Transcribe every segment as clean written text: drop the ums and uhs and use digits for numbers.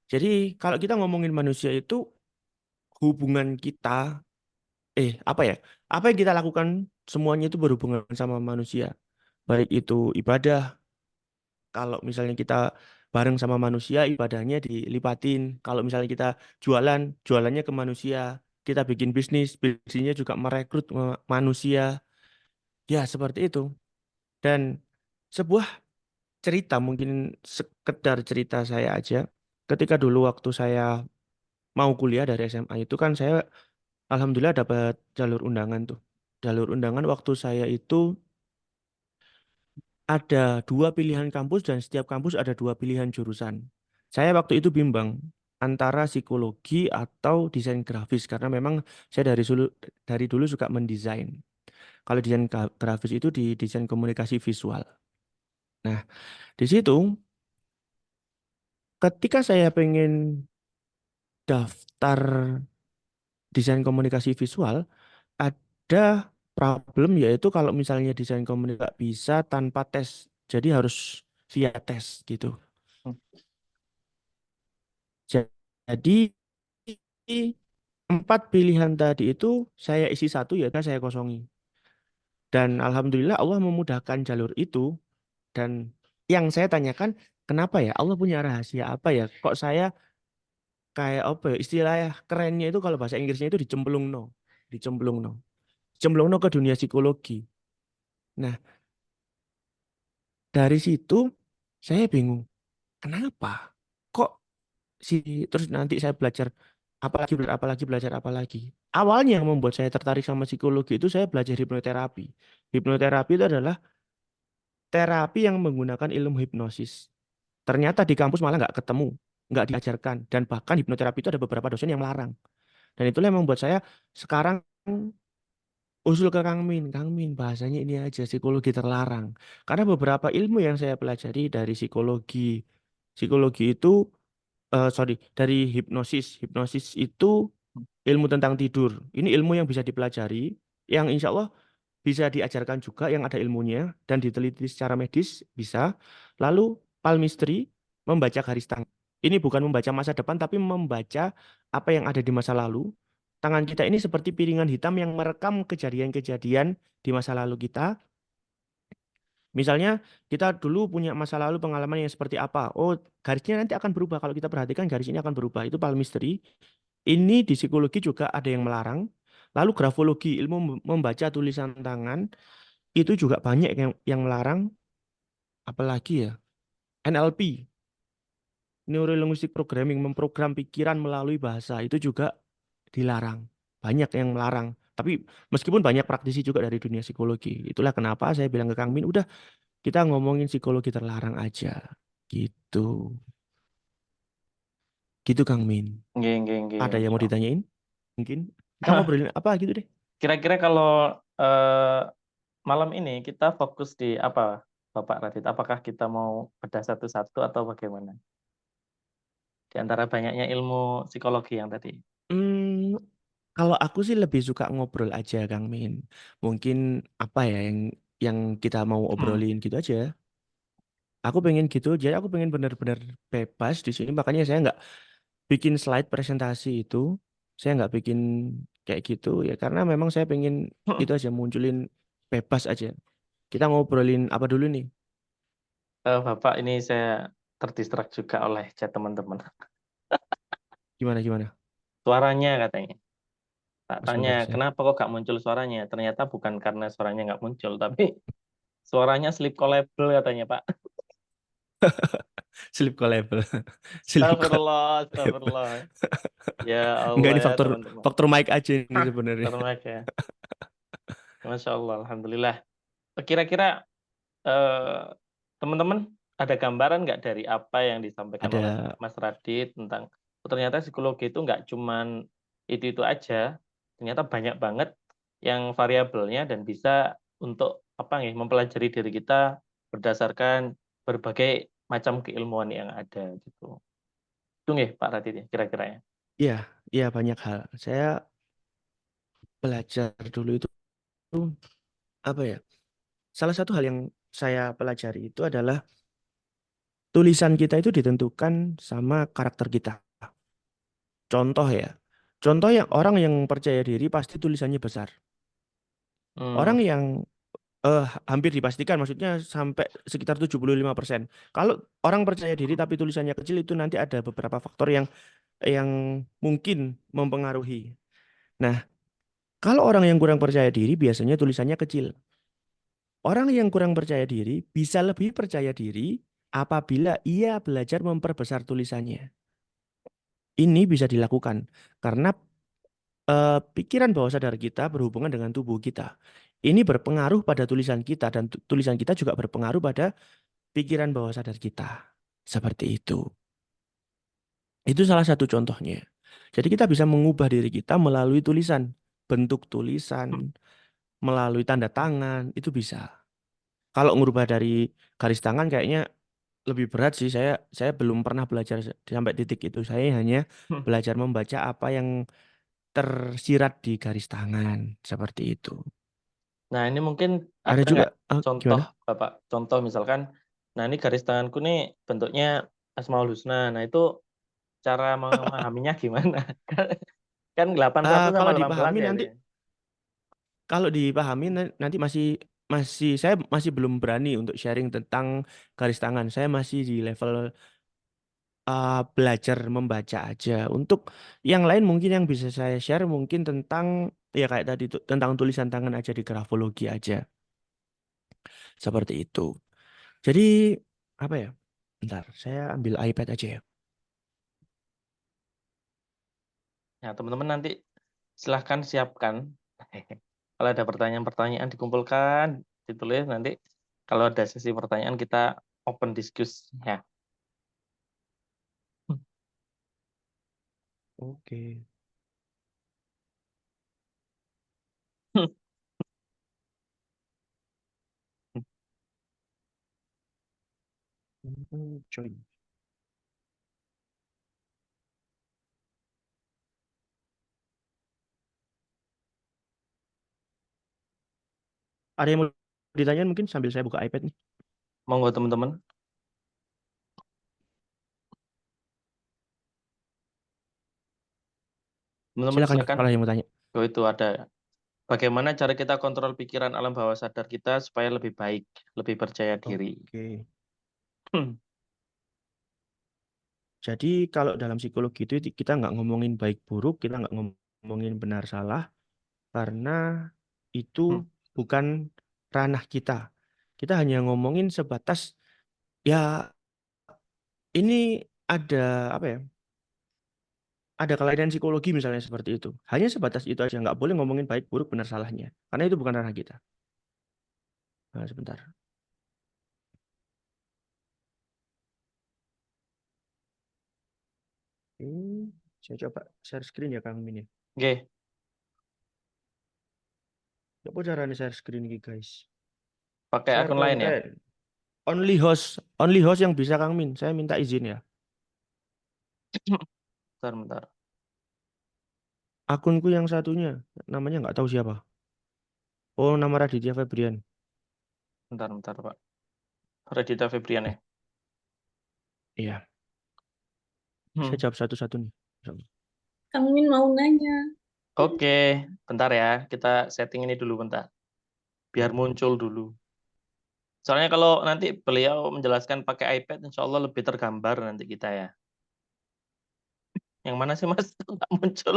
Jadi kalau kita ngomongin manusia itu hubungan kita, apa ya? Apa yang kita lakukan semuanya itu berhubungan sama manusia. Baik itu ibadah, kalau misalnya kita bareng sama manusia, ibadahnya dilipatin. Kalau misalnya kita jualan, jualannya ke manusia. Kita bikin bisnis, bisnisnya juga merekrut manusia. Ya, seperti itu. Dan sebuah cerita, mungkin sekedar cerita saya aja. Ketika dulu waktu saya mau kuliah dari SMA itu kan saya alhamdulillah dapat jalur undangan tuh. Jalur undangan waktu saya itu ada dua pilihan kampus dan setiap kampus ada dua pilihan jurusan. Saya waktu itu bimbang antara psikologi atau desain grafis karena memang saya dari dulu suka mendesain. Kalau desain grafis itu di desain komunikasi visual. Nah, di situ ketika saya pengen daftar desain komunikasi visual, ada problem yaitu kalau misalnya desain komunikasi nggak bisa tanpa tes. Jadi harus via tes gitu. Hmm. Jadi empat pilihan tadi itu saya isi satu ya kan saya kosongi. Dan alhamdulillah Allah memudahkan jalur itu dan yang saya tanyakan kenapa ya Allah punya rahasia apa ya kok saya kayak apa ya istilahnya kerennya itu kalau bahasa Inggrisnya itu dicemplung no ke dunia psikologi. Nah dari situ saya bingung kenapa kok sih terus nanti saya belajar apalagi belajar apalagi. Awalnya yang membuat saya tertarik sama psikologi itu saya belajar hipnoterapi. Hipnoterapi itu adalah terapi yang menggunakan ilmu hipnosis. Ternyata di kampus malah nggak ketemu, nggak diajarkan, dan bahkan hipnoterapi itu ada beberapa dosen yang melarang. Dan itulah yang membuat saya sekarang usul ke Kang Min bahasanya ini aja psikologi terlarang. Karena beberapa ilmu yang saya pelajari dari psikologi itu sorry dari hipnosis. Hipnosis itu ilmu tentang tidur. Ini ilmu yang bisa dipelajari, yang insya Allah bisa diajarkan juga yang ada ilmunya dan diteliti secara medis bisa. Lalu palmistry membaca garis tangan. Ini bukan membaca masa depan tapi membaca apa yang ada di masa lalu. Tangan kita ini seperti piringan hitam yang merekam kejadian-kejadian di masa lalu kita. Misalnya kita dulu punya masa lalu pengalaman yang seperti apa. Oh, garisnya nanti akan berubah. Kalau kita perhatikan garis ini akan berubah. Itu palmistry. Ini di psikologi juga ada yang melarang. Lalu grafologi, ilmu membaca tulisan tangan, itu juga banyak yang melarang. Apalagi ya, NLP, Neuro Linguistic Programming, memprogram pikiran melalui bahasa, itu juga dilarang. Banyak yang melarang. Tapi meskipun banyak praktisi juga dari dunia psikologi. Itulah kenapa saya bilang ke Kang Min, udah kita ngomongin psikologi terlarang aja. Gitu. Gitu Kang Min. Nggih, nggih, nggih, Ada yang Masya mau Allah. ditanyain? Mungkin kita ngobrolin apa gitu deh. Kira-kira kalau eh, malam ini kita fokus di apa, Bapak Radit? Apakah kita mau bedah satu-satu atau bagaimana? Di antara banyaknya ilmu psikologi yang tadi. Hmm, kalau aku sih lebih suka ngobrol aja, Kang Min. Mungkin apa ya yang kita mau obrolin gitu aja. Aku pengen gitu, jadi aku pengen benar-benar bebas di sini. Makanya saya nggak bikin slide presentasi itu. Saya nggak bikin kayak gitu ya, karena memang saya pengen itu aja munculin bebas aja. Kita ngobrolin apa dulu nih? Bapak ini saya terdistrak juga oleh chat teman-teman. Gimana gimana? Suaranya katanya. Tak Oh, tanya, sebentar saya. kenapa kok gak muncul suaranya? Ternyata bukan karena suaranya nggak muncul, tapi suaranya sleep callable katanya, Pak. Sleep collable. Sleep Astagfirullah, collable. astagfirullah. Ya Enggak Allah ini ya faktor teman-teman. faktor mic aja ini Hah, sebenarnya. termek ya. Masya Allah, Alhamdulillah. Kira-kira eh, teman-teman ada gambaran nggak dari apa yang disampaikan oleh Ada Mas Radit tentang oh, ternyata psikologi itu nggak cuman itu aja, ternyata banyak banget yang variabelnya dan bisa untuk apa nih mempelajari diri kita berdasarkan berbagai macam keilmuan yang ada gitu. Itu nggih Pak Radit ya kira-kira ya. iya, iya banyak hal. Saya belajar dulu itu apa ya? Salah satu hal yang saya pelajari itu adalah tulisan kita itu ditentukan sama karakter kita. Contoh ya, contoh yang orang yang percaya diri pasti tulisannya besar. Hmm. Orang yang hampir dipastikan, maksudnya sampai sekitar 75%. Kalau orang percaya diri tapi tulisannya kecil itu nanti ada beberapa faktor yang mungkin mempengaruhi. Nah, kalau orang yang kurang percaya diri biasanya tulisannya kecil. Orang yang kurang percaya diri bisa lebih percaya diri apabila ia belajar memperbesar tulisannya. Ini bisa dilakukan karena pikiran bawah sadar kita berhubungan dengan tubuh kita. Ini berpengaruh pada tulisan kita dan tulisan kita juga berpengaruh pada pikiran bawah sadar kita. Seperti itu. Itu salah satu contohnya. Jadi kita bisa mengubah diri kita melalui tulisan, bentuk tulisan, melalui tanda tangan, itu bisa. Kalau ngubah dari garis tangan kayaknya lebih berat sih. Saya belum pernah belajar sampai titik itu. Saya hanya belajar membaca apa yang tersirat di garis tangan, seperti itu. Nah, ini mungkin Ada ada juga nggak contoh, gimana? Bapak? Contoh misalkan, nah ini garis tanganku nih bentuknya Asmaul Husna. Nah, itu cara memahaminya gimana? Kan 81 sama Kalau 18 dipahami ya itu nanti, ya. kalau dipahami nanti masih masih saya masih belum berani untuk sharing tentang garis tangan. Saya masih di level belajar membaca aja. Untuk yang lain mungkin yang bisa saya share mungkin tentang ya kayak tadi tentang tulisan tangan aja di grafologi aja. Seperti itu. Jadi apa ya? Bentar, saya ambil iPad aja ya. Nah, teman-teman nanti silahkan siapkan. Kalau ada pertanyaan-pertanyaan dikumpulkan, ditulis nanti. Kalau ada sesi pertanyaan kita open discuss ya. Oke. Join. Ada yang mau ditanyain mungkin sambil saya buka iPad nih. Monggo teman-teman. Teman-teman Silakan silakan. kalau yang mau tanya. Oh, itu ada. Bagaimana cara kita kontrol pikiran alam bawah sadar kita supaya lebih baik, lebih percaya diri. Oke. Jadi kalau dalam psikologi itu kita nggak ngomongin baik buruk, kita nggak ngomongin benar salah, karena itu bukan ranah kita. Kita hanya ngomongin sebatas ya ini ada apa ya? Ada kelainan psikologi misalnya seperti itu. Hanya sebatas itu aja, nggak boleh ngomongin baik buruk benar salahnya, karena itu bukan ranah kita. Nah, sebentar. Ini saya coba share screen ya Kang Min ya. Oke, Apa caranya share screen ini guys? pakai Share akun lain ya. konten. Only host yang bisa Kang Min. Saya minta izin ya. Bentar, bentar. Akunku yang satunya namanya nggak tahu siapa. Oh, nama Raditya Febrian. Bentar, bentar, Pak. Redita Febrian ya. Iya, saya Hmm. jawab satu-satu nih. Kang Min mau nanya. Oke, bentar ya. Kita setting ini dulu bentar. Biar muncul dulu. Soalnya kalau nanti beliau menjelaskan pakai iPad, insya Allah lebih tergambar nanti kita ya. Yang mana sih Mas? Nggak muncul.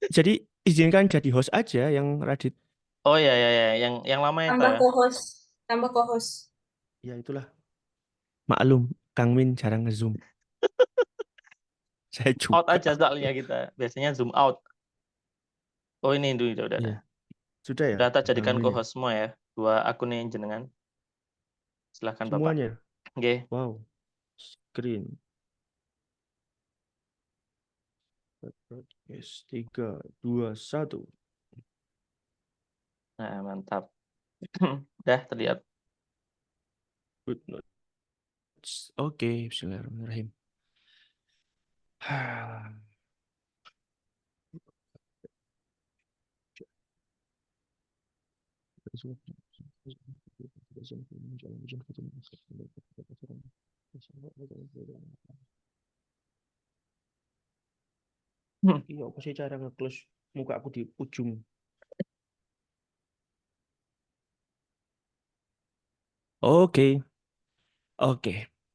Jadi izinkan jadi host aja yang Radit. Oh ya ya ya, yang lama itu Tambah ya. co-host. Tambah co-host. Ya itulah. Maklum, Kang Min jarang nge-zoom. Saya Out juga. aja soalnya kita. Biasanya zoom out. Oh ini udah, Iya, udah. sudah ya. Udah tak jadikan Alhamdulillah. co-host semua ya. Dua akun yang jenengan. Silahkan Bapak. Semuanya. Oke. Wow. Screen. Yes, 3, 2, 1. Nah, mantap. Udah terlihat. Good notes. Oke, bismillahirrahmanirrahim. Hmm. Iya, apa sih cara nge-close muka aku di ujung? Oke, oke.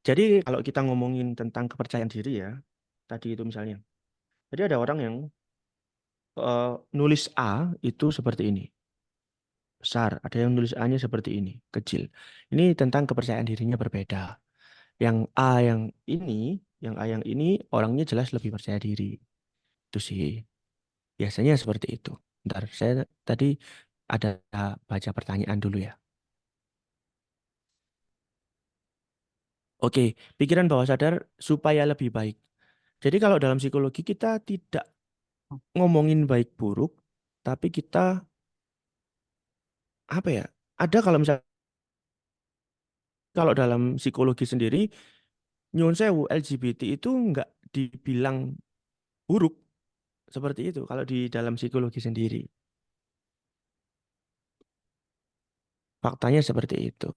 Jadi kalau kita ngomongin tentang kepercayaan diri ya, tadi itu misalnya. Jadi ada orang yang nulis A itu seperti ini, besar. Ada yang nulis A-nya seperti ini, kecil. Ini tentang kepercayaan dirinya berbeda. Yang A yang A yang ini orangnya jelas lebih percaya diri. Itu sih. Biasanya seperti itu. Ntar saya tadi ada baca pertanyaan dulu ya. Oke, pikiran bawah sadar supaya lebih baik. Jadi kalau dalam psikologi kita tidak ngomongin baik buruk, tapi kita apa ya? Ada kalau misalnya kalau dalam psikologi sendiri, nyun sewu LGBT itu nggak dibilang buruk seperti itu kalau di dalam psikologi sendiri. Faktanya seperti itu.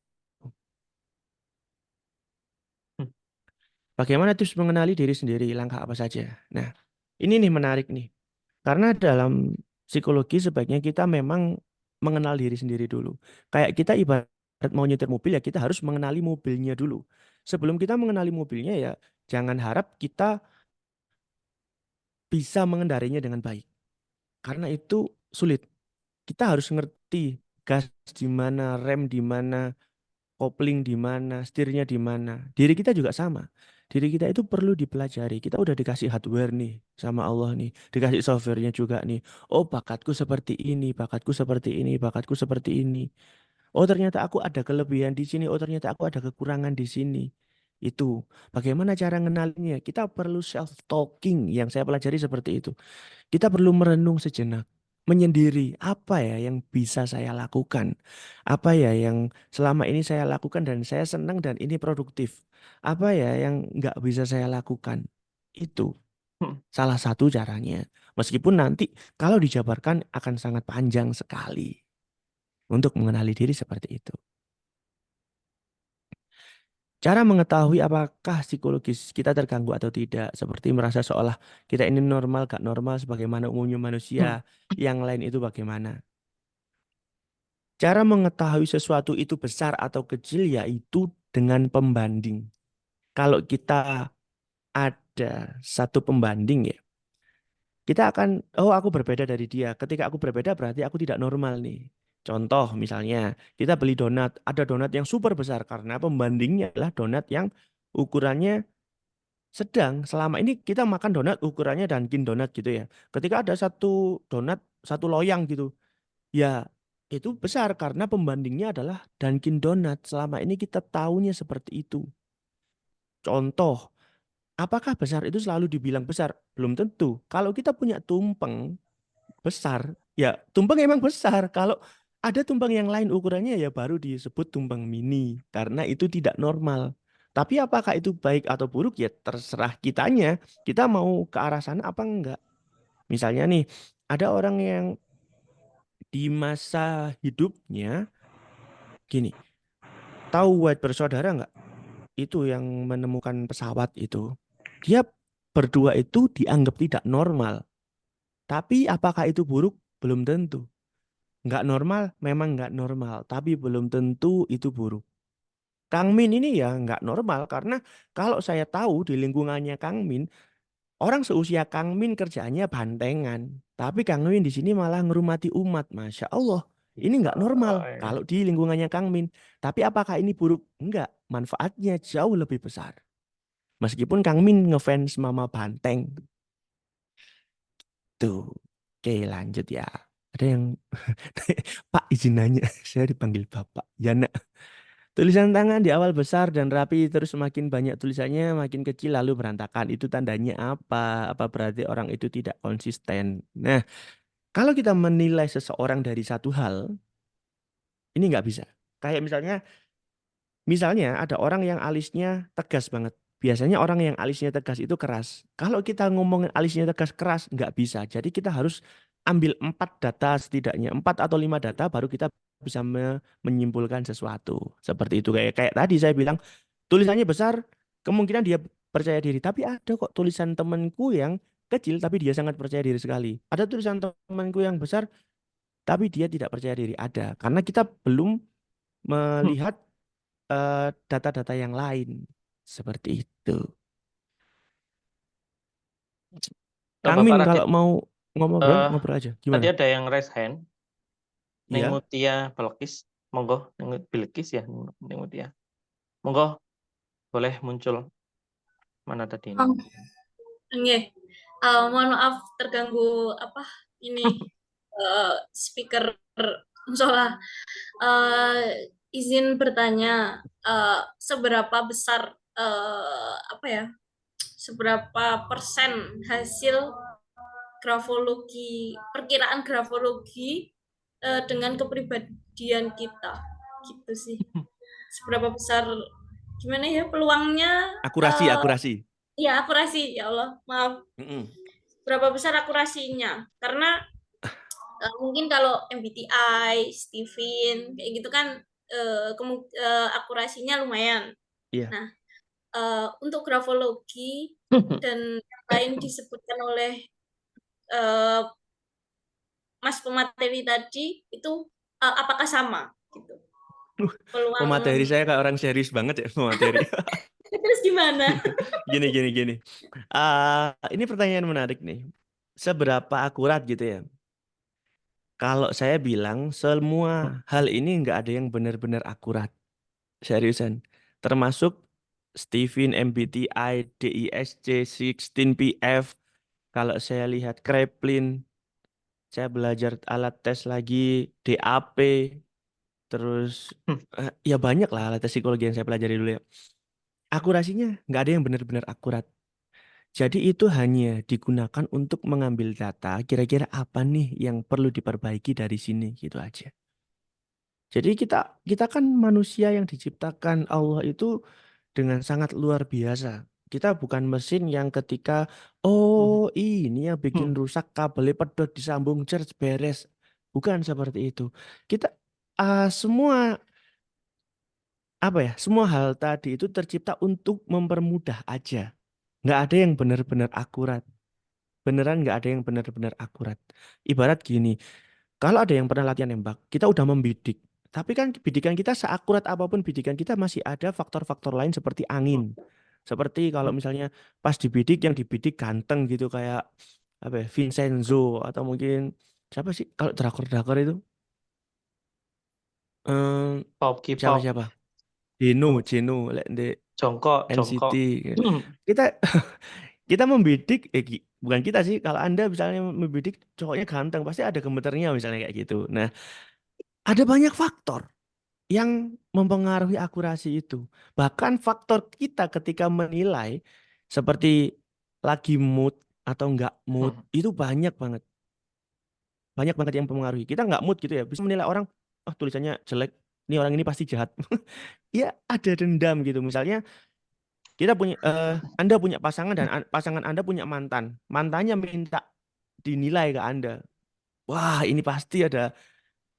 Bagaimana tips mengenali diri sendiri? Langkah apa saja? Nah, ini nih menarik nih. Karena dalam psikologi sebaiknya kita memang mengenal diri sendiri dulu. Kayak kita ibarat mau nyetir mobil ya kita harus mengenali mobilnya dulu. Sebelum kita mengenali mobilnya ya jangan harap kita bisa mengendarinya dengan baik. Karena itu sulit. Kita harus ngerti gas di mana, rem di mana, kopling di mana, setirnya di mana. Diri kita juga sama. Diri kita itu perlu dipelajari. Kita udah dikasih hardware nih sama Allah nih, dikasih softwarenya juga nih. Oh, bakatku seperti ini, bakatku seperti ini, bakatku seperti ini. Oh, ternyata aku ada kelebihan di sini. Oh, ternyata aku ada kekurangan di sini. Itu. Bagaimana cara ngenalinya? Kita perlu self talking yang saya pelajari seperti itu. Kita perlu merenung sejenak, menyendiri apa ya yang bisa saya lakukan, apa ya yang selama ini saya lakukan dan saya senang dan ini produktif, apa ya yang nggak bisa saya lakukan. Itu Hmm. salah satu caranya. Meskipun nanti kalau dijabarkan akan sangat panjang sekali untuk mengenali diri seperti itu. Cara mengetahui apakah psikologis kita terganggu atau tidak, seperti merasa seolah kita ini normal, gak normal, sebagaimana umumnya manusia, Hmm. yang lain itu bagaimana? Cara mengetahui sesuatu itu besar atau kecil yaitu dengan pembanding. Kalau kita ada satu pembanding ya, kita akan, oh aku berbeda dari dia. Ketika aku berbeda berarti aku tidak normal nih. Contoh misalnya, kita beli donat, ada donat yang super besar karena pembandingnya adalah donat yang ukurannya sedang. Selama ini kita makan donat ukurannya Dunkin Donat gitu ya. Ketika ada satu donat, satu loyang gitu, ya, itu besar karena pembandingnya adalah Dunkin Donat. Selama ini kita taunya seperti itu. Contoh, apakah besar itu selalu dibilang besar? Belum tentu. Kalau kita punya tumpeng besar, ya tumpeng emang besar. Kalau ada tumpeng yang lain ukurannya ya baru disebut tumpeng mini karena itu tidak normal. Tapi apakah itu baik atau buruk ya terserah kitanya. Kita mau ke arah sana apa enggak. Misalnya nih, ada orang yang di masa hidupnya gini, tahu White bersaudara nggak? Itu yang menemukan pesawat itu. Dia berdua itu dianggap tidak normal. Tapi apakah itu buruk? Belum tentu. Nggak normal, memang nggak normal. Tapi belum tentu itu buruk. Kang Min ini ya nggak normal karena kalau saya tahu di lingkungannya Kang Min, orang seusia Kang Min kerjaannya bantengan. Tapi Kang Min di sini malah ngerumati umat. Masya Allah. Ini nggak normal Oh, ya. kalau di lingkungannya Kang Min. Tapi apakah ini buruk? Enggak. Manfaatnya jauh lebih besar. Meskipun Kang Min ngefans Mama Banteng. Tuh. Oke lanjut ya. Ada yang Pak izin nanya. Saya dipanggil Bapak. Ya nak. Tulisan tangan di awal besar dan rapi, terus semakin banyak tulisannya, makin kecil lalu berantakan. Itu tandanya apa? Apa berarti orang itu tidak konsisten? Nah, kalau kita menilai seseorang dari satu hal, ini nggak bisa. Kayak misalnya ada orang yang alisnya tegas banget. Biasanya orang yang alisnya tegas itu keras. Kalau kita ngomongin alisnya tegas keras, nggak bisa. Jadi kita harus ambil 4 data setidaknya, 4 atau 5 data, baru kita bisa menyimpulkan sesuatu. Seperti itu kayak kayak tadi saya bilang tulisannya besar, kemungkinan dia percaya diri. Tapi ada kok tulisan temanku yang kecil tapi dia sangat percaya diri sekali. Ada tulisan temanku yang besar tapi dia tidak percaya diri. Ada. Karena kita belum melihat data-data yang lain. Seperti itu. Kang Bapak Min Radit, kalau mau ngobrol, eh, ngobrol aja. tadi Gimana? ada yang raise hand, Neng Iya. Mutia Balkis, monggo, Neng Bilkis ya, Neng Mutia, monggo, boleh muncul. Mana tadi ini? Nggih. Mohon maaf terganggu apa ini speaker musola. Izin bertanya, seberapa besar apa ya? Seberapa persen hasil grafologi, perkiraan grafologi dengan kepribadian kita, gitu sih. Seberapa besar, gimana ya peluangnya? Akurasi, akurasi. Ya akurasi, ya Allah, maaf. Mm-mm. Berapa besar akurasinya? Karena mungkin kalau MBTI, Steven, kayak gitu kan akurasinya lumayan. Iya. Nah, untuk grafologi dan yang lain disebutkan oleh uh, Mas pemateri tadi itu apakah sama gitu? Pemateri Peluang saya kayak orang serius banget ya pemateri. terus gimana? Gini, gini, gini. Ini pertanyaan menarik nih. Seberapa akurat gitu ya? Kalau saya bilang semua hal ini nggak ada yang benar-benar akurat. Seriusan. Termasuk Stephen, MBTI, DISC, 16PF. Kalau saya lihat Kraepelin, saya belajar alat tes lagi, DAP, terus ya banyak lah alat tes psikologi yang saya pelajari dulu ya. Akurasinya nggak ada yang benar-benar akurat. Jadi itu hanya digunakan untuk mengambil data, kira-kira apa nih yang perlu diperbaiki dari sini gitu aja. Jadi kita kita kan manusia yang diciptakan Allah itu dengan sangat luar biasa. Kita bukan mesin yang ketika oh ini yang bikin rusak kabelnya pedot disambung charge beres. Bukan seperti itu. Kita semua apa ya? Semua hal tadi itu tercipta untuk mempermudah aja. Nggak ada yang benar-benar akurat. Beneran nggak ada yang benar-benar akurat. Ibarat gini, kalau ada yang pernah latihan nembak, kita udah membidik. Tapi kan bidikan kita seakurat apapun bidikan kita masih ada faktor-faktor lain seperti angin. Seperti kalau misalnya pas dibidik yang dibidik ganteng gitu kayak apa ya, Vincenzo atau mungkin siapa sih kalau drakor-drakor itu? Pop, K-pop, Siapa-siapa? Jeno, Jeno, like the jongkok, NCT. jongkok. Kita kita membidik bukan kita sih kalau Anda misalnya membidik cowoknya ganteng pasti ada gemeternya misalnya kayak gitu. Nah, ada banyak faktor yang mempengaruhi akurasi itu. Bahkan faktor kita ketika menilai seperti lagi mood atau enggak mood itu banyak banget. Banyak banget yang mempengaruhi. Kita nggak mood gitu ya, bisa menilai orang, oh tulisannya jelek, ini orang ini pasti jahat. Ya ada dendam gitu. Misalnya kita punya Anda punya pasangan dan pasangan Anda punya mantan. Mantannya minta dinilai ke Anda. Wah, ini pasti ada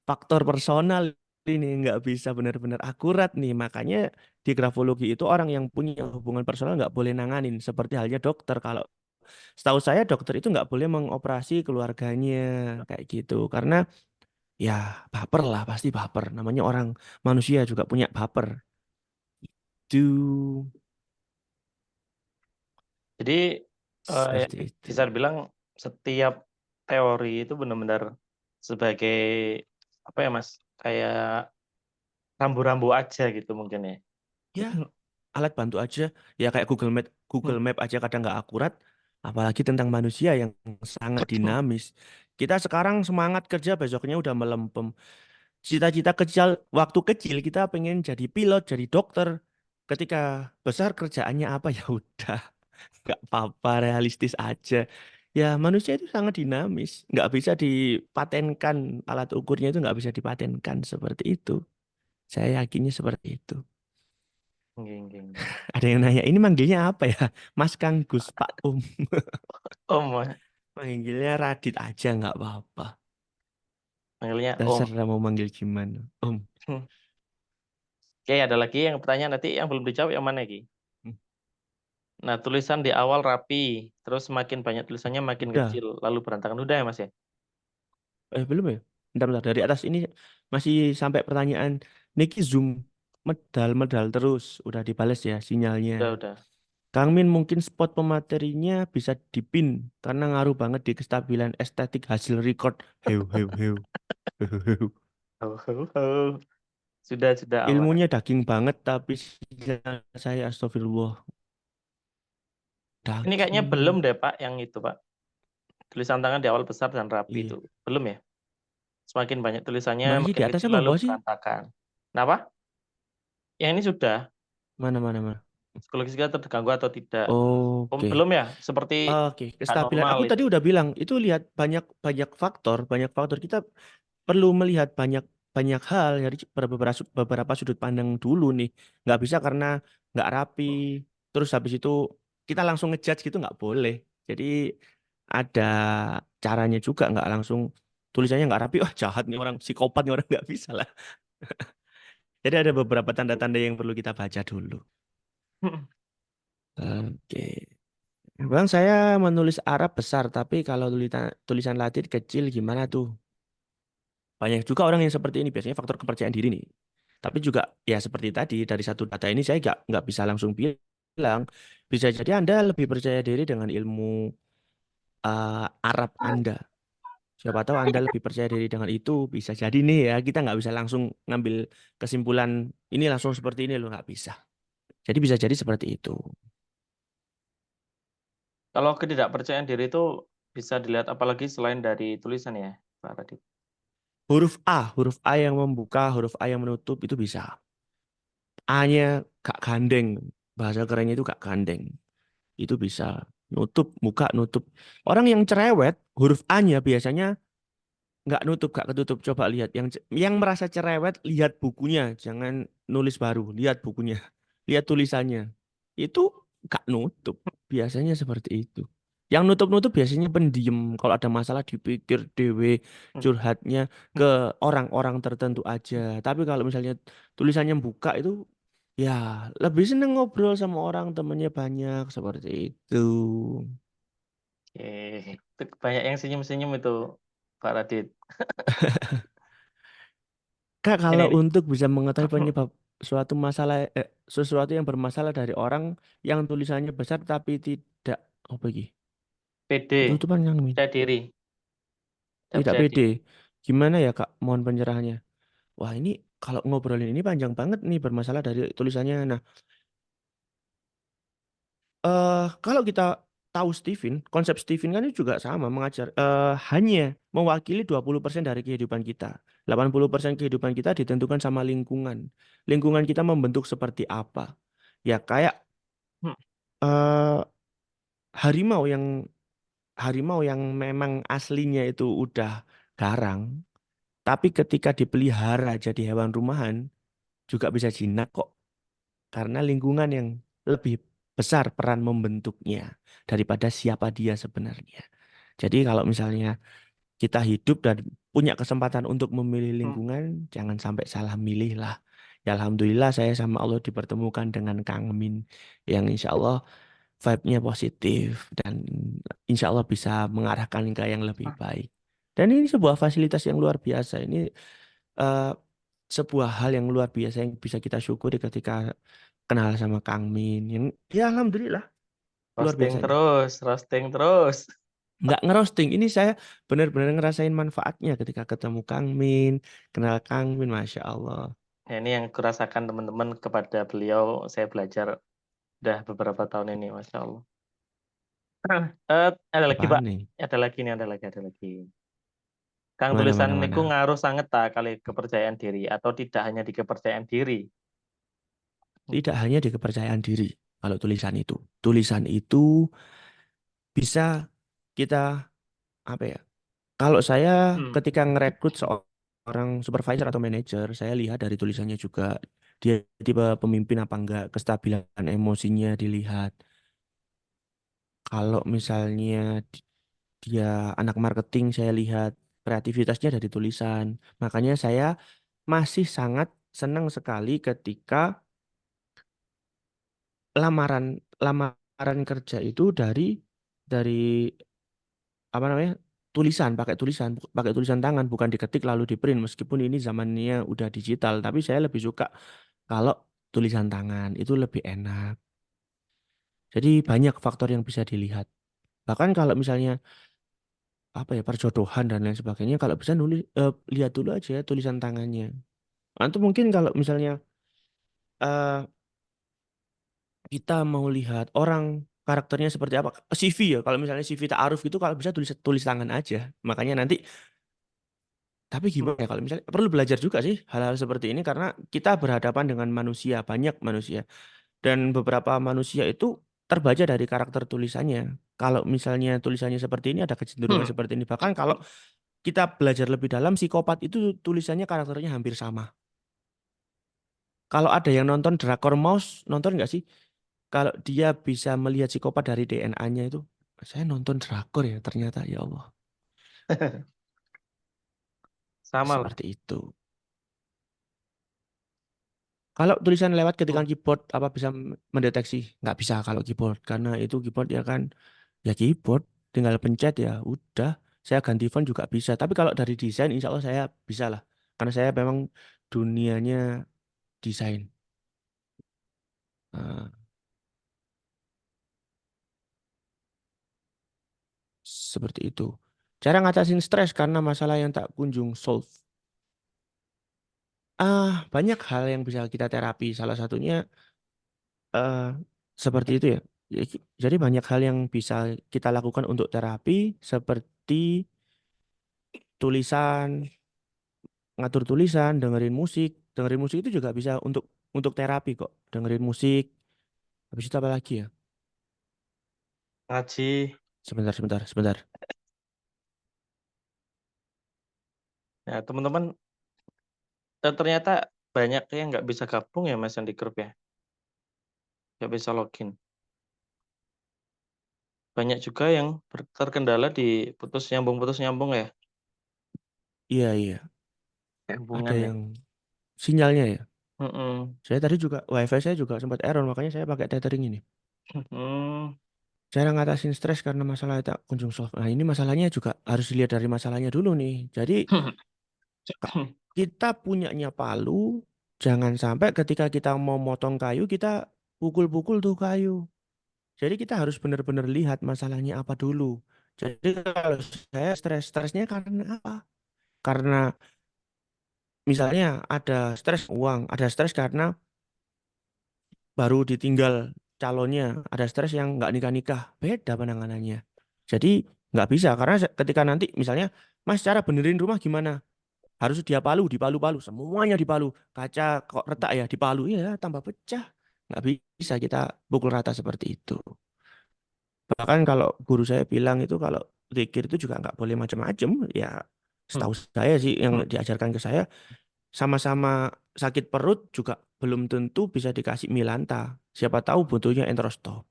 faktor personal ini nggak bisa benar-benar akurat nih. Makanya di grafologi itu orang yang punya hubungan personal nggak boleh nanganin. Seperti halnya dokter. Kalau setahu saya dokter itu nggak boleh mengoperasi keluarganya kayak gitu. Karena ya baper lah, pasti baper. Namanya orang manusia juga punya baper. Itu Jadi ya, seperti itu. bisa dibilang setiap teori itu benar-benar sebagai apa ya Mas? Kayak rambu-rambu aja gitu mungkin ya. Ya, alat bantu aja. Ya kayak Google Map aja kadang nggak akurat. Apalagi tentang manusia yang sangat dinamis. Kita sekarang semangat kerja, besoknya udah melempem. Cita-cita kecil, waktu kecil kita pengen jadi pilot, jadi dokter. Ketika besar kerjaannya apa ya udah, nggak apa-apa, realistis aja. Ya manusia itu sangat dinamis, nggak bisa dipatenkan, alat ukurnya itu nggak bisa dipatenkan seperti itu. Saya yakinnya seperti itu. Nggih, nggih, nggih. Ada yang nanya, ini manggilnya apa ya? Mas Kang Gus, Pak Om, Manggilnya Radit aja nggak apa-apa. panggilnya Om. Terserah mau manggil gimana. Om. Oke, ada lagi yang pertanyaan nanti yang belum dijawab yang mana lagi? Nah, tulisan di awal rapi, terus semakin banyak tulisannya makin Udah. kecil, lalu berantakan. Udah ya, Mas ya? Belum ya? Bentar, dari atas ini masih sampai pertanyaan. Niki zoom medal-medal terus. Udah dibales ya sinyalnya. Udah. Kang Min mungkin spot pematerinya bisa dipin karena ngaruh banget di kestabilan estetik hasil record. Heu, heu, heu. Heu, heu, heu. Oh. Sudah aman. Ilmunya daging banget tapi sinyal saya astagfirullah. Ini kayaknya belum Daging. deh, Pak, yang itu, Pak. Tulisan tangan di awal besar dan rapi Iya. itu. Belum ya? Semakin banyak tulisannya, Mana sih di makin atas kecil apa lalu bawah sih? berantakan. Kenapa? Yang ini sudah. Mana, mana, mana. Psikologis kita terganggu atau tidak? Oke. Belum ya? Seperti Oke, nggak kestabilan. normal Aku itu. tadi udah bilang itu lihat banyak banyak faktor. Kita perlu melihat banyak banyak hal dari beberapa sudut pandang dulu nih. Nggak bisa karena nggak rapi. Terus habis itu kita langsung ngejudge gitu nggak boleh. Jadi ada caranya juga nggak langsung tulisannya nggak rapi. Oh jahat nih orang, psikopat nih orang nggak bisa lah. Jadi ada beberapa tanda-tanda yang perlu kita baca dulu. Oke. Bang, saya menulis Arab besar, tapi kalau tulisan Latin kecil gimana tuh? Banyak juga orang yang seperti ini, biasanya faktor kepercayaan diri nih. Tapi juga ya seperti tadi, dari satu data ini saya nggak bisa langsung bilang. Bisa jadi Anda lebih percaya diri dengan ilmu Arab Anda. Siapa tahu Anda lebih percaya diri dengan itu, bisa jadi nih ya, kita nggak bisa langsung ngambil kesimpulan, ini langsung seperti ini loh, nggak bisa. Jadi bisa jadi seperti itu. Kalau ketidakpercayaan diri itu bisa dilihat apalagi selain dari tulisan ya, Pak Radit. Huruf A yang membuka, huruf A yang menutup itu bisa. A-nya gak gandeng. Bahasa kerennya itu gak gandeng. Itu bisa. Nutup, muka nutup. Orang yang cerewet, huruf A-nya biasanya nggak nutup, gak ketutup. Coba lihat. Yang merasa cerewet, lihat bukunya. Jangan nulis baru. Lihat bukunya. Lihat tulisannya. Itu gak nutup. Biasanya seperti itu. Yang nutup-nutup biasanya pendiam. Kalau ada masalah dipikir dewe, Hmm. curhatnya ke orang-orang tertentu aja. Tapi kalau misalnya tulisannya buka itu, ya lebih seneng ngobrol sama orang, temennya banyak. Seperti itu. Oke. Itu banyak yang senyum-senyum itu, Pak Radit. Kak, Ini, kalau ini. untuk bisa mengetahui penyebab suatu masalah, sesuatu yang bermasalah dari orang yang tulisannya besar tapi tidak, apa iki? PD, Ketutupan yang min. percaya diri. Tidak Tidak percaya pede. diri. Gimana ya Kak? Mohon pencerahannya. Wah, ini kalau ngobrolin ini panjang banget nih bermasalah dari tulisannya. Nah, kalau kita tahu Stephen, konsep Stephen kan itu juga sama, mengajar hanya mewakili 20% dari kehidupan kita. 80% kehidupan kita ditentukan sama lingkungan. Lingkungan kita membentuk seperti apa? Ya kayak Hmm. eh, harimau yang harimau yang memang aslinya itu udah garang, tapi ketika dipelihara jadi hewan rumahan juga bisa jinak kok. Karena lingkungan yang lebih besar peran membentuknya daripada siapa dia sebenarnya. Jadi kalau misalnya kita hidup dan punya kesempatan untuk memilih Hmm. lingkungan, jangan sampai salah milih lah. Ya Alhamdulillah saya sama Allah dipertemukan dengan Kang Min yang insya Allah vibe-nya positif dan insya Allah bisa mengarahkan ke yang lebih baik. Dan ini sebuah fasilitas yang luar biasa. Ini eh, sebuah hal yang luar biasa yang bisa kita syukuri ketika kenal sama Kang Min. Yang ya alhamdulillah luar Roasting biasa ini. terus, roasting terus. Nggak ngerosting. Ini saya benar-benar ngerasain manfaatnya ketika ketemu Kang Min, kenal Kang Min, Masya Allah. Ya, ini yang kurasakan teman-teman kepada beliau. Saya belajar udah beberapa tahun ini, Masya Allah. Ada lagi, Apaan Pak. nih? Ada lagi. Kang Mana, tulisan mana, niku mana? ngaruh sangat tak kali kepercayaan diri atau tidak hanya di kepercayaan diri. Tidak hanya di kepercayaan diri. Kalau tulisan itu bisa kita apa ya? Kalau saya Hmm. ketika ngerekrut seorang supervisor atau manajer, saya lihat dari tulisannya juga dia tipe pemimpin apa enggak, kestabilan emosinya dilihat. Kalau misalnya dia anak marketing, saya lihat kreativitasnya dari tulisan. Makanya saya masih sangat senang sekali ketika lamaran lamaran lamaran kerja itu dari apa namanya pakai tulisan tangan bukan diketik lalu di print meskipun ini zamannya udah digital tapi saya lebih suka kalau tulisan tangan itu lebih enak. Jadi banyak faktor yang bisa dilihat. Bahkan kalau misalnya apa ya perjodohan dan lain sebagainya kalau bisa lihat dulu aja tulisan tangannya. Atau mungkin kalau misalnya eh, kita mau lihat orang karakternya seperti apa CV ya kalau misalnya CV ta'aruf gitu kalau bisa tulis tulis tangan aja. Makanya nanti tapi gimana ya kalau misalnya perlu belajar juga sih hal-hal seperti ini karena kita berhadapan dengan manusia, banyak manusia dan beberapa manusia itu terbaca dari karakter tulisannya. Kalau misalnya tulisannya seperti ini ada kecenderungan Hmm. seperti ini. Bahkan kalau kita belajar lebih dalam psikopat itu tulisannya karakternya hampir sama. Kalau ada yang nonton Drakor Mouse, nonton nggak sih? Kalau dia bisa melihat psikopat dari DNA-nya itu, saya nonton drakor ya ternyata ya Allah. Sama lah. Seperti itu. Kalau tulisan lewat Hmm. ketika keyboard apa bisa mendeteksi? Nggak bisa kalau keyboard karena itu keyboard ya kan ya keyboard tinggal pencet ya udah. Saya ganti font juga bisa. Tapi kalau dari desain insya Allah saya bisa lah. Karena saya memang dunianya desain. Eh, seperti itu. Cara ngatasin stres karena masalah yang tak kunjung solve. Banyak hal yang bisa kita terapi. Salah satunya eh, seperti itu ya. Jadi banyak hal yang bisa kita lakukan untuk terapi seperti tulisan, ngatur tulisan, dengerin musik. Dengerin musik itu juga bisa untuk terapi kok. Dengerin musik. Habis itu apa lagi ya? Ngaji. Sebentar, sebentar, sebentar. Ya, teman-teman, ternyata banyak yang nggak bisa gabung ya Mas yang di grup ya. Nggak bisa login. Banyak juga yang terkendala di putus nyambung ya. Iya, iya. Ada Hubungan ya. yang sinyalnya ya. Mm-mm. Saya tadi juga WiFi saya juga sempat error makanya saya pakai tethering ini. Hmm. Cara ngatasin stres karena masalah tak kunjung solve. Nah, ini masalahnya juga harus dilihat dari masalahnya dulu nih. Jadi Ka- kita punyanya palu, jangan sampai ketika kita mau motong kayu, kita pukul-pukul tuh kayu. Jadi kita harus benar-benar lihat masalahnya apa dulu. Jadi kalau saya stresnya karena apa? Karena misalnya ada stres uang, ada stres karena baru ditinggal calonnya, ada stres yang nggak nikah-nikah, beda penanganannya. Jadi nggak bisa karena ketika nanti misalnya, Mas cara benerin rumah gimana? Harus dia palu, dipalu-palu, semuanya dipalu. Kaca kok retak ya, dipalu, ya tambah pecah. Nggak bisa kita pukul rata seperti itu. Bahkan kalau guru saya bilang itu kalau zikir itu juga nggak boleh macam-macam. Ya setahu saya sih yang diajarkan ke saya, sama-sama sakit perut juga belum tentu bisa dikasih Milanta. Siapa tahu butuhnya Entrostop.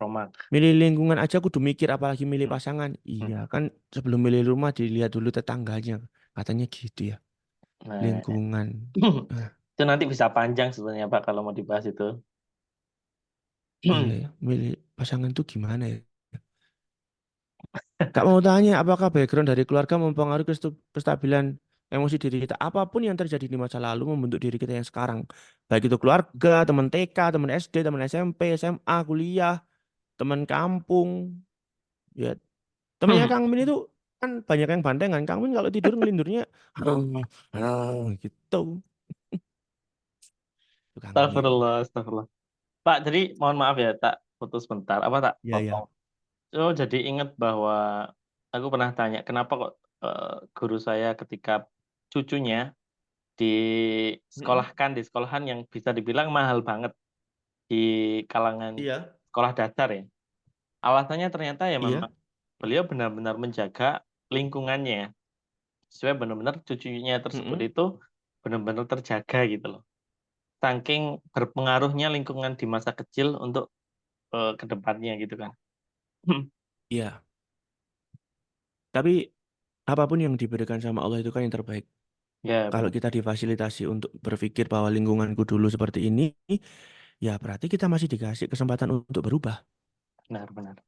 Romak. Milih lingkungan aja kudu mikir apalagi milih pasangan. Iya kan sebelum milih rumah dilihat dulu tetangganya. Katanya gitu ya. Nah, Lingkungan. Ah, itu nanti bisa panjang sebenarnya Pak kalau mau dibahas itu. iya ya, milih pasangan tuh gimana ya? Kak mau tanya, apakah background dari keluarga mempengaruhi kestabilan emosi diri kita? Apapun yang terjadi di masa lalu membentuk diri kita yang sekarang. Baik itu keluarga, teman TK, teman SD, teman SMP, SMA, kuliah, teman kampung. Ya, temannya Kang Min itu kan banyak yang bantengan. Kang Min kalau tidur ngelindurnya, gitu. Itu Kang Min. Astagfirullah, astagfirullah. Pak, jadi mohon maaf ya, tak putus bentar. Apa tak Iya, potong? iya. Oh, jadi ingat bahwa aku pernah tanya, kenapa kok guru saya ketika cucunya Mm-mm. disekolahkan di sekolahan yang bisa dibilang mahal banget di kalangan Iya, sekolah dasar ya. Alasannya ternyata ya memang iya. beliau benar-benar menjaga lingkungannya. Supaya benar-benar cucunya tersebut Mm-mm. itu benar-benar terjaga gitu loh. Saking berpengaruhnya lingkungan di masa kecil untuk ke depannya gitu kan. Iya. Tapi apapun yang diberikan sama Allah itu kan yang terbaik. Ya Kalau benar. kita difasilitasi untuk berpikir bahwa lingkunganku dulu seperti ini, ya berarti kita masih dikasih kesempatan untuk berubah. Benar-benar.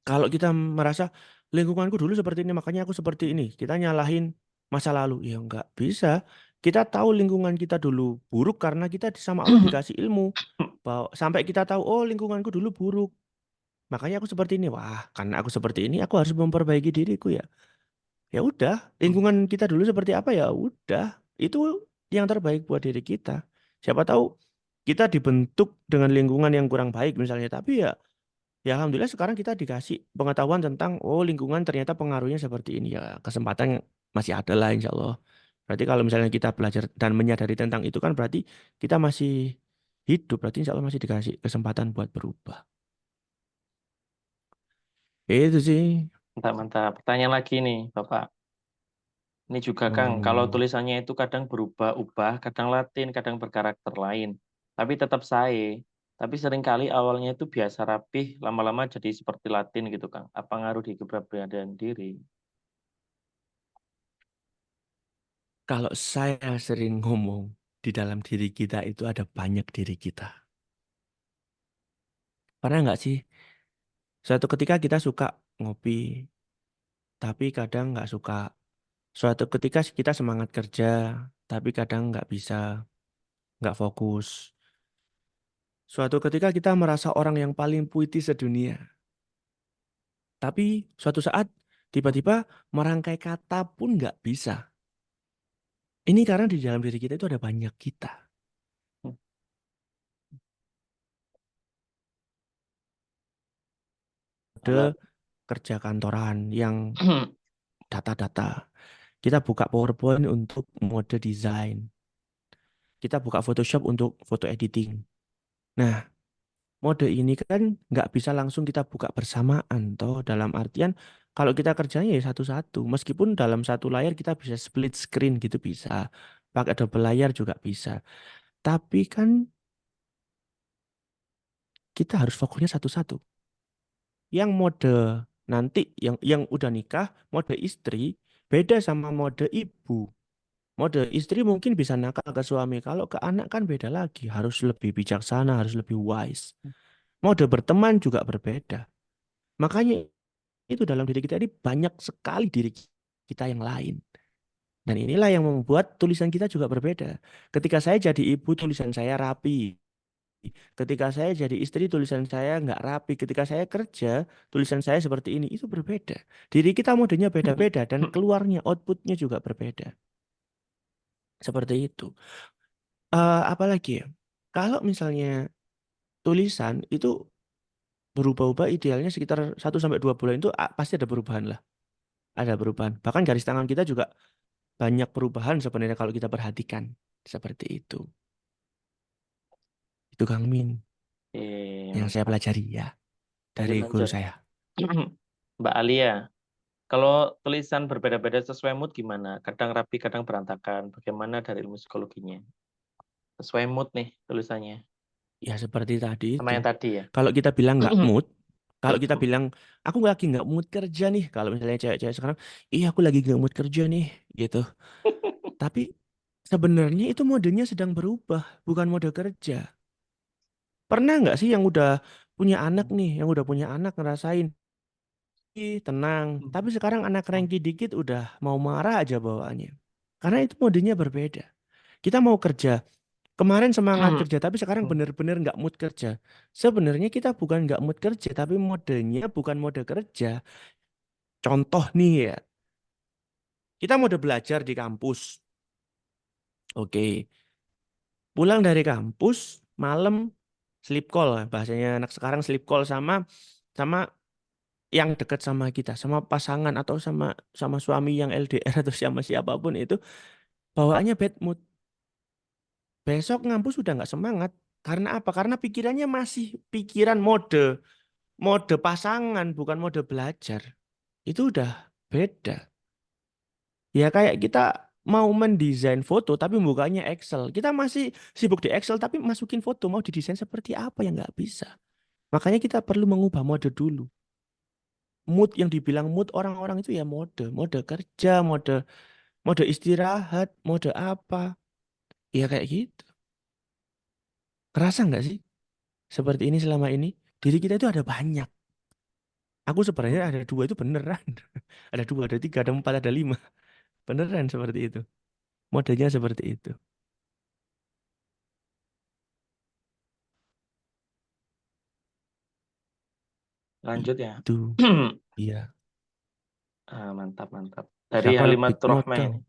Kalau kita merasa lingkunganku dulu seperti ini, makanya aku seperti ini, kita nyalahin masa lalu. Ya nggak bisa. Kita tahu lingkungan kita dulu buruk karena kita sama Allah dikasih ilmu. Bahwa, sampai kita tahu, oh lingkunganku dulu buruk. Makanya aku seperti ini. Wah, karena aku seperti ini, aku harus memperbaiki diriku ya. Ya udah, lingkungan kita dulu seperti apa ya udah. Itu yang terbaik buat diri kita. Siapa tahu kita dibentuk dengan lingkungan yang kurang baik misalnya. Tapi ya ya alhamdulillah sekarang kita dikasih pengetahuan tentang oh lingkungan ternyata pengaruhnya seperti ini ya. Kesempatan masih ada lah insya Allah. Berarti kalau misalnya kita belajar dan menyadari tentang itu kan berarti kita masih hidup. Berarti insya Allah masih dikasih kesempatan buat berubah. Itu sih. Mantap, mantap. Pertanyaan lagi nih, Bapak. Ini juga, Kang, kalau Hmm, tulisannya itu kadang berubah-ubah, kadang Latin, kadang berkarakter lain. Tapi tetap saya. Tapi seringkali awalnya itu biasa rapih, lama-lama jadi seperti Latin gitu, Kang. Apa ngaruh di kepribadian diri? kalau saya sering ngomong di dalam diri kita itu ada banyak diri kita. Pernah nggak sih suatu ketika kita suka ngopi, tapi kadang nggak suka. Suatu ketika kita semangat kerja, tapi kadang nggak bisa, nggak fokus. Suatu ketika kita merasa orang yang paling puitis sedunia, tapi suatu saat tiba-tiba merangkai kata pun nggak bisa. Ini karena di dalam diri kita itu ada banyak kita. Ada Alat. kerja kantoran yang data-data. Kita buka PowerPoint untuk mode desain. Kita buka Photoshop untuk foto editing. Nah, mode ini kan nggak bisa langsung kita buka bersamaan, toh dalam artian kalau kita kerjanya ya satu-satu, meskipun dalam satu layar kita bisa split screen gitu bisa, pakai double layar juga bisa. Tapi kan kita harus fokusnya satu-satu. Yang mode nanti yang udah nikah, mode istri beda sama mode ibu. Mode istri mungkin bisa nakal ke suami, kalau ke anak kan beda lagi, harus lebih bijaksana, harus lebih wise. Mode berteman juga berbeda. Makanya itu dalam diri kita ini banyak sekali diri kita yang lain. Dan inilah yang membuat tulisan kita juga berbeda. Ketika saya jadi ibu, tulisan saya rapi. Ketika saya jadi istri, tulisan saya nggak rapi. Ketika saya kerja, tulisan saya seperti ini. Itu berbeda. Diri kita modenya beda-beda dan keluarnya, outputnya juga berbeda. Seperti itu. Apalagi ya? Kalau misalnya tulisan itu berubah-ubah idealnya sekitar 1 sampai 2 bulan itu pasti ada perubahan lah. Ada perubahan. Bahkan garis tangan kita juga banyak perubahan sebenarnya kalau kita perhatikan. Seperti itu. Itu Kang Min yang saya Mantap. pelajari ya Lanjut, dari guru lanjut. saya. Mbak Alia, kalau tulisan berbeda-beda sesuai mood gimana? Kadang rapi, kadang berantakan. Bagaimana dari ilmu psikologinya? Sesuai mood nih tulisannya. Ya seperti tadi Sama itu. yang tadi ya. Kalau kita bilang nggak mood, kalau kita bilang aku lagi nggak mood kerja nih, kalau misalnya cewek-cewek sekarang, iya aku lagi nggak mood kerja nih, gitu. Tapi sebenarnya itu modenya sedang berubah, bukan mode kerja. Pernah nggak sih yang udah punya anak nih, yang udah punya anak ngerasain, ih tenang. Tapi sekarang anak cranky dikit udah mau marah aja bawaannya. Karena itu modenya berbeda. Kita mau kerja, kemarin semangat kerja, tapi sekarang bener-bener nggak mood kerja. Sebenarnya kita bukan nggak mood kerja, tapi modenya bukan mode kerja. Contoh nih ya, kita mode belajar di kampus. Oke, pulang dari kampus, malam sleep call, bahasanya anak sekarang sleep call sama sama yang dekat sama kita, sama pasangan atau sama sama suami yang LDR atau sama siapapun itu, bawaannya bad mood. Besok ngampus sudah nggak semangat. Karena apa? Karena pikirannya masih pikiran mode mode pasangan, bukan mode belajar. Itu udah beda. Ya kayak kita mau mendesain foto tapi bukanya Excel. Kita masih sibuk di Excel tapi masukin foto mau didesain seperti apa yang nggak bisa. Makanya kita perlu mengubah mode dulu. Mood yang dibilang mood orang-orang itu ya mode, mode kerja, mode istirahat, mode apa. Ya kayak gitu. Kerasa nggak sih? seperti ini selama ini, diri kita itu ada banyak. Aku sebenarnya ada dua itu beneran. Ada dua, ada tiga, ada empat, ada lima. Beneran seperti itu. Modenya seperti itu. Lanjut ya. Itu. Iya. Mantap, mantap. Dari Drakor Big Halimatur Mouth Rahmah kau. ini.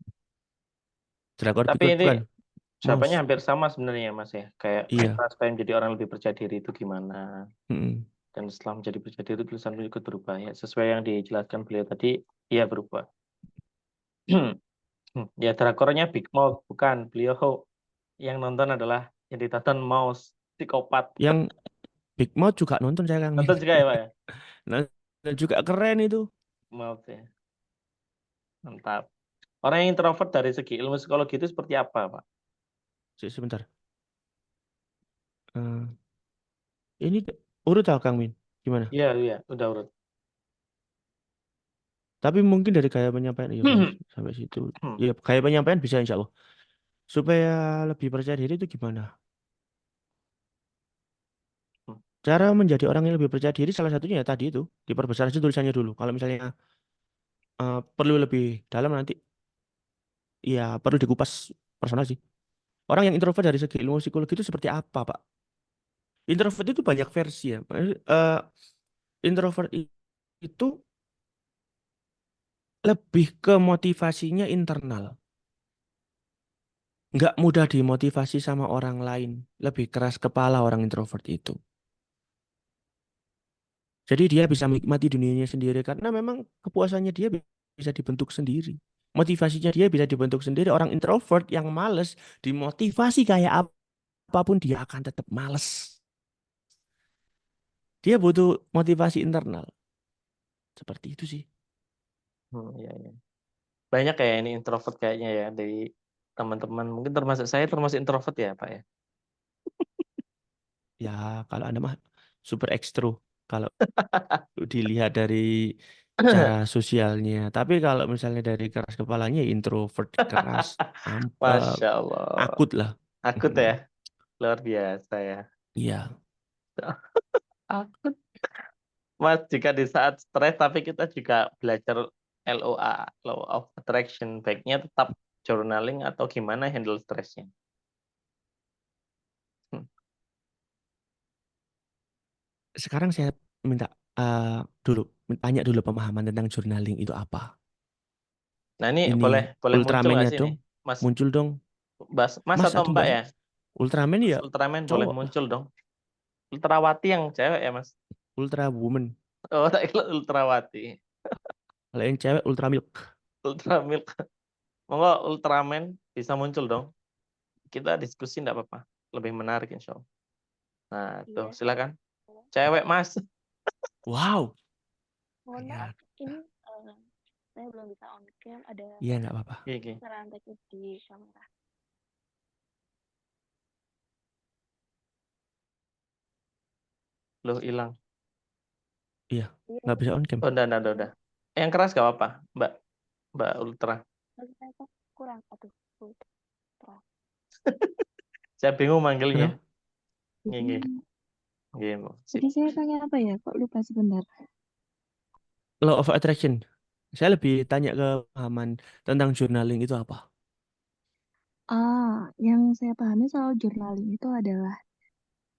Drakor Big Tapi Mouth ini bukan. jawabannya Mouse. hampir sama sebenarnya Mas ya. Kayak Iya. kita supaya menjadi orang lebih percaya diri itu gimana. Mm-mm. Dan setelah menjadi percaya diri, tulisan ikut berubah ya. Sesuai yang dijelaskan beliau tadi, iya berubah. Ya drakornya Big Mouth, bukan. Beliau yang nonton adalah yang ditonton Mouse, psikopat. Yang Big Mouth juga nonton saya Kang Min. Nonton juga ya Pak ya? Nah, dan juga keren itu. Mouth ya. Mantap. Orang yang introvert dari segi ilmu psikologi itu seperti apa, Pak? Sebentar. Eh, ini urut tahu Kang Min. Gimana? Iya, iya, udah urut. Tapi mungkin dari gaya penyampaian ya benar sampai situ. Ya gaya penyampaian bisa insya Allah. Supaya lebih percaya diri itu gimana? Cara menjadi orang yang lebih percaya diri salah satunya ya tadi itu diperbesar aja tulisannya dulu. Kalau misalnya perlu lebih dalam nanti ya perlu dikupas personal sih. Orang yang introvert dari segi ilmu psikologi itu seperti apa, Pak? Introvert itu banyak versi ya. Introvert itu lebih ke motivasinya internal. Nggak mudah dimotivasi sama orang lain. Lebih keras kepala orang introvert itu. Jadi dia bisa menikmati dunianya sendiri karena memang kepuasannya dia bisa dibentuk sendiri. Motivasinya dia bisa dibentuk sendiri. Orang introvert yang males dimotivasi kayak apapun dia akan tetap males. Dia butuh motivasi internal. Seperti itu sih. Iya, iya. Banyak kayak ini introvert kayaknya ya dari teman-teman. Mungkin termasuk saya termasuk introvert ya, Pak ya. Ya kalau Anda mah super ekstro. Kalau dilihat dari cara sosialnya. Tapi kalau misalnya dari keras kepalanya ya introvert, keras, Masya Allah. akut lah. Akut ya, luar biasa ya. Iya. Akut. Mas, jika di saat stres tapi kita juga belajar LOA, Law of Attraction, baiknya tetap journaling atau gimana handle stresnya? Hmm. Sekarang saya minta dulu, tanya dulu pemahaman tentang journaling itu apa. Nah ini Ini boleh boleh muncul nggak Ultraman-nya sih dong, nih, Mas? muncul dong. Mas Mas atau atau Mbak Mbak ya? sih? Ultraman Mas ya Ultraman boleh cowok, muncul dong. Ultrawati yang cewek ya Mas? Ultra Woman. Oh, tak kira Ultrawati. Kalau yang cewek Ultra Milk. Ultramilk. Monggo Ultraman bisa muncul dong. Kita diskusi nggak apa-apa. Lebih menarik insya Allah. Nah, tuh Iya. silakan. Cewek Mas. Wow. Mohon maaf, Ya, ini saya belum bisa on cam, ada iya nggak apa-apa. Gini, kesalahan teknis di kamera. loh hilang. Iya, Iya, nggak bisa on cam. Oh, udah. Yang keras gak apa-apa, Mbak. Mbak Ultra. tapi saya kok kurang, aduh, ultra. Saya bingung manggilnya. Kenapa? Gini, gini. Jadi saya tanya apa ya? Kok lupa sebentar. Law of Attraction. Saya lebih tanya ke pemahaman tentang journaling itu apa. Yang saya pahami soal journaling itu adalah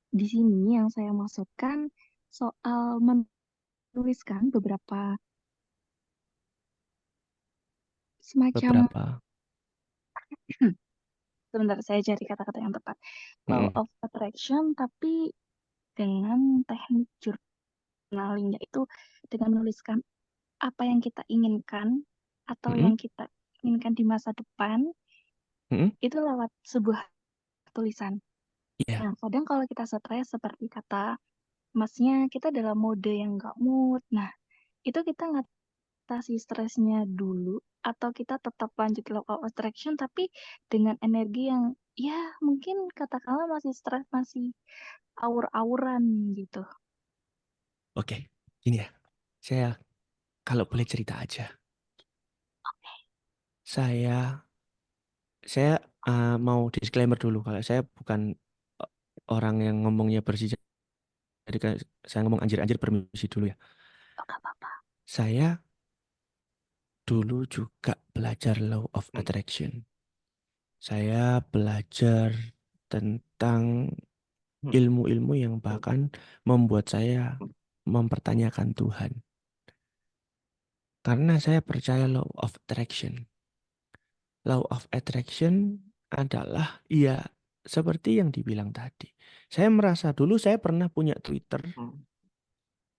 di sini yang saya maksudkan soal menuliskan beberapa semacam Beberapa. sebentar saya cari kata-kata yang tepat. Law Mm-mm. of attraction tapi dengan teknik journaling yaitu dengan menuliskan apa yang kita inginkan atau Mm-mm. yang kita inginkan di masa depan Mm-mm. itu lewat sebuah tulisan. Iya. Nah, kadang kalau kita stres seperti kata masnya kita dalam mode yang nggak mood. Nah, itu kita ngatasi stresnya dulu atau kita tetap lanjut law of attraction tapi dengan energi yang ya mungkin katakanlah masih stres masih aur-auran gitu. Oke. Ini ya. Saya kalau boleh cerita aja. Saya saya mau disclaimer dulu kalau saya bukan orang yang ngomongnya bersih tadi kan saya ngomong anjir-anjir, permisi dulu ya. Oh, nggak apa-apa. Saya dulu juga belajar law of attraction. Saya belajar tentang ilmu-ilmu yang bahkan membuat saya mempertanyakan Tuhan. Karena saya percaya law of attraction. Law of attraction adalah ya seperti yang dibilang tadi. Saya merasa dulu saya pernah punya Twitter,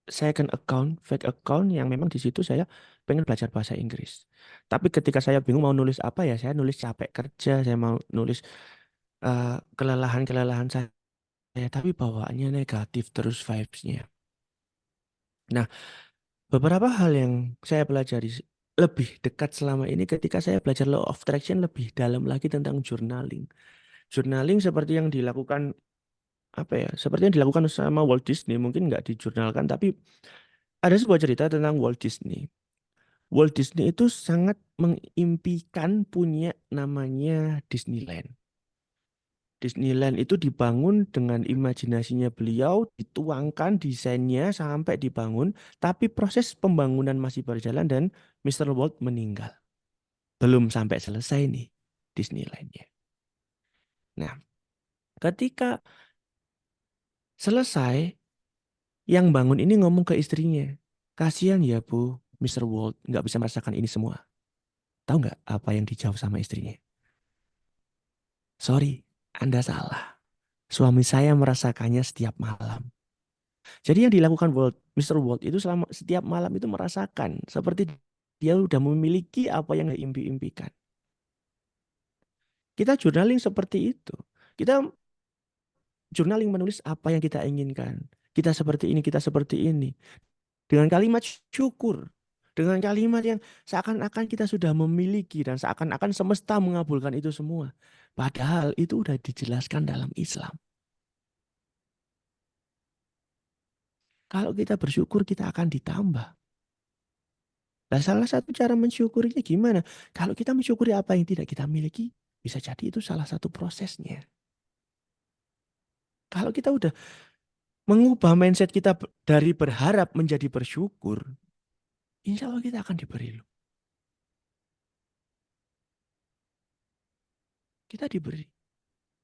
second account, fake account yang memang di situ saya pengen belajar bahasa Inggris. Tapi ketika saya bingung mau nulis apa ya, saya nulis capek kerja, saya mau nulis kelelahan-kelelahan saya, tapi bawaannya negatif terus vibes-nya. Nah, beberapa hal yang saya pelajari lebih dekat selama ini ketika saya belajar law of attraction lebih dalam lagi tentang journaling. Journaling seperti yang dilakukan apa ya? Seperti yang dilakukan sama Walt Disney, mungkin nggak dijurnalkan, tapi ada sebuah cerita tentang Walt Disney. Walt Disney itu sangat mengimpikan punya namanya Disneyland. Disneyland itu dibangun dengan imajinasinya beliau, dituangkan desainnya sampai dibangun, tapi proses pembangunan masih berjalan dan Mr. Walt meninggal. Belum sampai selesai nih Disneylandnya. Nah, ketika selesai, yang bangun ini ngomong ke istrinya, kasihan ya Bu, Mr. Walt nggak bisa merasakan ini semua. Tahu nggak apa yang dijawab sama istrinya? Sorry, Anda salah. Suami saya merasakannya setiap malam. Jadi yang dilakukan Mr. Walt itu selama setiap malam itu merasakan seperti dia udah memiliki apa yang dia impi-impikan. Kita journaling seperti itu. Kita journaling menulis apa yang kita inginkan. Kita seperti ini, kita seperti ini. Dengan kalimat syukur. Dengan kalimat yang seakan-akan kita sudah memiliki dan seakan-akan semesta mengabulkan itu semua. Padahal itu udah dijelaskan dalam Islam. Kalau kita bersyukur kita akan ditambah. Nah, salah satu cara mensyukurinya gimana? Kalau kita mensyukuri apa yang tidak kita miliki, bisa jadi itu salah satu prosesnya. Kalau kita udah mengubah mindset kita dari berharap menjadi bersyukur, insya Allah kita akan diberi loh. Kita diberi.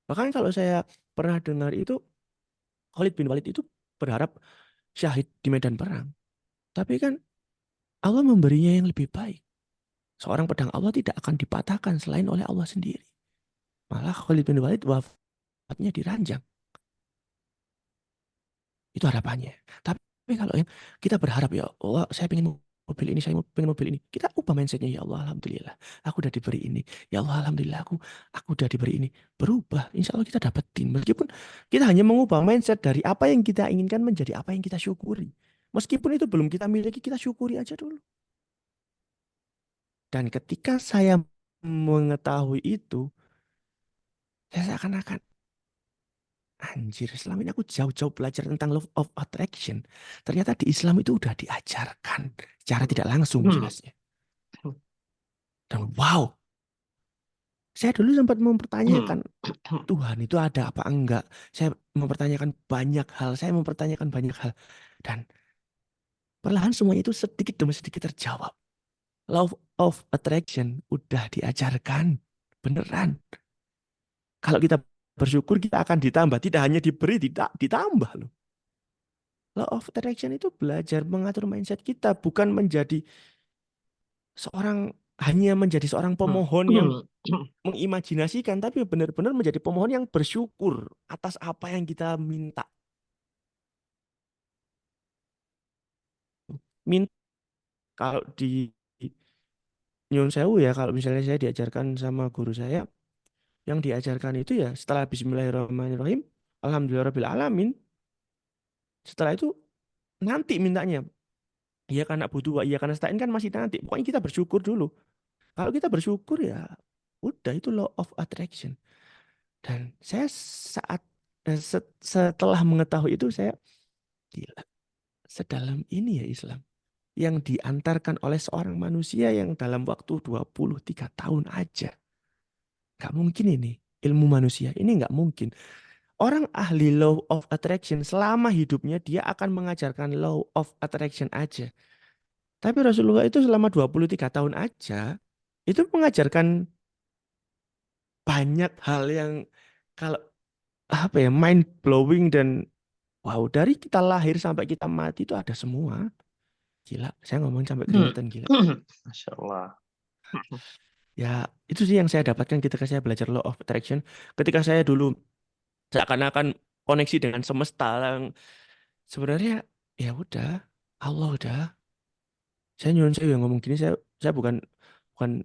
Bahkan kalau saya pernah dengar itu, Khalid bin Walid itu berharap syahid di medan perang. Tapi kan Allah memberinya yang lebih baik. Seorang pedang Allah tidak akan dipatahkan selain oleh Allah sendiri. Malah Khalid bin Walid wafatnya diranjang. Itu harapannya. Tapi kalau yang kita berharap, ya Allah, saya pengen mobil ini, saya pengen mobil ini. Kita ubah mindsetnya, ya Allah, alhamdulillah, aku udah diberi ini. Ya Allah, alhamdulillah, aku udah diberi ini. Berubah, insya Allah kita dapetin. Meskipun kita hanya mengubah mindset dari apa yang kita inginkan menjadi apa yang kita syukuri. Meskipun itu belum kita miliki, kita syukuri aja dulu. Dan ketika saya mengetahui itu, saya seakan-akan, anjir, selama ini aku jauh-jauh belajar tentang law of attraction. Ternyata di Islam itu udah diajarkan secara tidak langsung jelasnya. Dan wow, saya dulu sempat mempertanyakan Tuhan itu ada apa enggak. Saya mempertanyakan banyak hal, Dan perlahan semuanya itu sedikit demi sedikit terjawab. Law of attraction udah diajarkan. Beneran. Kalau kita bersyukur kita akan ditambah. Tidak hanya diberi, tidak ditambah loh. Law of attraction itu belajar mengatur mindset kita, bukan hanya menjadi seorang pemohon yang mengimajinasikan, tapi benar-benar menjadi pemohon yang bersyukur atas apa yang kita minta. Minta kalau di Nyun Sewu ya, kalau misalnya saya diajarkan sama guru saya, yang diajarkan itu ya setelah Bismillahirrahmanirrahim, Alhamdulillahirabbil alamin. Setelah itu nanti mintanya. Iya karena butuh, iya karena stain kan masih nanti. Pokoknya kita bersyukur dulu. Kalau kita bersyukur ya udah itu law of attraction. Dan saya setelah mengetahui itu saya gila. Sedalam ini ya Islam yang diantarkan oleh seorang manusia yang dalam waktu 23 tahun aja. Gak mungkin ini ilmu manusia. Ini gak mungkin. Orang ahli law of attraction selama hidupnya dia akan mengajarkan law of attraction aja. Tapi Rasulullah itu selama 23 tahun aja itu mengajarkan banyak hal yang kalau apa ya mind blowing dan wow, dari kita lahir sampai kita mati itu ada semua. Gila, saya ngomong sampai keringetan gila. Masya Allah. Ya, itu sih yang saya dapatkan ketika saya belajar law of attraction. Ketika saya dulu seakan-akan koneksi dengan semesta yang sebenarnya ya udah, Allah udah. Saya nyuruh saya yang ngomong gini, saya bukan bukan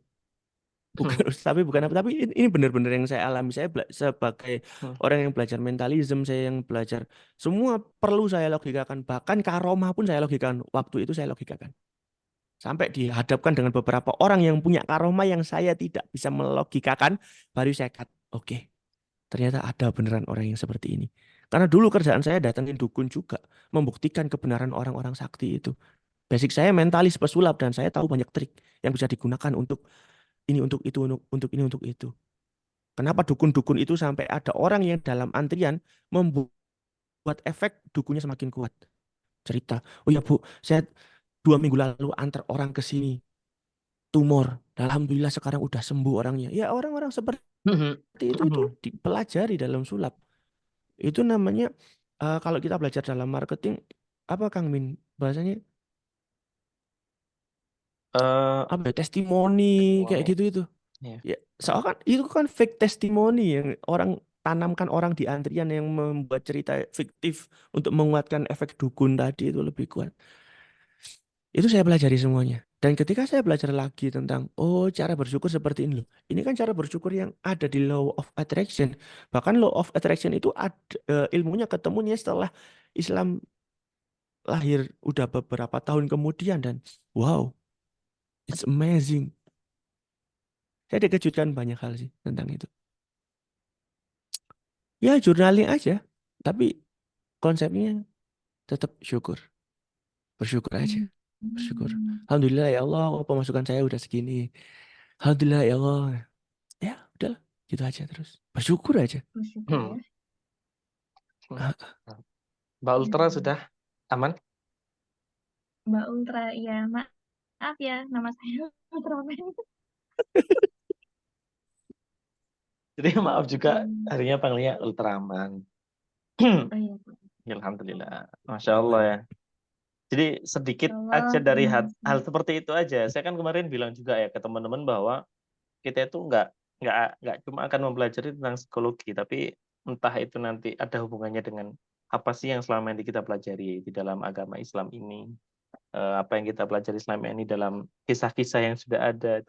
bukan tapi bukan apa, tapi ini benar-benar yang saya alami. Saya sebagai orang yang belajar mentalism, saya yang belajar semua perlu saya logikakan. Bahkan karomah pun saya logikakan. Waktu itu saya logikakan. Sampai dihadapkan dengan beberapa orang yang punya karomah yang saya tidak bisa melogikakan, baru saya cut. Oke, ternyata ada beneran orang yang seperti ini. Karena dulu kerjaan saya datengin dukun juga, membuktikan kebenaran orang-orang sakti itu. Basic saya mentalis pesulap dan saya tahu banyak trik yang bisa digunakan untuk ini, untuk itu, untuk ini, untuk itu. Kenapa dukun-dukun itu sampai ada orang yang dalam antrian membuat efek dukunnya semakin kuat. Cerita, oh ya Bu, saya 2 minggu lalu antar orang ke sini tumor. Alhamdulillah sekarang udah sembuh orangnya. Ya orang-orang seperti itu dipelajari dalam sulap. Itu namanya kalau kita belajar dalam marketing apa Kang Min bahasanya apa ya, testimoni kayak Testimoni. gitu itu. Ya. Ya, soalnya kan itu kan fake testimoni yang orang tanamkan orang di antrian yang membuat cerita fiktif untuk menguatkan efek dukun tadi itu lebih kuat. Itu saya pelajari semuanya. Dan ketika saya belajar lagi tentang, oh cara bersyukur seperti ini loh. Ini kan cara bersyukur yang ada di law of attraction. Bahkan law of attraction itu ada, ilmunya ketemunya setelah Islam lahir udah beberapa tahun kemudian. Dan wow, it's amazing. Saya dikejutkan banyak hal sih tentang itu. Ya journaling aja. Tapi konsepnya tetap syukur. Bersyukur aja. Bersyukur. Alhamdulillah ya Allah, pemasukan saya udah segini. Alhamdulillah ya Allah. Ya udahlah gitu aja terus bersyukur aja. Bersyukur ya. Ah, Mbak Ultra sudah aman? Mbak Ultra, ya maaf ya, nama saya Ultraman. Jadi maaf juga Hmm. harinya panggilnya Ultraman. Oh iya, Pak. Alhamdulillah. Masya Allah ya. Jadi sedikit Allah, aja dari terima hal kasih. seperti itu aja. Saya kan kemarin bilang juga ya ke teman-teman bahwa kita itu nggak cuma akan mempelajari tentang psikologi, tapi entah itu nanti ada hubungannya dengan apa sih yang selama ini kita pelajari di dalam agama Islam ini, apa yang kita pelajari selama ini dalam kisah-kisah yang sudah ada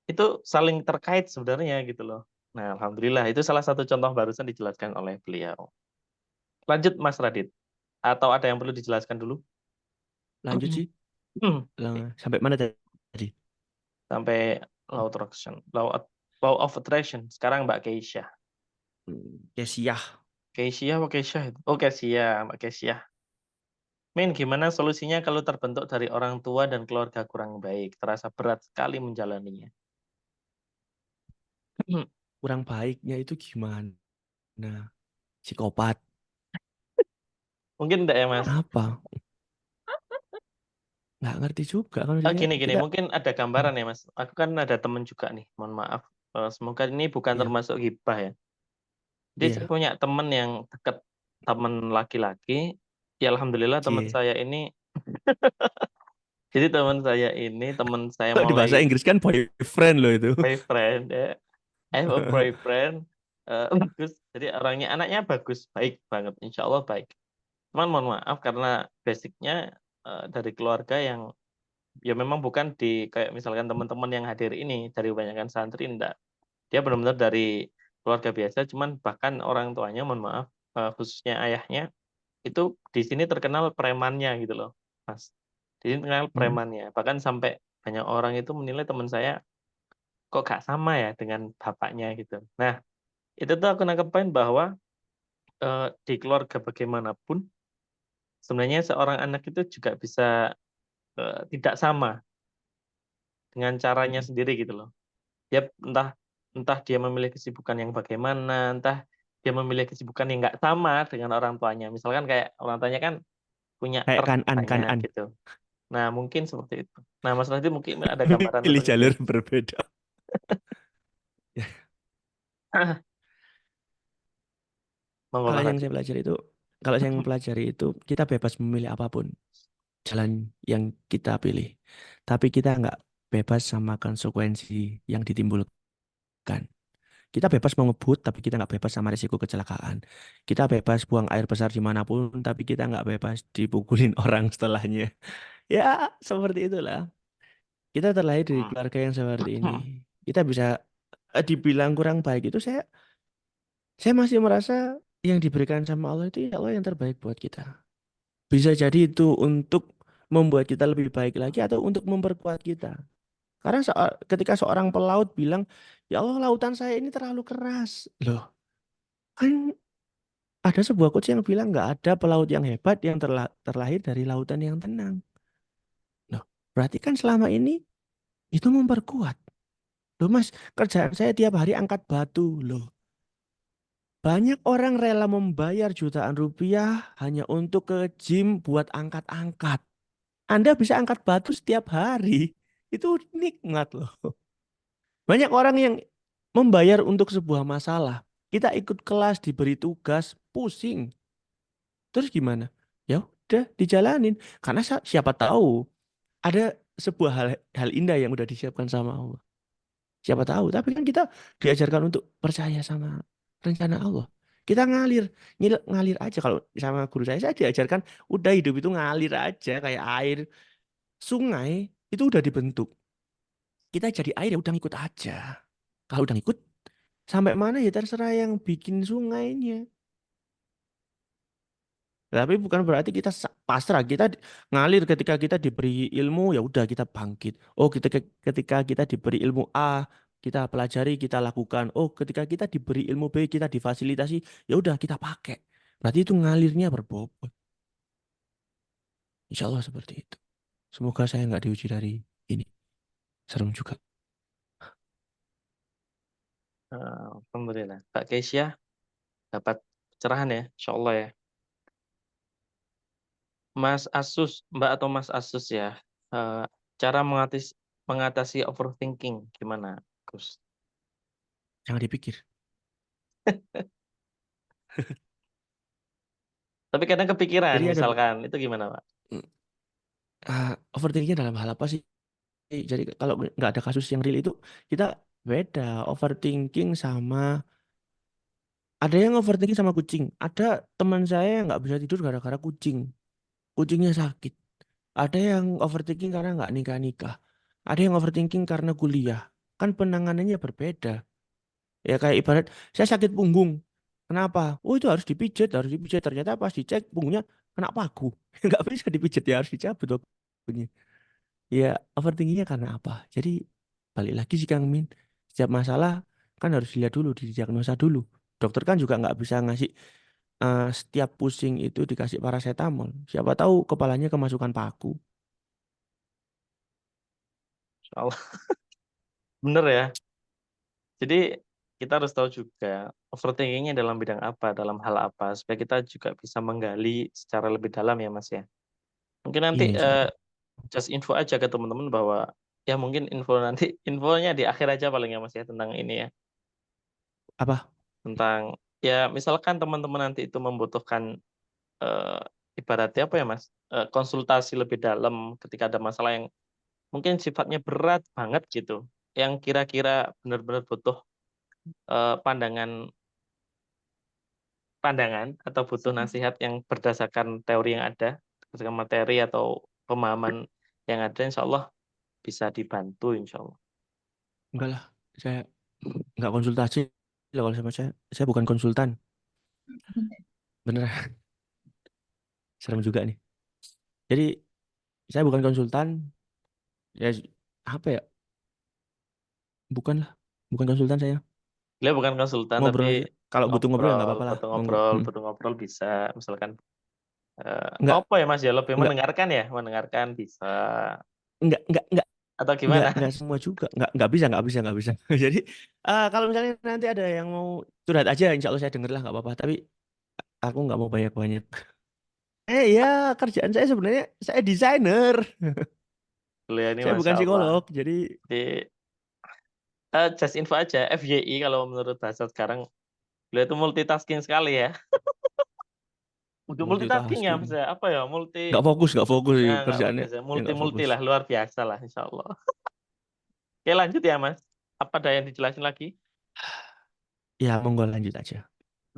itu saling terkait sebenarnya gitu loh. Nah, alhamdulillah itu salah satu contoh barusan dijelaskan oleh beliau. Lanjut Mas Radit, atau ada yang perlu dijelaskan dulu? lanjut sih. Sampai mana tadi? Sampai law attraction, law of attraction. Sekarang Mbak Keisha. Kesia. Keisha apa Keisha itu? Oh Kesia, Mbak Keisha. Min, gimana solusinya kalau terbentuk dari orang tua dan keluarga kurang baik? Terasa berat sekali menjalaninya. Kurang baiknya itu gimana? Psikopat. Mungkin enggak ya Mas? Apa? Nggak ngerti juga kan Oh, maksudnya gini, kita. mungkin ada gambaran ya Mas. Aku kan ada temen juga nih, mohon maaf. Semoga ini bukan Iya, termasuk hibah ya. Jadi saya iya. punya temen yang deket, temen laki-laki. Ya Alhamdulillah teman Cie. saya ini, jadi teman saya Kalau di bahasa mulai Inggris kan boyfriend loh itu. boyfriend, ya. I have a boyfriend. Bagus. Jadi anaknya bagus, baik banget, insya Allah baik. Cuman mohon maaf karena basicnya dari keluarga yang ya memang bukan di kayak misalkan teman-teman yang hadir ini dari kebanyakan santri, enggak. Dia benar-benar dari keluarga biasa, cuman bahkan orang tuanya mohon maaf, khususnya ayahnya itu di sini terkenal premannya gitu loh, Mas. Di sini terkenal premannya. Bahkan sampai banyak orang itu menilai teman saya kok gak sama ya dengan bapaknya gitu. Nah, itu tuh aku nangkep poin bahwa di keluarga bagaimanapun sebenarnya seorang anak itu juga bisa tidak sama dengan caranya sendiri gitu loh. Dia entah entah dia memilih kesibukan yang bagaimana, entah dia memilih kesibukan yang nggak sama dengan orang tuanya. Misalkan kayak orang tuanya kan punya Kayak term kanan banyak kanan gitu. Nah, mungkin seperti itu. Nah, Mas Radit mungkin ada gambaran pilih tentang itu. jalur berbeda. Ya, Monggo kalau Mas yang Radit. saya pelajari itu, kalau saya yang pelajari itu kita bebas memilih apapun jalan yang kita pilih, tapi kita nggak bebas sama konsekuensi yang ditimbulkan. Kita bebas mau ngebut, tapi kita nggak bebas sama risiko kecelakaan. Kita bebas buang air besar dimanapun, tapi kita nggak bebas dipukulin orang setelahnya. Ya, seperti itulah. Kita terlahir dari Hmm. keluarga yang seperti ini. Kita bisa dibilang kurang baik itu saya masih merasa yang diberikan sama Allah itu ya Allah yang terbaik buat kita. Bisa jadi itu untuk membuat kita lebih baik lagi atau untuk memperkuat kita. Karena ketika seorang pelaut bilang, ya Allah lautan saya ini terlalu keras. Loh, kan ada sebuah quotes yang bilang nggak ada pelaut yang hebat yang terlahir dari lautan yang tenang. Loh, berarti kan selama ini itu memperkuat. Loh mas, kerjaan saya tiap hari angkat batu. Loh, banyak orang rela membayar jutaan rupiah hanya untuk ke gym buat angkat-angkat. Anda bisa angkat batu setiap hari. Itu nikmat loh. Banyak orang yang membayar untuk sebuah masalah. Kita ikut kelas, diberi tugas, pusing. Terus gimana? Ya udah dijalanin. Karena siapa tahu ada sebuah hal indah yang udah disiapkan sama Allah. Siapa tahu. Tapi kan kita diajarkan untuk percaya sama rencana Allah. Kita ngalir aja. Kalau sama guru saya diajarkan udah hidup itu ngalir aja kayak air. Sungai itu udah dibentuk. Kita jadi air ya udah ngikut aja. Kalau udah ngikut, sampai mana ya terserah yang bikin sungainya. Tapi bukan berarti kita pasrah. Kita ngalir ketika kita diberi ilmu, ya udah kita bangkit. Oh, ketika kita diberi ilmu A, kita pelajari, kita lakukan. Oh, ketika kita diberi ilmu B, kita difasilitasi, ya udah kita pakai. Berarti itu ngalirnya berbobot. Insya Allah seperti itu. Semoga saya nggak diuji dari ini. Serem juga. Alhamdulillah. Kak Keisha dapat pencerahan ya, insya Allah ya. Mas Asus, Mbak atau Mas Asus ya, cara mengatasi overthinking gimana, Gus? Jangan dipikir. Tapi kadang kepikiran, Jadi ada misalkan, itu gimana, Pak? overthinking dalam hal apa sih? Jadi kalau nggak ada kasus yang real itu kita beda overthinking sama ada yang overthinking sama kucing. Ada teman saya yang nggak bisa tidur gara-gara kucing. Kucingnya sakit. Ada yang overthinking karena nggak nikah-nikah. Ada yang overthinking karena kuliah. Kan penanganannya berbeda. Ya kayak ibarat saya sakit punggung. Kenapa? Oh itu harus dipijat, harus dipijat. Ternyata pas dicek punggungnya kena paku. Nggak bisa dipijat ya harus dicabut pakunya. Ya, overthinkingnya karena apa? Jadi, balik lagi sih Kang Min. Setiap masalah kan harus dilihat dulu, didiagnosa dulu. Dokter kan juga nggak bisa ngasih setiap pusing itu dikasih paracetamol. Siapa tahu kepalanya kemasukan paku. Insya Allah. Bener ya. Jadi kita harus tahu juga overthinkingnya dalam bidang apa, dalam hal apa, supaya kita juga bisa menggali secara lebih dalam ya, Mas ya. Mungkin Iya, nanti insya Allah. just info aja ke teman-teman bahwa ya mungkin info nanti infonya di akhir aja paling ya Mas ya tentang ini ya, Apa? tentang ya misalkan teman-teman nanti itu membutuhkan eh, ibaratnya apa ya Mas, konsultasi lebih dalam ketika ada masalah yang mungkin sifatnya berat banget gitu, yang kira-kira benar-benar butuh pandangan pandangan atau butuh nasihat yang berdasarkan teori yang ada, berdasarkan materi atau pemahaman yang ada, insya Allah bisa dibantu, insya Allah. Enggak lah. Saya nggak konsultasi lah kalau sama saya. Saya bukan konsultan. Bener, serem juga nih. Jadi, saya bukan konsultan. Ya, apa ya? Bukan lah. Bukan konsultan saya. Beliau bukan konsultan Ngobrol tapi aja. Kalau butuh ngobrol ya nggak apa-apa lah. Monggo. butuh ngobrol bisa, misalkan Nggak, apa ya Mas ya, lebih nggak, mendengarkan bisa. nggak. Atau gimana? Nggak semua juga, nggak bisa. Jadi kalau misalnya nanti ada yang mau curhat aja, insya Allah saya denger lah, nggak apa-apa. Tapi aku nggak mau banyak-banyak. Ya kerjaan saya sebenarnya saya desainer, Beliau ini saya bukan Masya Allah. psikolog. Jadi Di, just info aja, FYI kalau menurut bahasa sekarang, beliau itu multitasking sekali ya. Untuk multitasking ya, multitasking, Mas, ya? Apa ya, nggak fokus ya sih nggak kerjaannya, fokus ya, ya nggak multi-multi fokus. lah, luar biasa lah, Insya Allah. Oke, lanjut ya, Mas. Apa ada yang dijelasin lagi? Ya monggo lanjut aja.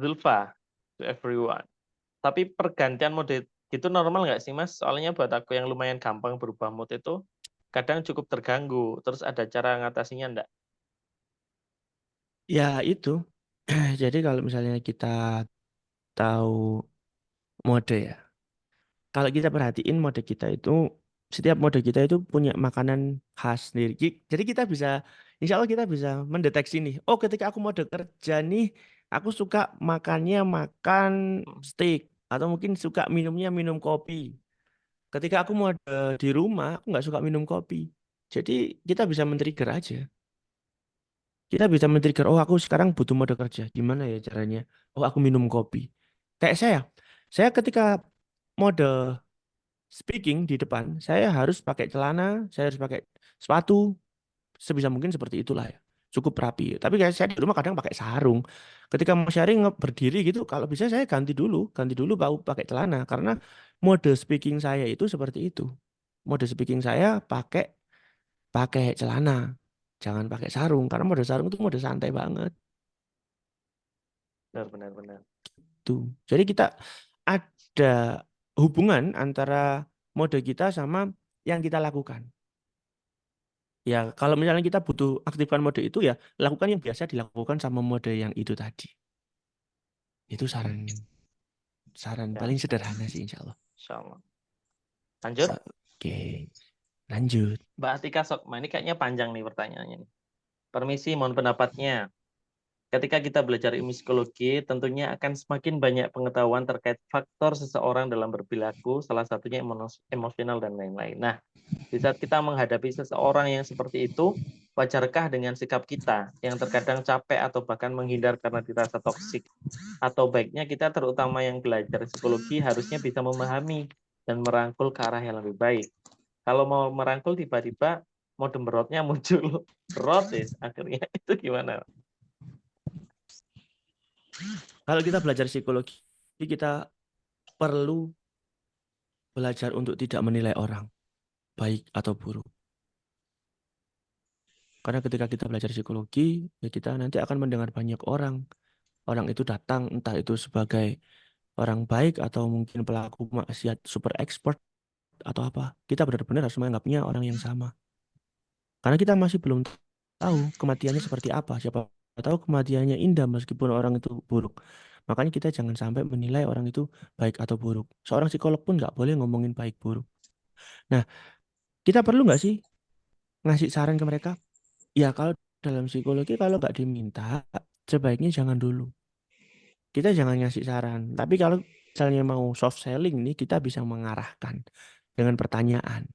Zulfa, to everyone. Tapi pergantian mode itu normal nggak sih, Mas? Soalnya buat aku yang lumayan gampang berubah mode itu, kadang cukup terganggu. Terus ada cara ngatasinya enggak? Ya itu. Jadi kalau misalnya kita tahu mode ya, kalau kita perhatiin mode kita itu, setiap mode kita itu punya makanan khas sendiri. Jadi kita bisa, insya Allah kita bisa mendeteksi nih. Oh, ketika aku mode kerja nih, aku suka makannya makan steak atau mungkin suka minumnya minum kopi. Ketika aku mode di rumah, aku nggak suka minum kopi. Jadi kita bisa men-trigger aja. Kita bisa men-trigger, oh aku sekarang butuh mode kerja. Gimana ya caranya? Oh aku minum kopi. Kayak saya ketika mode speaking di depan, saya harus pakai celana, saya harus pakai sepatu, sebisa mungkin seperti itulah ya. Cukup rapi. Tapi kayak saya di rumah kadang pakai sarung. Ketika mau sharing berdiri gitu, kalau bisa saya ganti dulu baru pakai celana karena mode speaking saya itu seperti itu. Mode speaking saya pakai pakai celana, jangan pakai sarung karena mode sarung itu mode santai banget Benar, benar, benar. tuh. Jadi kita ada hubungan antara mode kita sama yang kita lakukan. Ya, kalau misalnya kita butuh aktifkan mode itu ya, lakukan yang biasa dilakukan sama mode yang itu tadi. Itu saran saran Ya, paling sederhana sih insya Allah. Insya Allah. Lanjut, Oke, lanjut. Mbak Atika Sokma. Ini kayaknya panjang nih pertanyaannya nih. Permisi, mohon pendapatnya. Ketika kita belajar ilmu psikologi, tentunya akan semakin banyak pengetahuan terkait faktor seseorang dalam berperilaku, salah satunya emosional dan lain-lain. Nah, di saat kita menghadapi seseorang yang seperti itu, wajarkah dengan sikap kita yang terkadang capek atau bahkan menghindar karena dirasa toksik? Atau baiknya kita terutama yang belajar psikologi harusnya bisa memahami dan merangkul ke arah yang lebih baik. Kalau mau merangkul tiba-tiba mode berotnya muncul. Berot ya, akhirnya itu gimana? Kalau kita belajar psikologi, kita perlu belajar untuk tidak menilai orang, baik atau buruk. Karena ketika kita belajar psikologi, ya kita nanti akan mendengar banyak orang. Orang itu datang, entah itu sebagai orang baik atau mungkin pelaku maksiat super expert atau apa. Kita benar-benar harus menganggapnya orang yang sama. Karena kita masih belum tahu kematiannya seperti apa. Siapa tahu kematiannya indah meskipun orang itu buruk. Makanya kita jangan sampai menilai orang itu baik atau buruk. Seorang psikolog pun nggak boleh ngomongin baik buruk. Nah, kita perlu nggak sih ngasih saran ke mereka? Ya kalau dalam psikologi kalau nggak diminta, sebaiknya jangan dulu. Kita jangan ngasih saran. Tapi kalau misalnya mau soft selling nih, kita bisa mengarahkan dengan pertanyaan.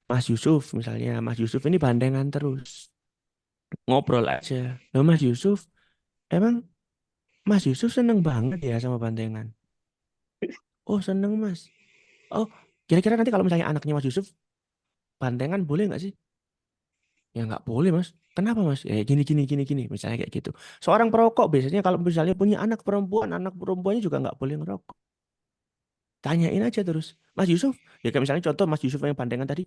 Mas Yusuf misalnya, Mas Yusuf ini bandengan terus. Ngobrol aja. Loh Mas Yusuf, emang Mas Yusuf seneng banget ya sama bandengan? Oh seneng Mas. Oh kira-kira nanti kalau misalnya anaknya Mas Yusuf bandengan boleh nggak sih? Ya nggak boleh Mas. Kenapa Mas? Ya gini. Misalnya kayak gitu. Seorang perokok biasanya kalau misalnya punya anak perempuannya juga nggak boleh ngerokok. Tanyain aja terus. Mas Yusuf, ya kayak misalnya contoh Mas Yusuf yang bandengan tadi.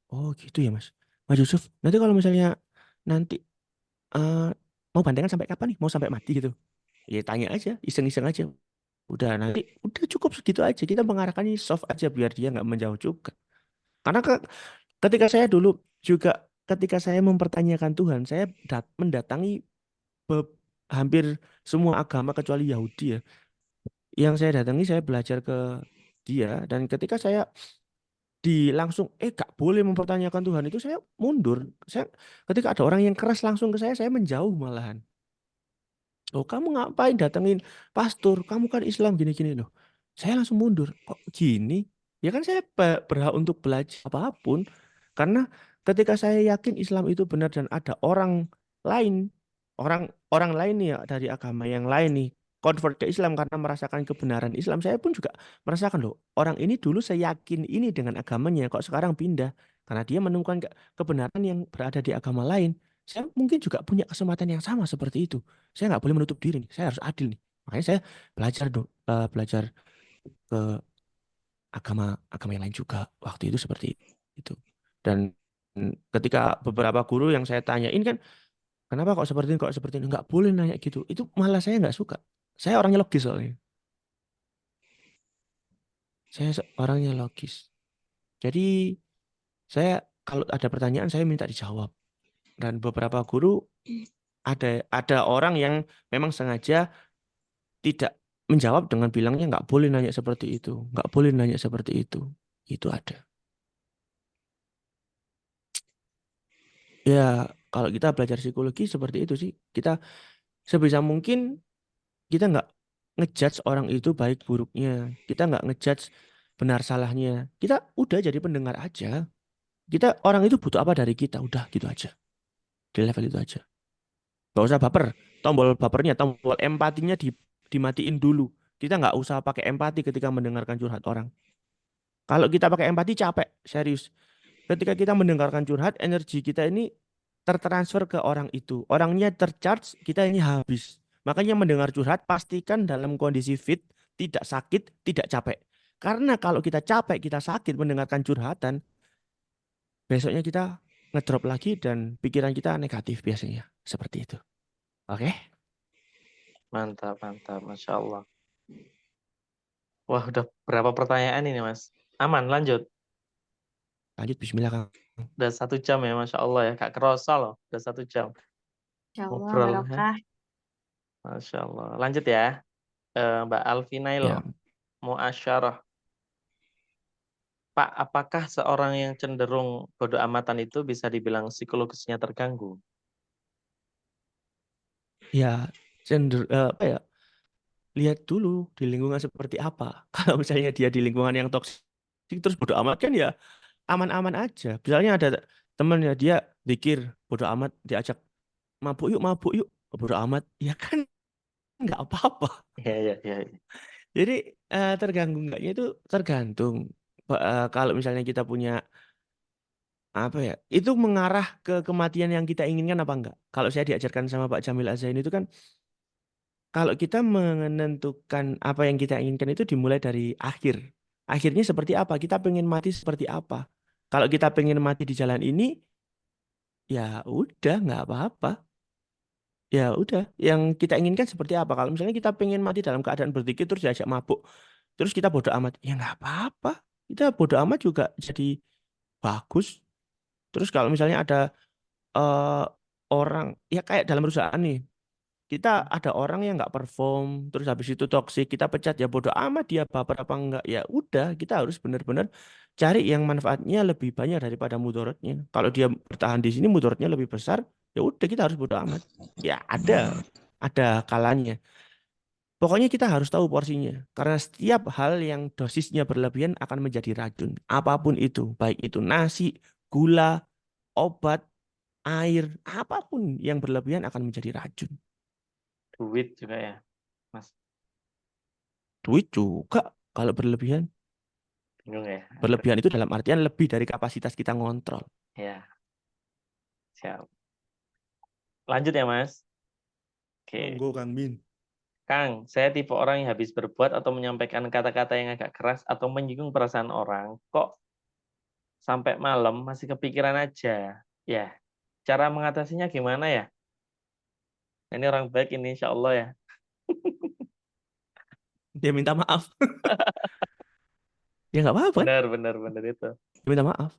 Oh gitu ya Mas. Mas Yusuf, nanti kalau misalnya nanti eh, mau bandengan sampai kapan nih? Mau sampai mati gitu? Ya tanya aja, iseng-iseng aja. Udah cukup segitu aja. Kita mengarahkannya soft aja biar dia nggak menjauh juga. Karena ketika saya dulu juga ketika saya mempertanyakan Tuhan, saya mendatangi be- hampir semua agama kecuali Yahudi ya. Yang saya datangi saya belajar ke dia dan ketika saya langsung gak boleh mempertanyakan Tuhan itu saya mundur. Saya ketika ada orang yang keras langsung ke saya menjauh malahan. Oh, kamu ngapain datengin pastor? Kamu kan Islam gini-gini loh. Saya langsung mundur. Kok gini? Ya kan saya berhak untuk belajar apapun. Karena ketika saya yakin Islam itu benar dan ada orang lain, orang lain nih ya dari agama yang lain nih convert ke Islam karena merasakan kebenaran Islam, saya pun juga merasakan loh, orang ini dulu saya yakin ini dengan agamanya, kok sekarang pindah karena dia menemukan kebenaran yang berada di agama lain. Saya mungkin juga punya kesempatan yang sama seperti itu. Saya nggak boleh menutup diri nih. Saya harus adil nih. Makanya saya belajar belajar ke agama agama yang lain juga waktu itu seperti itu. Dan ketika beberapa guru yang saya tanyain kan, kenapa kok seperti ini? Nggak boleh nanya gitu. Itu malah saya nggak suka. Saya orangnya logis soalnya. Orangnya logis. Jadi saya kalau ada pertanyaan saya minta dijawab. Dan beberapa guru ada orang yang memang sengaja tidak menjawab dengan bilangnya nggak boleh nanya seperti itu, nggak boleh nanya seperti itu. Itu ada. Ya, kalau kita belajar psikologi seperti itu sih, kita sebisa mungkin kita nggak ngejudge orang itu baik buruknya, kita nggak ngejudge benar salahnya. Kita udah jadi pendengar aja. Kita orang itu butuh apa dari kita, udah gitu aja. Di level itu aja. Nggak usah baper. Tombol bapernya, tombol empatinya dimatiin dulu. Kita nggak usah pakai empati ketika mendengarkan curhat orang. Kalau kita pakai empati capek, serius. Ketika kita mendengarkan curhat, energi kita ini tertransfer ke orang itu. Orangnya tercharge, kita ini habis. Makanya mendengar curhat, pastikan dalam kondisi fit, tidak sakit, tidak capek. Karena kalau kita capek, kita sakit mendengarkan curhatan, besoknya kita ngedrop lagi dan pikiran kita negatif biasanya. Seperti itu. Oke? Mantap, mantap, Masya Allah. Wah, udah berapa pertanyaan ini, Mas? Aman, lanjut. Lanjut, bismillah, Kang. Udah 1 jam ya, Masya Allah ya. Gak kerasa loh, udah 1 jam. Insya Allah Ngobrol. Ya. barokah. Masya Allah. Lanjut ya. Mbak Alvinail, Ya, Muasyarah. Pak, apakah seorang yang cenderung bodo amatan itu bisa dibilang psikologisnya terganggu? ya, apa ya? Lihat dulu di lingkungan seperti apa. Kalau misalnya dia di lingkungan yang toksik terus bodo amat kan ya aman-aman aja. Misalnya ada temennya dia zikir bodo amat, diajak mabuk yuk, bodo amat, ya kan nggak apa-apa. Iya, iya, iya. Jadi terganggu enggaknya itu tergantung. Kalau misalnya kita punya apa ya, itu mengarah ke kematian yang kita inginkan apa enggak. Kalau saya diajarkan sama Pak Jamil Azzain itu kan, kalau kita menentukan apa yang kita inginkan itu dimulai dari akhir. Akhirnya seperti apa? Kita pengen mati seperti apa? Kalau kita pengen mati di jalan ini, ya udah nggak apa-apa. Ya udah, yang kita inginkan seperti apa? Kalau misalnya kita pengen mati dalam keadaan berzikir terus diajak mabuk, terus kita bodoh amat, ya nggak apa-apa. Kita bodoh amat juga jadi bagus. Terus kalau misalnya ada eh, orang, ya kayak dalam perusahaan nih, kita ada orang yang nggak perform, terus habis itu toksik, kita pecat, ya bodoh amat dia baper apa enggak. Ya udah, kita harus benar-benar cari yang manfaatnya lebih banyak daripada mudaratnya. Kalau dia bertahan di sini mudaratnya lebih besar, ya udah kita harus bodoh amat. Ya ada kalanya. Pokoknya kita harus tahu porsinya, karena setiap hal yang dosisnya berlebihan akan menjadi racun. Apapun itu, baik itu nasi, gula, obat, air, apapun yang berlebihan akan menjadi racun. Duit juga ya, Mas. Duit juga kalau berlebihan. Bingung ya. Berlebihan itu dalam artian lebih dari kapasitas kita ngontrol. Ya, siap. Lanjut ya, Mas. Oke. Monggo Kang Min. Kang, saya tipe orang yang habis berbuat atau menyampaikan kata-kata yang agak keras atau menyinggung perasaan orang, kok sampai malam masih kepikiran aja. Ya, cara mengatasinya gimana ya? Ini orang baik ini, insya Allah ya. Dia minta maaf. Ya nggak apa-apa kan? Benar, benar, benar itu. Dia minta maaf.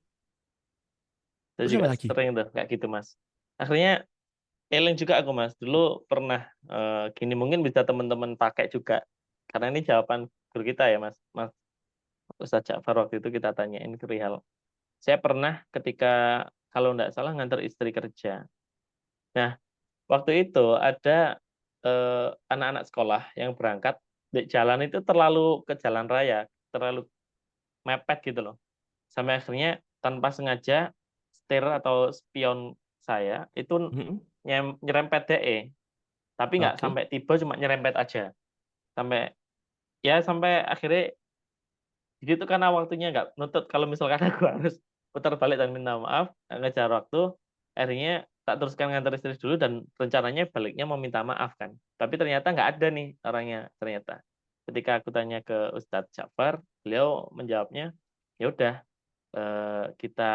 Saya Terus juga apa lagi? sering tuh kayak gitu, Mas. Akhirnya eling juga aku, Mas. Dulu pernah gini, mungkin bisa teman-teman pakai juga. Karena ini jawaban guru kita ya, Mas. Mas Ustaz Ja'far waktu itu kita tanyain ke Rihal. Saya pernah ketika kalau nggak salah ngantar istri kerja. Nah, waktu itu ada anak-anak sekolah yang berangkat di jalan itu terlalu ke jalan raya, terlalu mepet gitu loh. Sampai akhirnya tanpa sengaja setir atau spion saya itu Mm-mm. nyerempet DE, tapi nggak Oke. sampai tiba, cuma nyerempet aja sampai sampai akhirnya gitu, karena waktunya nggak nutut. Kalau misalkan aku harus putar balik dan minta maaf, ngejar waktu, akhirnya tak teruskan ngantar istri dulu, dan rencananya baliknya mau minta maaf kan. Tapi ternyata nggak ada nih orangnya ternyata. Ketika aku tanya ke Ustadz Ja'far, beliau menjawabnya, ya udah, kita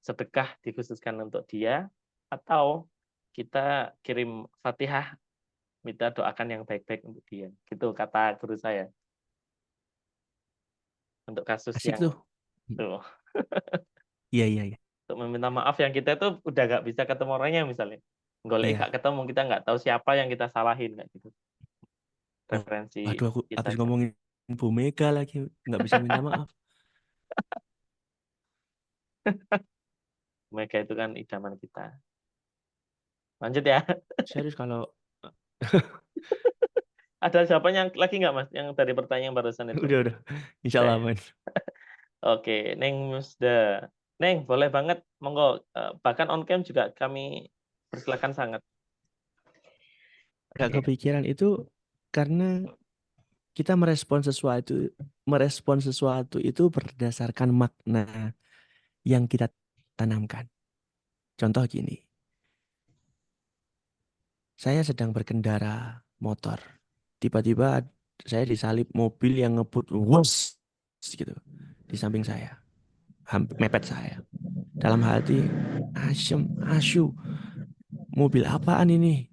sedekah dikhususkan untuk dia, atau kita kirim Fatihah, minta doakan yang baik-baik untuk dia. Gitu kata guru saya untuk kasus Asik yang tuh. tuh. Iya, iya, iya. Untuk meminta maaf yang kita itu udah nggak bisa ketemu orangnya misalnya. Golek Iya. nggak ketemu, kita nggak tahu siapa yang kita salahin kayak gitu. Oh, Referensi aduh, aku kita habis kan. ngomongin Bu Mega lagi nggak bisa minta maaf. Mega itu kan idaman kita. Lanjut ya. Serius kalau Ada jawabannya lagi nggak Mas? Yang dari pertanyaan barusan itu. udah, Insya Udah Allah ya. aman. Oke, Neng Musda. Neng, boleh banget. Monggo. Bahkan on cam juga kami persilakan sangat. Gak kepikiran itu karena kita merespon sesuatu itu berdasarkan makna yang kita tanamkan. Contoh gini, saya sedang berkendara motor. Tiba-tiba saya disalip mobil yang ngebut, wos, gitu, di samping saya, hampir mepet saya. Dalam hati, asyum, mobil apaan ini?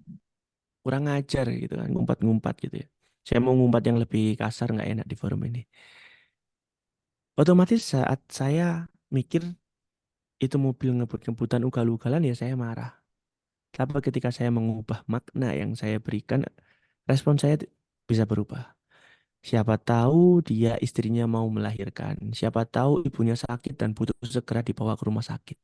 Kurang ajar gitu kan, ngumpat-ngumpat gitu ya. Saya mau ngumpat yang lebih kasar, nggak enak di forum ini. Otomatis saat saya mikir itu mobil ngebut-ngebutan ugal-ugalan, ya saya marah. Tapi ketika saya mengubah makna yang saya berikan, respon saya bisa berubah. Siapa tahu dia istrinya mau melahirkan. Siapa tahu ibunya sakit dan butuh segera dibawa ke rumah sakit.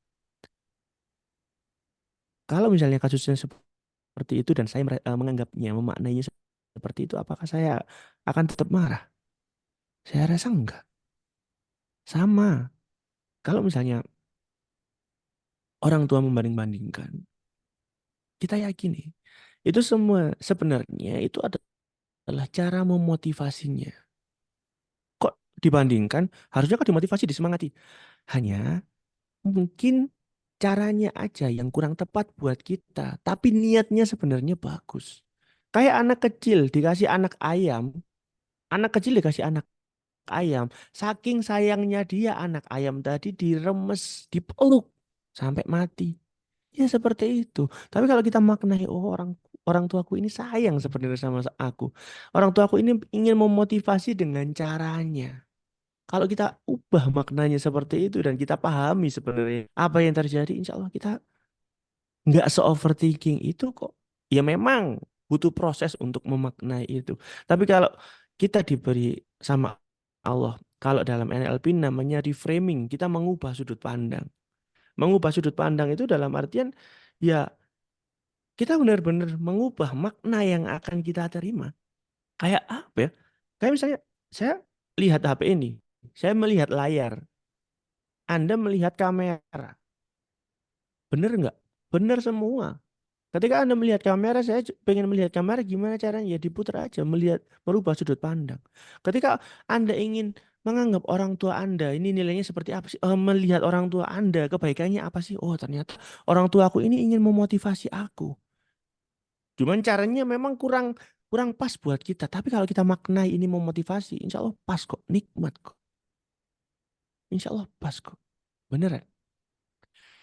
Kalau misalnya kasusnya seperti itu dan saya menganggapnya, memaknainya seperti itu, apakah saya akan tetap marah? Saya rasa enggak. Sama. Kalau misalnya orang tua membanding-bandingkan, kita yakini itu semua sebenarnya itu adalah cara memotivasinya. Kok dibandingkan? Harusnya kok dimotivasi, disemangati. Hanya mungkin caranya aja yang kurang tepat buat kita, tapi niatnya sebenarnya bagus. Kayak anak kecil dikasih anak ayam, saking sayangnya dia anak ayam tadi diremes, dipeluk sampai mati. Ya seperti itu. Tapi kalau kita maknai, oh, orang orang tuaku ini sayang sebenarnya sama aku. Orang tuaku ini ingin memotivasi dengan caranya. Kalau kita ubah maknanya seperti itu dan kita pahami sebenarnya apa yang terjadi, insya Allah kita nggak se-overthinking itu kok. Ya memang butuh proses untuk memaknai itu. Tapi kalau kita diberi sama Allah, kalau dalam NLP namanya reframing, kita mengubah sudut pandang. Mengubah sudut pandang itu dalam artian ya kita benar-benar mengubah makna yang akan kita terima. Kayak apa ya? Kayak misalnya saya lihat HP ini, saya melihat layar, Anda melihat kamera. Bener nggak? Bener semua. Ketika Anda melihat kamera, saya pengen melihat kamera, gimana caranya? Ya diputar aja, melihat, merubah sudut pandang. Ketika Anda ingin menganggap orang tua Anda, ini nilainya seperti apa sih? Melihat orang tua Anda, kebaikannya apa sih? Oh, ternyata orang tua aku ini ingin memotivasi aku. Cuman caranya memang kurang kurang pas buat kita. Tapi kalau kita maknai ini memotivasi, insya Allah pas kok, nikmat kok. Insya Allah pas kok. Beneran.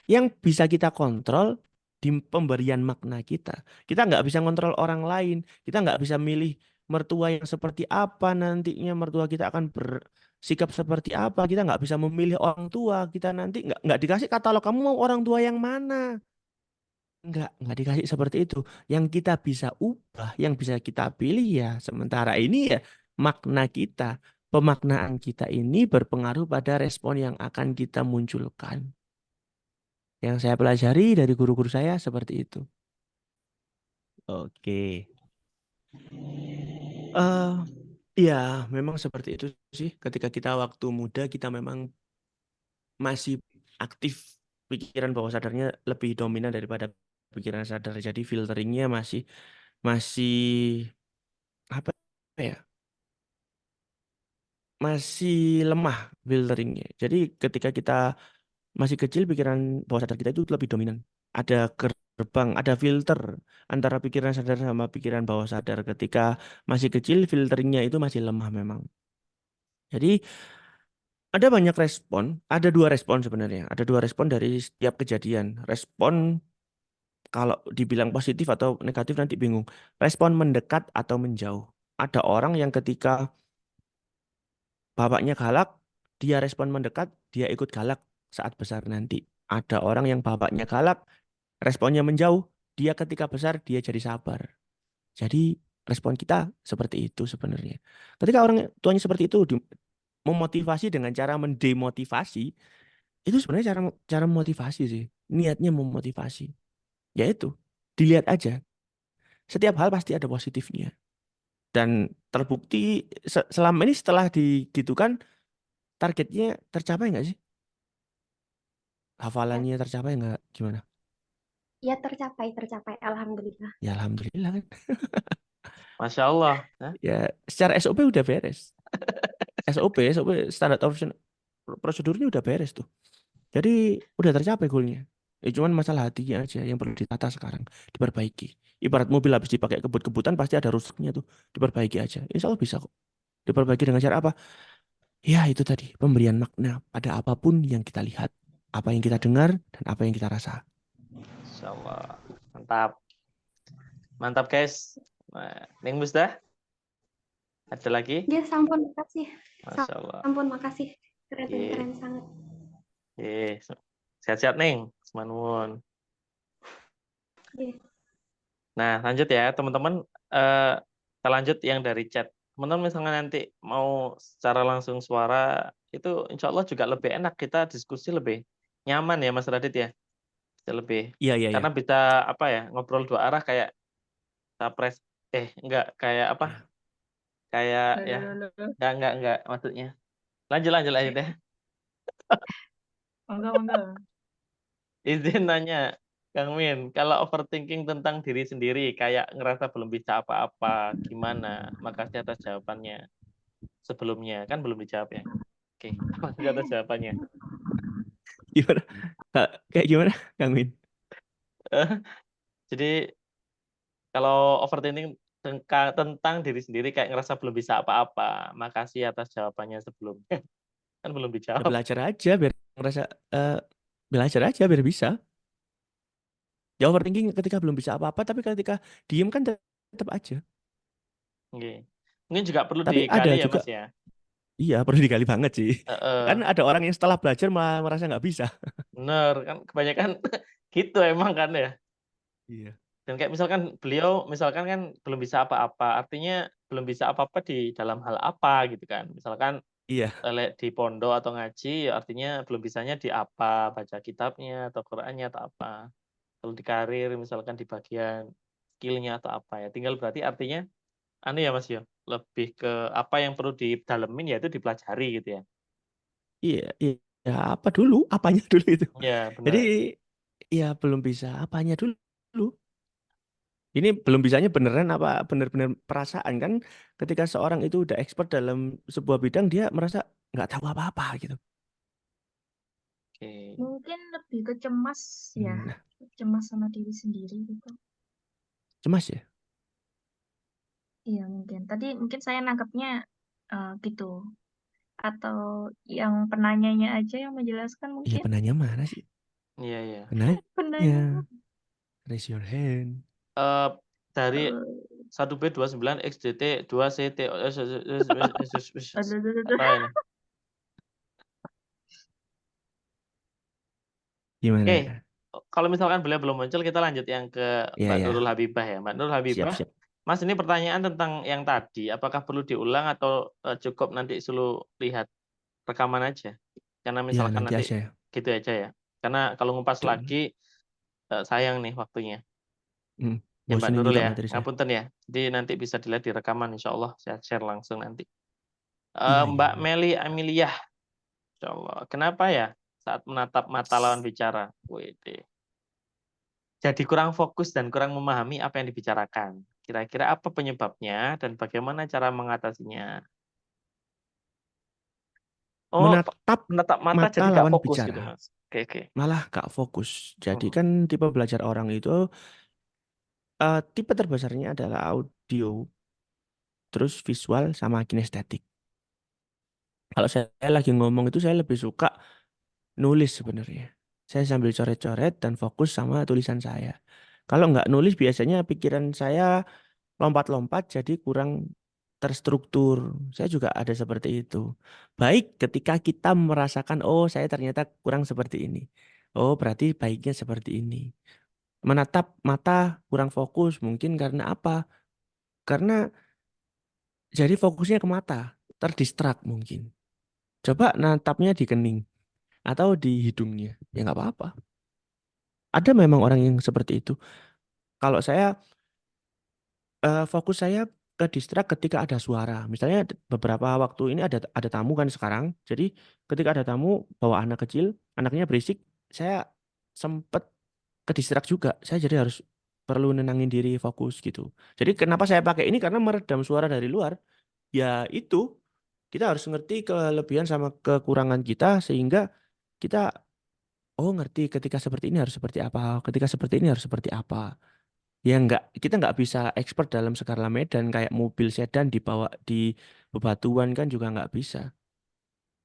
Yang bisa kita kontrol di pemberian makna kita. Kita nggak bisa kontrol orang lain. Kita nggak bisa milih mertua yang seperti apa nantinya. Mertua kita akan bersikap seperti apa. Kita nggak bisa memilih orang tua. Kita nanti nggak dikasih katalog, kamu mau orang tua yang mana. Nggak dikasih seperti itu. Yang kita bisa ubah, yang bisa kita pilih ya sementara ini ya makna kita. Pemaknaan kita ini berpengaruh pada respon yang akan kita munculkan. Yang saya pelajari dari guru-guru saya seperti itu. Oke. eh Ya, memang seperti itu sih. Ketika kita waktu muda, kita memang masih aktif pikiran bawah sadarnya lebih dominan daripada pikiran sadar. Jadi filteringnya masih masih apa ya? Masih lemah filteringnya. Jadi ketika kita masih kecil, pikiran bawah sadar kita itu lebih dominan. Ada gerbang, ada filter antara pikiran sadar sama pikiran bawah sadar. Ketika masih kecil, filteringnya itu masih lemah memang. Jadi ada banyak respon, ada dua respon sebenarnya. Ada dua respon dari setiap kejadian. Respon kalau dibilang positif atau negatif nanti bingung. Respon mendekat atau menjauh. Ada orang yang ketika bapaknya galak, dia respon mendekat, dia ikut galak saat besar nanti. Ada orang yang bapaknya galak, responnya menjauh, dia ketika besar dia jadi sabar. Jadi respon kita seperti itu sebenarnya. Ketika orang tuanya seperti itu memotivasi dengan cara mendemotivasi, itu sebenarnya cara cara motivasi sih. Niatnya memotivasi. Yaitu dilihat aja. Setiap hal pasti ada positifnya. Dan terbukti selama ini setelah digitukan targetnya tercapai nggak sih? Ya, Hafalannya tercapai nggak? Gimana? ya tercapai, alhamdulillah. Ya alhamdulillah kan. Masya Allah. Hah? Ya secara SOP udah beres. SOP standar operation prosedurnya udah beres tuh. Jadi udah tercapai goalnya. Cuman masalah hatinya aja yang perlu ditata sekarang, diperbaiki. Ibarat mobil habis dipakai kebut-kebutan pasti ada rusaknya tuh, diperbaiki aja. Insya Allah bisa kok. Diperbaiki dengan cara apa? Ya itu tadi, pemberian makna pada apapun yang kita lihat, apa yang kita dengar, dan apa yang kita rasa. Masya Allah. Mantap. Mantap guys. Nah, Neng Musda, ada lagi? Ya, sampun makasih. Masya Allah. Sampun makasih. Keren, Oke. keren sangat. Oke. Sehat-sehat Neng. Semanun. Oke. Nah, lanjut ya teman-teman. Kita lanjut yang dari chat. Teman-teman misalnya nanti mau secara langsung suara, itu insya Allah juga lebih enak. Kita diskusi lebih nyaman ya Mas Radit ya. Bisa lebih. Iya, iya, iya. Karena bisa apa ya, ngobrol dua arah kayak capres. Enggak. Kayak apa? Iya. Kayak ya. Enggak. Maksudnya. Lanjut ya. Monggo. Izin nanya, Kang Min, kalau overthinking tentang diri sendiri, kayak ngerasa belum bisa apa-apa, gimana? Makasih atas jawabannya. Sebelumnya, kan belum dijawab ya? Oke, makasih atas jawabannya. Gimana? Kayak gimana, Kang Win? Jadi, kalau overthinking tentang diri sendiri, kayak ngerasa belum bisa apa-apa, makasih atas jawabannya sebelumnya. Kan belum Ya dijawab. belajar aja biar ngerasa belajar aja biar bisa. Ya overthinking ketika belum bisa apa-apa, tapi ketika diem kan tetap aja. Oke. Mungkin juga perlu Tapi ada digali ya, juga, Mas ya? iya perlu digali banget sih. Kan ada orang yang setelah belajar malah merasa nggak bisa. Bener, kan kebanyakan gitu emang kan ya. Iya. Dan kayak misalkan beliau misalkan kan belum bisa apa-apa, artinya belum bisa apa-apa di dalam hal apa gitu kan. Misalkan Iya. di pondok atau ngaji, ya artinya belum bisanya di apa, baca kitabnya atau Qur'annya atau apa. Kalau di karir misalkan di bagian skillnya atau apa ya. Tinggal berarti artinya ya Mas yo, lebih ke apa yang perlu didalemin yaitu dipelajari gitu ya. Iya, iya. Ya, apa dulu? Apanya dulu itu? Iya, Jadi benar. ya belum bisa apanya dulu. Ini belum bisanya beneran apa bener-bener perasaan kan? Ketika seorang itu udah expert dalam sebuah bidang, dia merasa nggak tahu apa-apa gitu. Oke. Mungkin lebih ke cemas ya, Nah, cemas sama diri sendiri gitu. cemas ya? Iya mungkin. Tadi mungkin saya nangkepnya gitu. Atau yang penanyanya aja yang menjelaskan Iya, mungkin. penanya mana sih? Iya. Penanya, Penanya. raise your hand. Dari eh, 1B29 XDT 2CT aduh. apa ini? Gimana? Oke, kalau misalkan beliau belum muncul, kita lanjut yang ke Iya, Mbak ya. Nurul Habibah ya. Mbak Nurul Habibah, Siap. Mas ini pertanyaan tentang yang tadi, apakah perlu diulang atau cukup nanti selalu lihat rekaman aja? Karena Ya, misalkan nanti nanti aja ya. gitu aja ya. Karena kalau ngupas Betul. lagi sayang nih waktunya. Ya Mbak Bosenin Nurul juga ya, materi saya. ngapunten ya. Jadi nanti bisa dilihat di rekaman, insya Allah saya share langsung nanti. Iya, Mbak iya. Meli Amiliah, insya Allah. Kenapa ya? saat menatap mata lawan bicara. Wih, jadi kurang fokus dan kurang memahami apa yang dibicarakan. Kira-kira apa penyebabnya dan bagaimana cara mengatasinya? Oh, Menatap menatap mata mata jadi nggak lawan fokus gitu, bicara, Mas. Oke, oke. malah gak fokus. Jadi Hmm. kan tipe belajar orang itu tipe terbesarnya adalah audio, terus visual sama kinestetik. Kalau saya lagi ngomong itu saya lebih suka nulis sebenarnya. Saya sambil coret-coret dan fokus sama tulisan saya. Kalau nggak nulis biasanya pikiran saya lompat-lompat jadi kurang terstruktur. Saya juga ada seperti itu. Baik ketika kita merasakan, oh saya ternyata kurang seperti ini. Oh berarti baiknya seperti ini. Menatap mata kurang fokus mungkin karena apa? Karena jadi fokusnya ke mata, terdistrak mungkin. Coba natapnya di kening atau di hidungnya, ya nggak apa-apa. Ada memang orang yang seperti itu. Kalau saya fokus saya ke distrak ketika ada suara. Misalnya beberapa waktu ini ada tamu kan sekarang. Jadi ketika ada tamu bawa anak kecil, anaknya berisik, saya sempet ke distrak juga. Saya jadi harus perlu nenangin diri fokus gitu. Jadi kenapa saya pakai ini karena meredam suara dari luar. Ya itu kita harus ngerti kelebihan sama kekurangan kita sehingga kita ngerti ketika seperti ini harus seperti apa, ketika seperti ini harus seperti apa. Ya nggak, kita nggak bisa expert dalam segala medan kayak mobil sedan dibawa di bebatuan kan juga nggak bisa.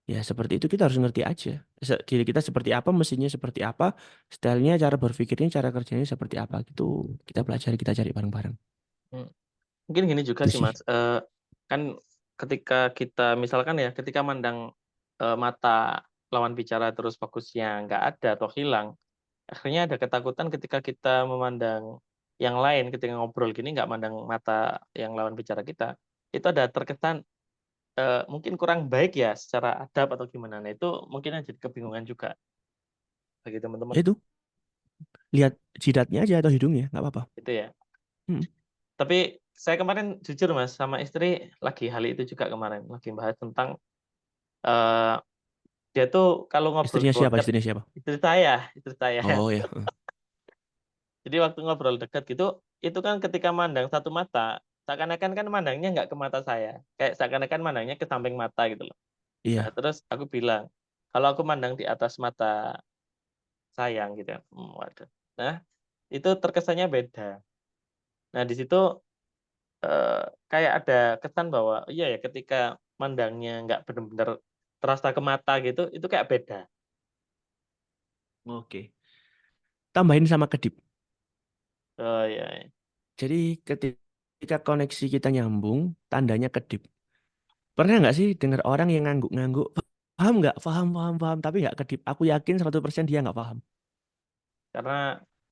Ya seperti itu kita harus ngerti aja. Diri kita seperti apa, mesinnya seperti apa, stylenya, cara berpikirnya, cara kerjanya seperti apa gitu. Kita pelajari, kita cari bareng-bareng. Hmm. Mungkin gini juga Itu sih, sih. Mas. Kan ketika kita misalkan ya, ketika mandang mata lawan bicara terus fokusnya nggak ada atau hilang, akhirnya ada ketakutan ketika kita memandang yang lain, ketika ngobrol gini nggak mandang mata yang lawan bicara kita, itu ada terkesan mungkin kurang baik ya secara adab atau gimana. Nah, itu mungkin yang jadi kebingungan juga bagi teman-teman Ya itu, lihat jidatnya aja atau hidungnya, nggak apa-apa. itu ya. Hmm. Tapi saya kemarin jujur Mas sama istri lagi hal itu juga kemarin, lagi bahas tentang eh, dia tuh kalau ngobrol Istrinya siapa? dekat, Istrinya siapa? istri saya. Oh ya. Jadi waktu ngobrol dekat gitu, itu kan ketika mandang satu mata, seakan-akan kan mandangnya nggak ke mata saya, kayak seakan-akan mandangnya ke samping mata gitu loh. Nah, Iya. terus aku bilang, kalau aku mandang di atas mata sayang gitu ya. Waduh. Nah, itu terkesannya beda. Nah, di situ kayak ada kesan bahwa iya ya ketika mandangnya nggak benar-benar terasa ke mata gitu, itu kayak beda. Oke. Tambahin sama kedip. Oh iya, iya. Jadi ketika koneksi kita nyambung, tandanya kedip. Pernah nggak sih dengar orang yang ngangguk-ngangguk? Paham nggak? Paham, paham, paham. Tapi nggak kedip. Aku yakin 100% dia nggak paham. Karena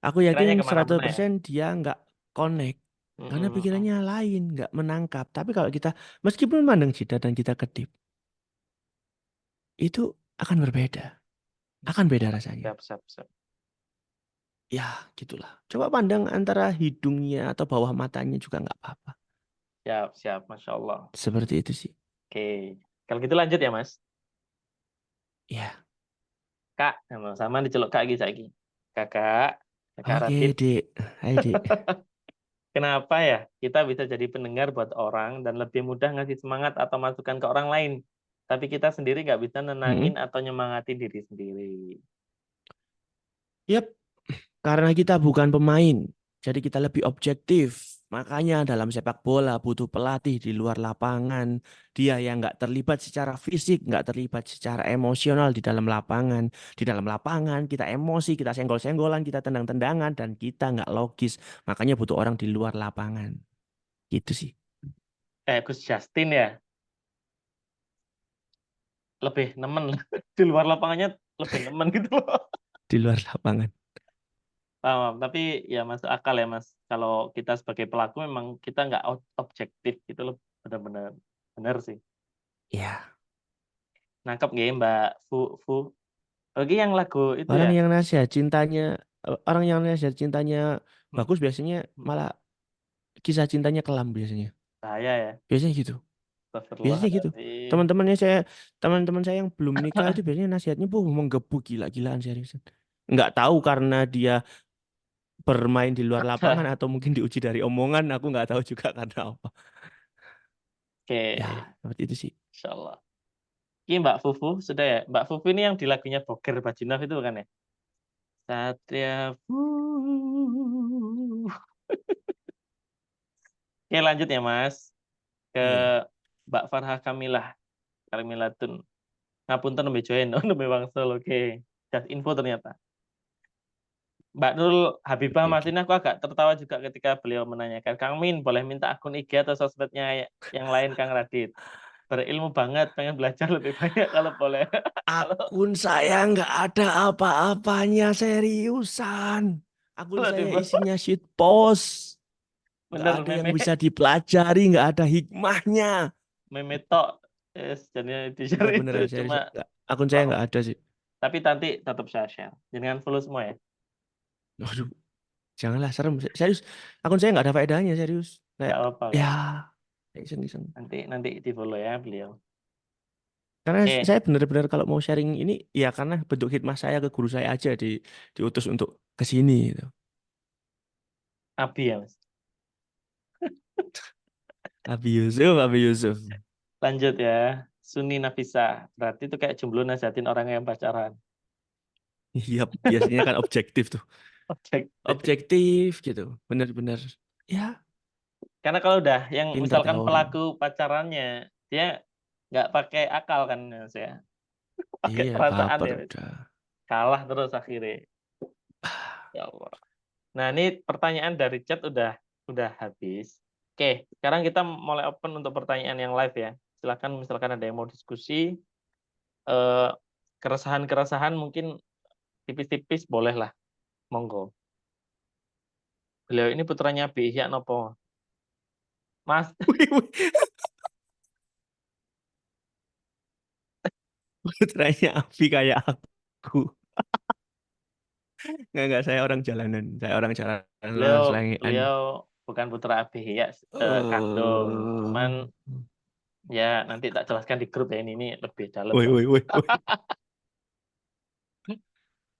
Aku yakin pikirannya 100% kemana-mana ya. dia nggak connect. Mm, Karena mm, mm. pikirannya lain, nggak menangkap. Tapi kalau kita, meskipun mandang jidat dan kita kedip, itu akan berbeda. Akan beda rasanya. Siap, siap, siap. Ya, gitulah. Coba pandang antara hidungnya atau bawah matanya juga nggak apa-apa. Siap, siap, Masya Allah. Seperti itu sih. Oke, kalau gitu lanjut ya Mas. Ya. Kak, sama-sama diceluk Kak lagi saiki. Kakak, Kakak Oke, Radit. Dek. Hai, Dek. Kenapa ya kita bisa jadi pendengar buat orang dan lebih mudah ngasih semangat atau masukan ke orang lain, tapi kita sendiri nggak bisa nenangin Mm-mm. atau nyemangati diri sendiri. Yap, karena kita bukan pemain, jadi kita lebih objektif. Makanya dalam sepak bola butuh pelatih di luar lapangan. Dia yang nggak terlibat secara fisik, nggak terlibat secara emosional di dalam lapangan. Di dalam lapangan kita emosi, kita senggol-senggolan, kita tendang-tendangan, dan kita nggak logis. Makanya butuh orang di luar lapangan. Gitu sih, Gus Justin ya, lebih nemen di luar lapangannya lebih nemen gitu loh. di luar lapangan. Paham, tapi ya masuk akal ya Mas. Kalau kita sebagai pelaku memang kita nggak objektif gitu loh, benar-benar benar sih. Ya, Nangkep nggih Mbak Fu Fu. Oke yang lagu itu orang ya. yang nasihat cintanya, orang yang nasihat cintanya Hmm, bagus biasanya hmm, malah kisah cintanya kelam biasanya. Bahaya ya. Biasanya gitu. Biasanya gitu. Astagfirullahaladzim. Teman-teman saya yang belum nikah itu biasanya nasihatnya menggebu gila-gilaan seriusan. Nggak tahu karena dia bermain di luar lapangan atau mungkin diuji dari omongan, aku nggak tahu juga karena apa. Oke, Ya, seperti itu sih. Insya Allah. Ini Mbak Fufu, sudah ya? Mbak Fufu ini yang di lagunya Boger Bajinov itu bukan ya? Satria Fu. Oke, lanjut ya Mas. Ke Iya. Mbak Farha Kamilah. Kamilatun. Ngapunten nembe join, nembe wangsul. Oke. Just info ternyata. Mbak Nurul Habibah Oke, Mas, oke. ini aku agak tertawa juga ketika beliau menanyakan, Kang Min boleh minta akun IG atau sosmednya yang lain Kang Radit? Berilmu banget, pengen belajar lebih banyak kalau boleh. Akun saya nggak ada apa-apanya seriusan. Akun Kalau saya di isinya shit post. Nggak bener ada yang meme bisa dipelajari, nggak ada hikmahnya. meme tok, yes, jadinya di share itu Bener-beneran cuma seriusan. Akun saya nggak ada sih. tapi nanti tetap saya share. Jangan follow semua ya. Waduh, janganlah serem. Serius, akun saya nggak ada faedahnya serius. Nggak Kayak, apa-apa ya, kok. iseng-iseng. Nanti di follow ya beliau. Karena Oke, saya benar-benar kalau mau sharing ini, ya karena bentuk khidmat saya ke guru saya aja diutus untuk ke sini gitu. Abi ya Mas. Abi Yusuf, Abi Yusuf. Lanjut ya. Suni Nafisa. Berarti itu kayak jomblo nasihatin orang yang pacaran. Iya, biasanya kan objektif tuh. Objektif. Objektif gitu. Bener-bener. Ya, Karena kalau udah yang pinter misalkan teori. pelaku pacarannya, dia nggak pakai akal kan Mas ya. Pakai Iya, perasaan baper ya. udah. Kalah terus akhirnya. Ya Allah. Nah, ini pertanyaan dari chat udah habis. Oke, sekarang kita mulai open untuk pertanyaan yang live ya. Silakan misalkan ada yang mau diskusi, eh, keresahan-keresahan mungkin tipis-tipis boleh lah, monggo. Beliau ini putranya Bi Ihya nopo? Mas, Wih, wih. Putranya Abi kayak aku. Nggak, saya orang jalanan. Saya orang jalanan, beliau orang selengean. beliau bukan putra Bi Ihya kandung. Cuman Eh, ya nanti tak jelaskan di grup ya ini lebih dalam woi, soal. woi, woi, woi.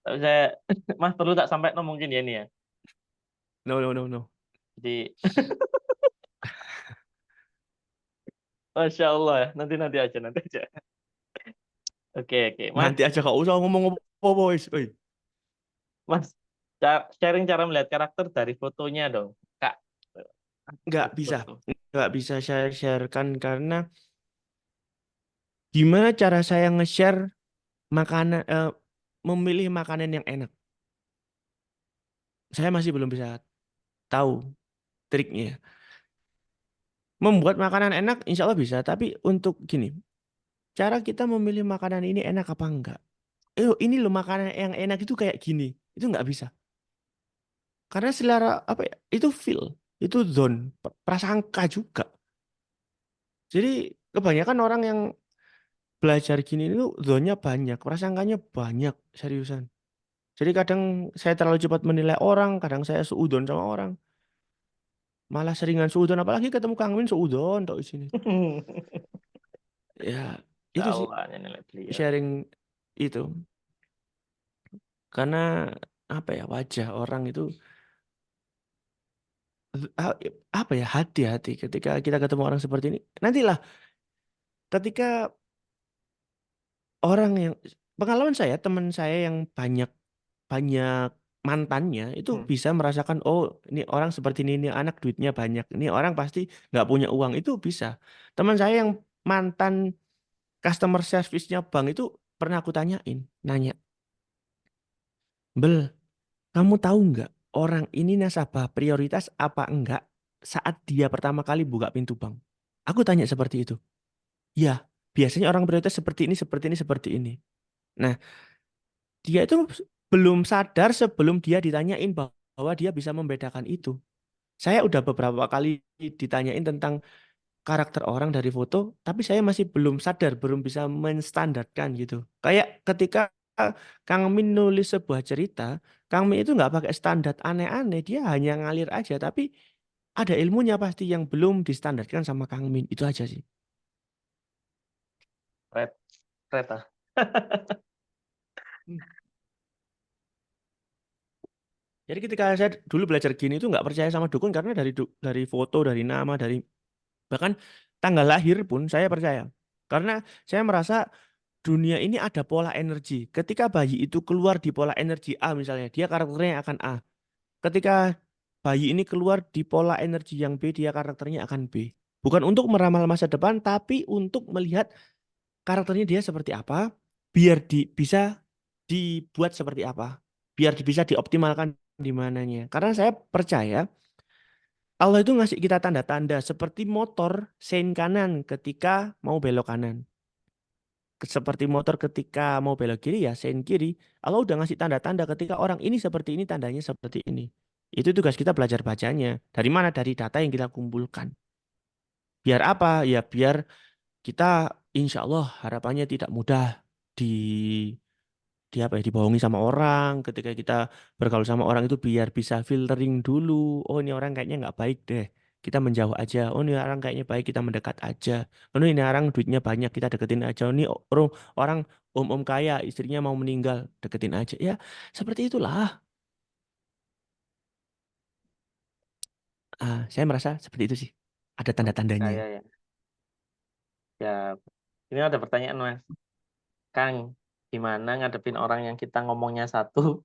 Tapi saya Mas perlu tak sampai no mungkin ya ini ya. No, no, no, no. Jadi Masya Allah ya, nanti aja. Oke, Mas, Nanti aja kau usah ngomong apa, boys. Woi. Mas, sharing cara melihat karakter dari fotonya dong, Kak. Nggak Dari bisa. foto. Nggak bisa saya sharekan karena gimana cara saya nge-share makanan, memilih makanan yang enak. Saya masih belum bisa tahu triknya. Membuat makanan enak, insya Allah bisa. Tapi untuk gini, cara kita memilih makanan ini enak apa enggak? Ini loh makanan yang enak itu kayak gini. Itu nggak bisa. Karena selera apa ya? Itu feel, itu zone, prasangka juga. Jadi kebanyakan orang yang belajar gini itu zone-nya banyak, prasangkanya banyak, seriusan. Jadi kadang saya terlalu cepat menilai orang, kadang saya suudon sama orang. Malah seringan suudon, apalagi ketemu Kang Min suudon tau di sini. Ya, itu sih Allah nilai beliau. sharing itu. Karena apa ya, wajah orang itu a- apa ya, hati-hati ketika kita ketemu orang seperti ini. Nantilah ketika orang yang pengalaman saya, teman saya yang banyak banyak mantannya itu Hmm. bisa merasakan, oh ini orang seperti ini anak duitnya banyak, ini orang pasti nggak punya uang, itu bisa. Teman saya yang mantan customer service-nya bank itu pernah aku tanyain, nanya, Bel, kamu tahu nggak orang ini nasabah prioritas apa enggak saat dia pertama kali buka pintu bank? Aku tanya seperti itu. Ya, biasanya orang prioritas seperti ini, seperti ini, seperti ini. Nah, dia itu belum sadar sebelum dia ditanyain bahwa dia bisa membedakan itu. Saya udah beberapa kali ditanyain tentang karakter orang dari foto, tapi saya masih belum sadar, belum bisa menstandarkan gitu. Kayak ketika Kang Min nulis sebuah cerita, Kang Min itu nggak pakai standar aneh-aneh, dia hanya ngalir aja, tapi ada ilmunya pasti yang belum distandarkan sama Kang Min, itu aja sih. Red, red ah. Hmm. Jadi ketika saya dulu belajar gini itu nggak percaya sama dukun karena dari foto, dari nama, dari bahkan tanggal lahir pun saya percaya. Karena saya merasa dunia ini ada pola energi. Ketika bayi itu keluar di pola energi A misalnya, dia karakternya akan A. Ketika bayi ini keluar di pola energi yang B, dia karakternya akan B. Bukan untuk meramal masa depan, tapi untuk melihat karakternya dia seperti apa, biar bisa dibuat seperti apa, biar bisa dioptimalkan di mananya. Karena saya percaya Allah itu ngasih kita tanda-tanda seperti motor sein kanan ketika mau belok kanan. Seperti motor ketika mau belok kiri ya sein kiri. Allah udah ngasih tanda-tanda ketika orang ini seperti ini, tandanya seperti ini. Itu tugas kita belajar bacanya. Dari mana? Dari data yang kita kumpulkan. Biar apa? Ya biar kita insya Allah harapannya tidak mudah di dibohongi sama orang. Ketika kita bergaul sama orang itu biar bisa filtering dulu. Oh ini orang kayaknya nggak baik deh. Kita menjauh aja. Oh ini orang kayaknya baik, kita mendekat aja. Oh ini orang duitnya banyak, kita deketin aja. Oh, ini orang om-om kaya, istrinya mau meninggal, deketin aja. Ya seperti itulah. Saya merasa seperti itu sih. Ada tanda-tandanya. Kayak ya. Ya, ini ada pertanyaan Mas. Kang, gimana ngadepin orang yang kita ngomongnya satu,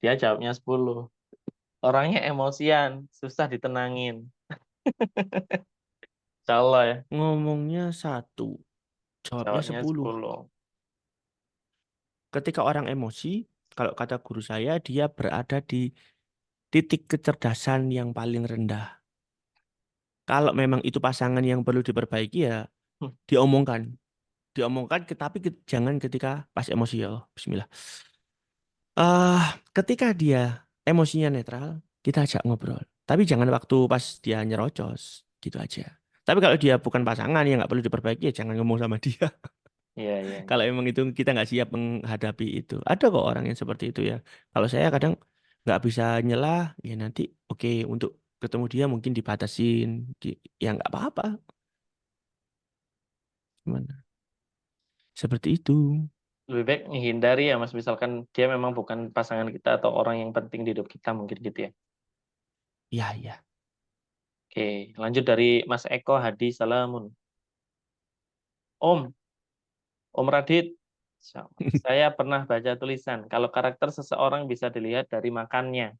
dia jawabnya 10. Orangnya emosian, susah ditenangin. Insya Allah ya, Ngomongnya satu, jawabnya jawabnya 10. 10. Ketika orang emosi, kalau kata guru saya, dia berada di titik kecerdasan yang paling rendah. Kalau memang itu pasangan yang perlu diperbaiki ya diomongkan. Diomongkan tapi jangan ketika pas emosi ya Allah. Bismillah. eh Ketika dia emosinya netral, kita ajak ngobrol. Tapi jangan waktu pas dia nyerocos, gitu aja. Tapi kalau dia bukan pasangan yang nggak perlu diperbaiki ya jangan ngomong sama dia. Iya, iya. Kalau emang itu kita nggak siap menghadapi itu. Ada kok orang yang seperti itu ya. Kalau saya kadang nggak bisa nyelah, ya nanti oke untuk ketemu dia mungkin dibatasin. Ya nggak apa-apa. Gimana? Seperti itu. Lebih baik menghindari ya Mas, misalkan dia memang bukan pasangan kita atau orang yang penting di hidup kita mungkin gitu ya. Ya, ya. Oke, lanjut dari Mas Eko Hadi Salamun. Om Radit, saya pernah baca tulisan kalau karakter seseorang bisa dilihat dari makannya.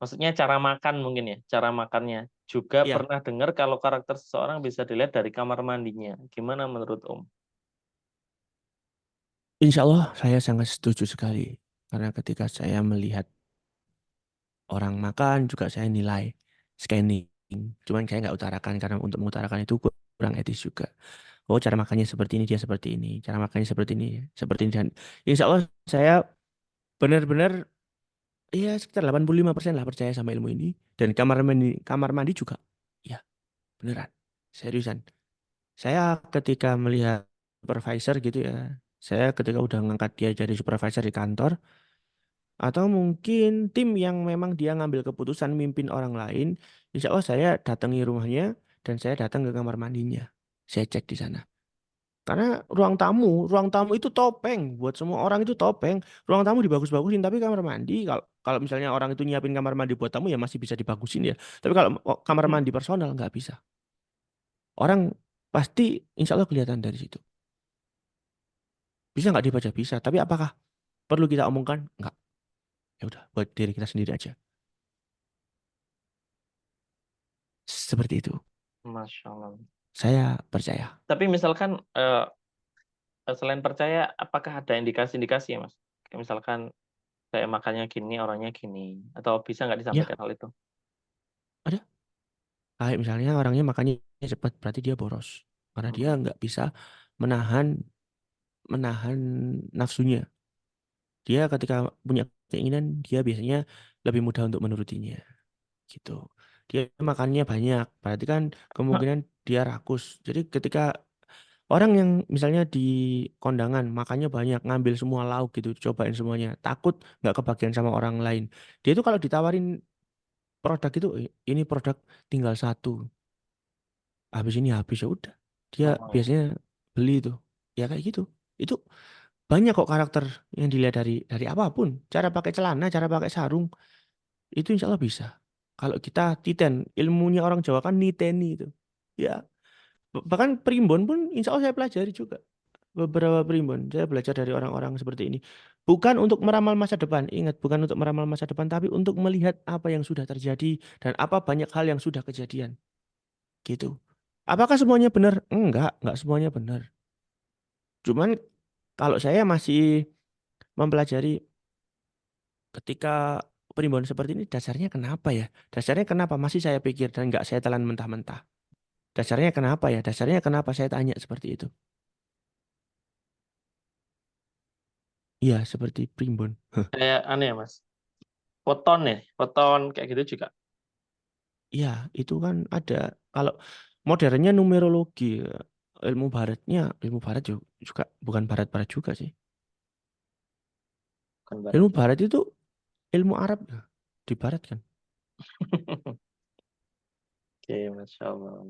Maksudnya cara makan mungkin ya, cara makannya. Juga Ya, pernah dengar kalau karakter seseorang bisa dilihat dari kamar mandinya. Gimana menurut Om? insya Allah saya sangat setuju sekali. Karena ketika saya melihat orang makan juga saya nilai scanning. Cuman saya nggak utarakan karena untuk mengutarakan itu kurang etis juga. Oh cara makannya seperti ini, dia seperti ini. Cara makannya seperti ini. Dan insya Allah saya benar-benar ya sekitar 85% lah percaya sama ilmu ini. Dan kamar mandi juga. Ya beneran. Seriusan. Saya ketika melihat supervisor gitu ya. Saya ketika udah ngangkat dia jadi supervisor di kantor. Atau mungkin tim yang memang dia ngambil keputusan mimpin orang lain. Insya Allah saya datangi rumahnya dan saya datang ke kamar mandinya. Saya cek di sana. Karena ruang tamu itu topeng. Buat semua orang itu topeng. Ruang tamu dibagus-bagusin, tapi kamar mandi, kalau kalau misalnya orang itu nyiapin kamar mandi buat tamu ya masih bisa dibagusin ya. Tapi kalau kamar mandi personal nggak bisa. Orang pasti insya Allah kelihatan dari situ. Bisa nggak dibaca? Bisa. Tapi apakah perlu kita omongkan? Nggak. Ya udah, buat diri kita sendiri aja. Seperti itu. Masya Allah. Saya percaya. Tapi misalkan selain percaya, apakah ada indikasi-indikasi ya Mas? Kayak misalkan kayak makannya gini, orangnya gini, atau bisa nggak Ya, disampaikan hal itu? ada. Kayak misalnya orangnya makannya cepat, berarti dia boros. Karena dia Mm-mm. nggak bisa menahan menahan nafsunya. Dia ketika punya keinginan, dia biasanya lebih mudah untuk menurutinya. Gitu. Dia makannya banyak, berarti kan kemungkinan dia rakus. Jadi ketika orang yang misalnya di kondangan makannya banyak, ngambil semua lauk gitu, cobain semuanya, takut nggak kebagian sama orang lain. Dia itu kalau ditawarin produk itu, ini produk tinggal satu, habis ini habis ya udah. Dia Oh, biasanya beli itu. Ya kayak gitu. Itu banyak kok karakter yang dilihat dari apapun. Cara pakai celana, cara pakai sarung, itu insya Allah bisa. Kalau kita titen, ilmunya orang Jawa kan niteni itu. Ya, bahkan primbon pun insya Allah saya pelajari juga. Beberapa primbon, saya belajar dari orang-orang seperti ini. Bukan untuk meramal masa depan, ingat, bukan untuk meramal masa depan, tapi untuk melihat apa yang sudah terjadi dan apa banyak hal yang sudah kejadian. Gitu. Apakah semuanya benar? Enggak semuanya benar. Cuman kalau saya masih mempelajari ketika primbon seperti ini, dasarnya kenapa ya? Dasarnya kenapa? Masih saya pikir dan nggak saya telan mentah-mentah. Dasarnya kenapa ya? Dasarnya kenapa saya tanya seperti itu? Iya, seperti primbon. Kayak aneh ya Mas. Foton kayak gitu juga. Iya, itu kan ada. Kalau modernnya numerologi, ilmu barat juga bukan barat-barat juga sih. Bukan barat Ilmu juga. barat itu ilmu Arab ya, di barat kan. Oke, Masya Allah.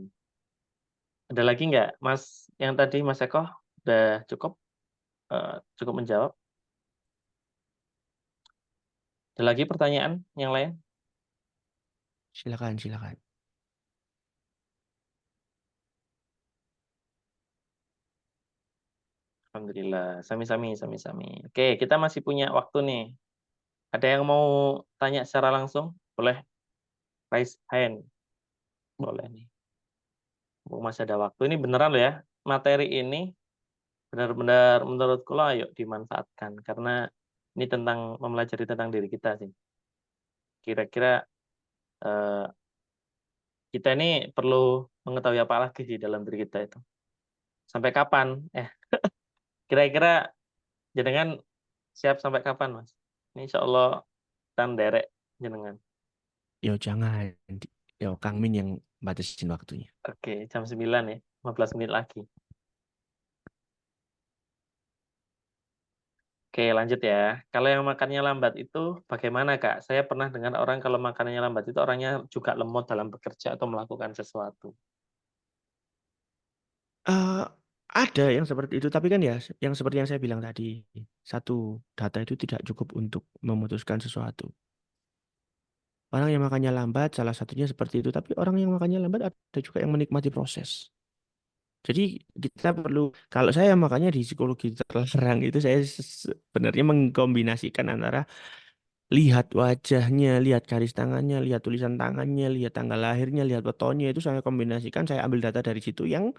Ada lagi nggak, Mas? Yang tadi Mas Eko udah cukup cukup menjawab. Ada lagi pertanyaan yang lain? Silakan, silakan. Alhamdulillah, sami-sami. Oke, kita masih punya waktu nih. Ada yang mau tanya secara langsung? Boleh raise hand. Boleh nih. Masih ada waktu. Ini beneran loh ya. Materi ini benar-benar menurutku lah ayo dimanfaatkan. Karena ini tentang mempelajari tentang diri kita sih. Kira-kira eh, kita ini perlu mengetahui apa lagi di dalam diri kita itu. Sampai kapan? Kira-kira jenengan siap sampai kapan, Mas? Ini insya Allah kita derek jenengan. Yo jangan, yo Kang Min yang batasin waktunya. Oke, jam 9 ya, 15 menit lagi. Oke, lanjut ya. Kalau yang makannya lambat itu bagaimana, Kak? Saya pernah dengar orang kalau makanannya lambat itu orangnya juga lemot dalam bekerja atau melakukan sesuatu. Eh, ada yang seperti itu, tapi kan ya, yang seperti yang saya bilang tadi, satu data itu tidak cukup untuk memutuskan sesuatu. Orang yang makannya lambat, salah satunya seperti itu, tapi orang yang makannya lambat ada juga yang menikmati proses. Jadi kita perlu, kalau saya makanya di psikologi terlarang itu saya sebenarnya mengkombinasikan antara lihat wajahnya, lihat garis tangannya, lihat tulisan tangannya, lihat tanggal lahirnya, lihat fotonya itu saya kombinasikan, saya ambil data dari situ yang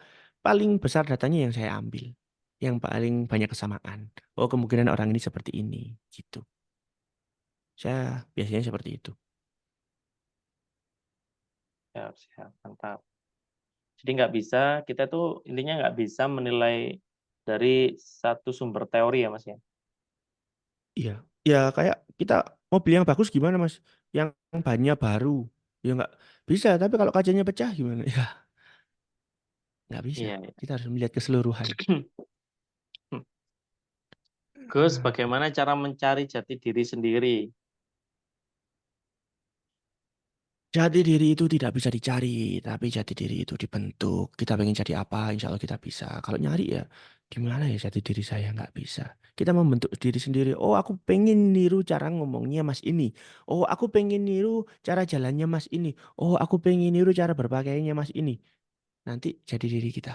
paling besar datanya yang saya ambil, yang paling banyak kesamaan. Oh, kemungkinan orang ini seperti ini, gitu. Saya biasanya seperti itu. Siap, siap, mantap. Jadi nggak bisa, kita tuh intinya nggak bisa menilai dari satu sumber teori ya, Mas ya. Iya, ya kayak kita mobil yang bagus gimana Mas? Yang bannya baru, ya nggak bisa. Tapi kalau kacanya pecah gimana? Ya nggak bisa. Iya, iya. Kita harus melihat keseluruhan. Gus, bagaimana cara mencari jati diri sendiri? Jati diri itu tidak bisa dicari, tapi jati diri itu dibentuk. Kita pengen jadi apa, insya Allah kita bisa. Kalau nyari ya, gimana ya jati diri saya nggak bisa. Kita membentuk diri sendiri. Oh, aku pengen niru cara ngomongnya Mas ini. Oh, aku pengen niru cara jalannya Mas ini. Oh, aku pengen niru cara berpakaiannya Mas ini. Nanti jadi diri kita.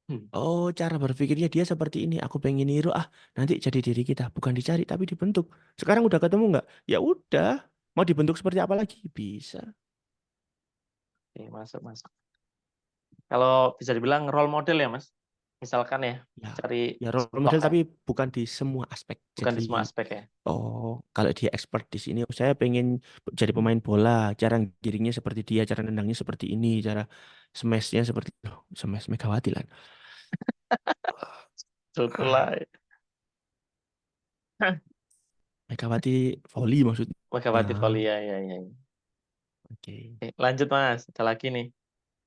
Hmm, Oh, cara berpikirnya dia seperti ini. Aku pengen niru. Ah, nanti jadi diri kita. Bukan dicari, tapi dibentuk. Sekarang udah ketemu nggak? Ya udah. Mau dibentuk seperti apa lagi? Bisa. Oke, masuk, masuk. Kalau bisa dibilang role model ya, Mas. Misalkan ya, Ya, cari ya role contoh model ya, tapi bukan di semua aspek. bukan Jadi, di semua aspek ya. oh, kalau dia expert di sini, saya pengen jadi pemain bola. Cara giringnya seperti dia, cara nendangnya seperti ini, cara smashnya seperti, loh, smash Megawati lah. Itulah. Megawati volley maksudnya. Megawati Volley ya, ya, ya. Oke. Oke, lanjut Mas, ada lagi nih.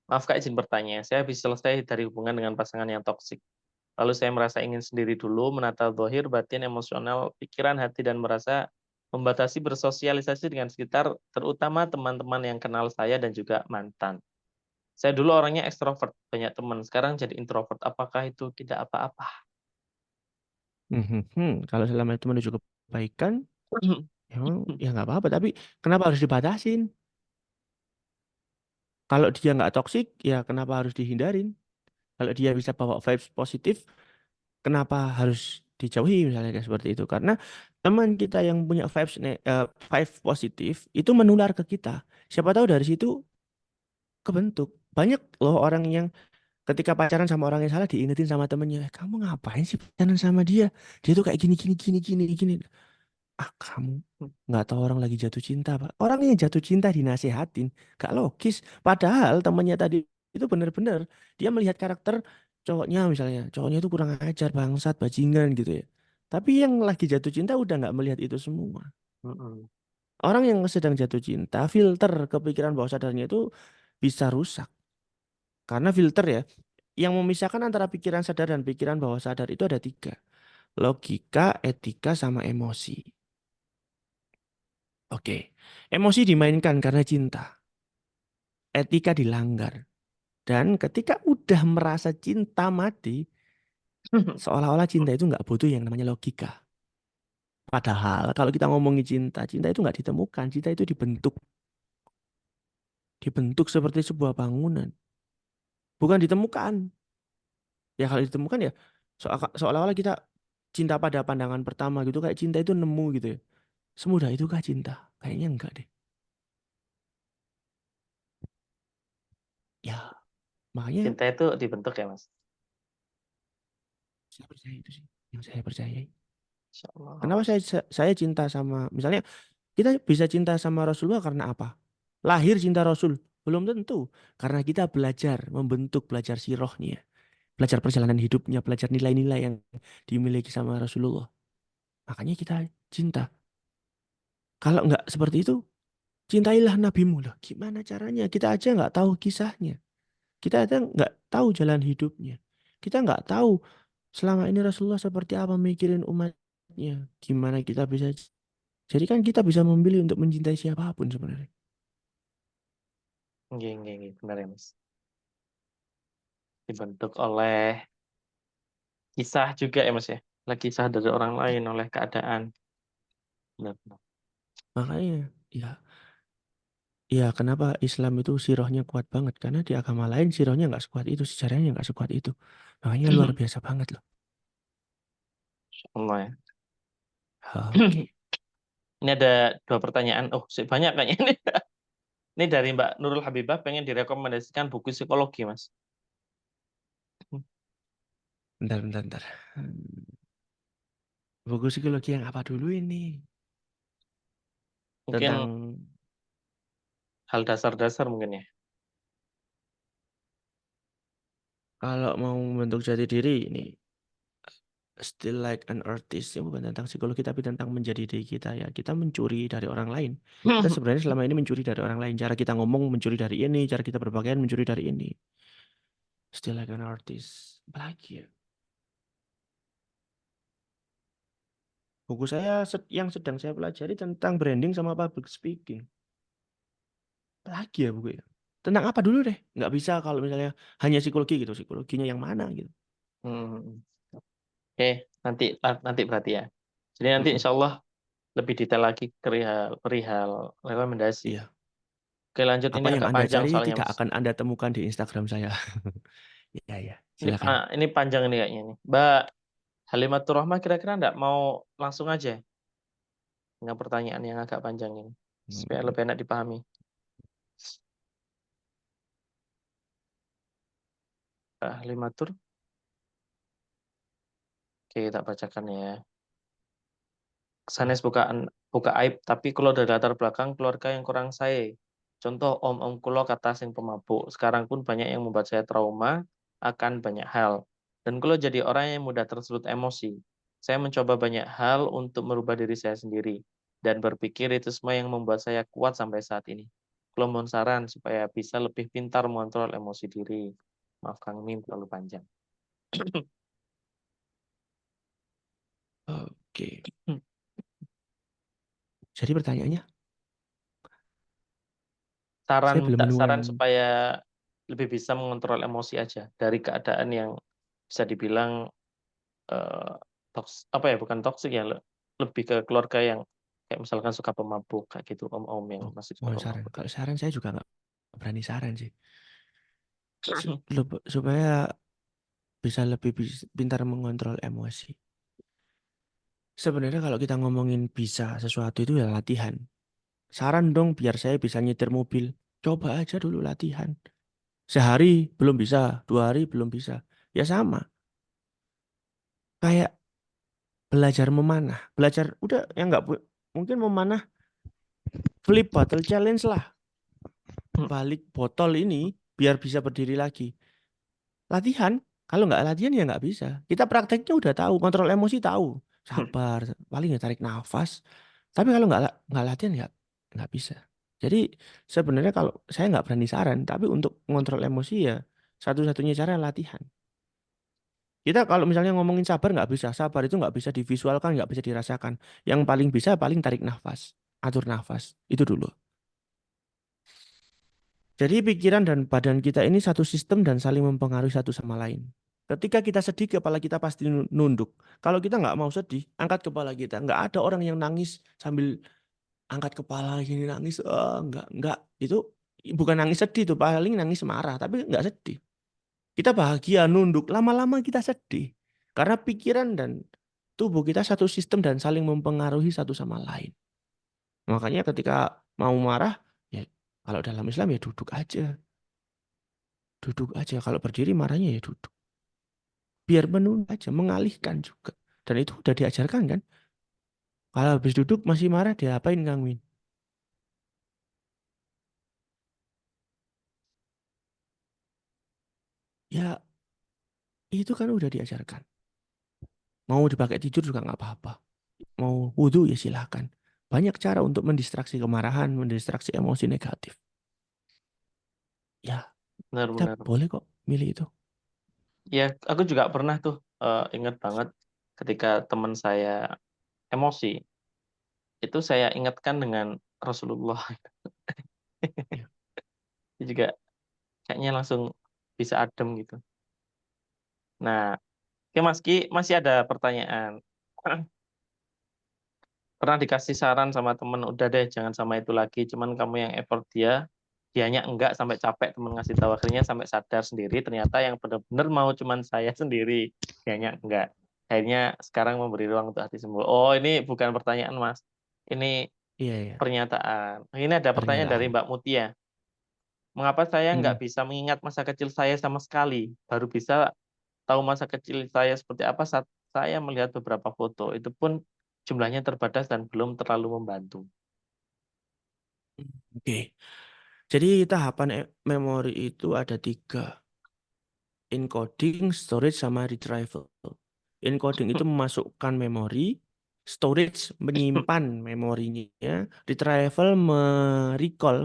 Maaf Kak, izin bertanya. Saya habis selesai dari hubungan dengan pasangan yang toksik. Lalu saya merasa ingin sendiri dulu, menata zahir, batin, emosional, pikiran, hati, dan merasa membatasi bersosialisasi dengan sekitar, terutama teman-teman yang kenal saya dan juga mantan. Saya dulu orangnya ekstrovert, banyak teman. Sekarang jadi introvert. Apakah itu tidak apa-apa? Kalau selama itu menuju kebaikan, ya nggak apa-apa. Tapi kenapa harus dibatasin? Kalau dia nggak toksik, ya kenapa harus dihindarin? Kalau dia bisa bawa vibes positif, kenapa harus dijauhi misalnya kayak seperti itu? Karena teman kita yang punya vibes positif itu menular ke kita. Siapa tahu dari situ kebentuk. Banyak loh orang yang ketika pacaran sama orang yang salah diingetin sama temennya, kamu ngapain sih pacaran sama dia? Dia tuh kayak gini gini gini gini gini. Ah, kamu nggak tahu orang lagi jatuh cinta, Pak. Orang yang jatuh cinta dinasehatin, gak logis. Padahal temannya tadi itu benar-benar dia melihat karakter cowoknya misalnya, cowoknya itu kurang ajar, bangsat, bajingan gitu ya. Tapi yang lagi jatuh cinta udah nggak melihat itu semua. Mm-mm. Orang yang sedang jatuh cinta, filter kepikiran bawah sadarnya itu bisa rusak. Karena filter ya, yang memisahkan antara pikiran sadar dan pikiran bawah sadar itu ada tiga. Logika, etika, sama emosi. Oke, emosi dimainkan karena cinta, etika dilanggar. Dan ketika udah merasa cinta mati, seolah-olah cinta itu nggak butuh yang namanya logika. Padahal kalau kita ngomongin cinta, cinta itu nggak ditemukan, cinta itu dibentuk. Dibentuk seperti sebuah bangunan. Bukan ditemukan. Ya kalau ditemukan ya seolah-olah kita cinta pada pandangan pertama gitu, kayak cinta itu nemu gitu ya. Semudah itukah cinta? Kayaknya enggak deh. Ya, makanya Cinta itu dibentuk ya, Mas? saya percaya itu sih yang saya percayai. Insya Allah. Kenapa saya cinta sama misalnya kita bisa cinta sama Rasulullah karena apa? Lahir cinta Rasul? Belum tentu. Karena kita belajar membentuk, belajar sirohnya, belajar perjalanan hidupnya, belajar nilai-nilai yang dimiliki sama Rasulullah. Makanya kita cinta. Kalau nggak seperti itu, cintailah nabimu loh. Gimana caranya? Kita aja nggak tahu kisahnya. Kita aja nggak tahu jalan hidupnya. Kita nggak tahu selama ini Rasulullah seperti apa mikirin umatnya. Gimana kita bisa. Jadi kan kita bisa memilih untuk mencintai siapapun sebenarnya. Nggih, benar ya, Mas. Dibentuk oleh kisah juga ya, Mas ya. Oleh kisah dari orang lain, oleh keadaan. Benar, benar. Makanya, ya, ya kenapa Islam itu sirohnya kuat banget? Karena di agama lain sirohnya nggak sekuat itu, sejarahnya nggak sekuat itu. Makanya luar biasa banget loh. Insya Allah ya. Oke, Ini ada 2 pertanyaan. Oh, banyak kayaknya ini. Ini dari Mbak Nurul Habibah, pengen direkomendasikan buku psikologi, Mas. bentar, bentar, bentar. Buku psikologi yang apa dulu ini? Mungkin Tentang hal dasar-dasar mungkin ya. kalau mau membentuk jati diri ini, still like an artist, ya bukan tentang psikologi tapi tentang menjadi diri kita ya. Kita mencuri dari orang lain. Kita sebenarnya selama ini mencuri dari orang lain. Cara kita ngomong mencuri dari ini, cara kita berpakaian mencuri dari ini. Still like an artist. Apalagi ya? Buku saya yang sedang saya pelajari tentang branding sama public speaking. Apalagi ya buku ya? Tentang apa dulu deh? Nggak bisa kalau misalnya hanya psikologi gitu. Psikologinya yang mana gitu. Hmm. Oke, nanti nanti berarti ya. Jadi nanti Mm-mm. insya Allah lebih detail lagi perihal perihal rekomendasi. Iya. Oke, lanjut. Apa Ini yang agak Anda panjang cari soalnya, tidak Mas. akan Anda temukan di Instagram saya. Iya, ya. Silakan. Ini panjang ini kayaknya nih. Mbak Halimatur Rahmah kira-kira enggak mau langsung aja dengan pertanyaan yang agak panjang ini supaya Mm. lebih enak dipahami. Mbak Halimatur, oke, tak bacakan ya. Sanes Ya. buka aib, tapi kalau dari latar belakang keluarga yang kurang saya. Contoh om-om kulo kata sing pemabuk. Sekarang pun banyak yang membuat saya trauma akan banyak hal. Dan kulo jadi orang yang mudah tersulut emosi. Saya mencoba banyak hal untuk merubah diri saya sendiri. Dan berpikir itu semua yang membuat saya kuat sampai saat ini. Kulo mohon saran supaya bisa lebih pintar mengontrol emosi diri. Maaf Kang Min, terlalu panjang. Oke. Jadi pertanyaannya, Saran saya belum minta menemukan. saran supaya lebih bisa mengontrol emosi aja dari keadaan yang bisa dibilang apa ya, bukan toksik ya, lebih ke keluarga yang kayak misalkan suka pemabuk kayak gitu, om-om yang Oh, masih suka mau saran. pemabuk Kalau gitu. saran saya juga nggak berani saran sih. Supaya bisa lebih pintar mengontrol emosi. Sebenarnya kalau kita ngomongin bisa sesuatu itu ya latihan. Saran dong biar saya bisa nyetir mobil. Coba aja dulu latihan. Sehari belum bisa, 2 hari belum bisa. Ya sama. Kayak belajar memanah. Belajar udah ya nggak mungkin memanah flip bottle challenge lah. Balik botol ini biar bisa berdiri lagi. Latihan. Kalau nggak latihan ya nggak bisa. Kita prakteknya udah tahu, kontrol emosi tahu. Sabar, paling ya tarik nafas. Tapi kalau nggak latihan ya nggak bisa. Jadi sebenarnya kalau saya nggak berani saran, tapi untuk mengontrol emosi ya satu-satunya cara latihan. Kita kalau misalnya ngomongin sabar nggak bisa, sabar itu nggak bisa divisualkan, nggak bisa dirasakan. Yang paling bisa paling tarik nafas, atur nafas, itu dulu. Jadi pikiran dan badan kita ini satu sistem dan saling mempengaruhi satu sama lain. Ketika kita sedih, kepala kita pasti nunduk. Kalau kita nggak mau sedih, angkat kepala kita. Nggak ada orang yang nangis sambil angkat kepala gini nangis. Nggak. Itu bukan nangis sedih tuh, paling nangis marah, tapi nggak sedih. Kita bahagia, nunduk. Lama-lama kita sedih. Karena pikiran dan tubuh kita satu sistem dan saling mempengaruhi satu sama lain. Makanya ketika mau marah, ya kalau dalam Islam ya duduk aja. Duduk aja. Kalau berdiri marahnya ya duduk. Biar menunda aja, mengalihkan juga. Dan itu udah diajarkan kan. Kalau habis duduk masih marah, diapain Kang Win? Ya itu kan udah diajarkan. Mau dipakai tidur juga nggak apa-apa. Mau wudhu ya silahkan. Banyak cara untuk mendistraksi kemarahan, mendistraksi emosi negatif. Ya, kita Benar-benar. boleh kok milih itu. Ya, aku juga pernah tuh ingat banget ketika teman saya emosi, itu saya ingatkan dengan Rasulullah. Ya. Itu juga kayaknya langsung bisa adem gitu. Nah, oke Mas Ki, masih ada pertanyaan. Pernah dikasih saran sama temen, udah deh jangan sama itu lagi, cuman kamu yang effort dianya enggak sampai capek temen ngasih tahu, akhirnya sampai sadar sendiri ternyata yang benar-benar mau cuman saya sendiri, dianya enggak. Akhirnya sekarang memberi ruang untuk hati sembuh. Oh, ini bukan pertanyaan Mas, ini Iya, iya. pernyataan. Ini ada pertanyaan dari Pernyataan. Mbak Mutia. Mengapa saya Hmm. nggak bisa mengingat masa kecil saya sama sekali? Baru bisa tahu masa kecil saya seperti apa saat saya melihat beberapa foto. Itu pun jumlahnya terbatas dan belum terlalu membantu. Oke. Jadi tahapan memori itu ada 3. Encoding, storage, sama retrieval. Encoding itu memasukkan memori, storage menyimpan memorinya, retrieval merecall,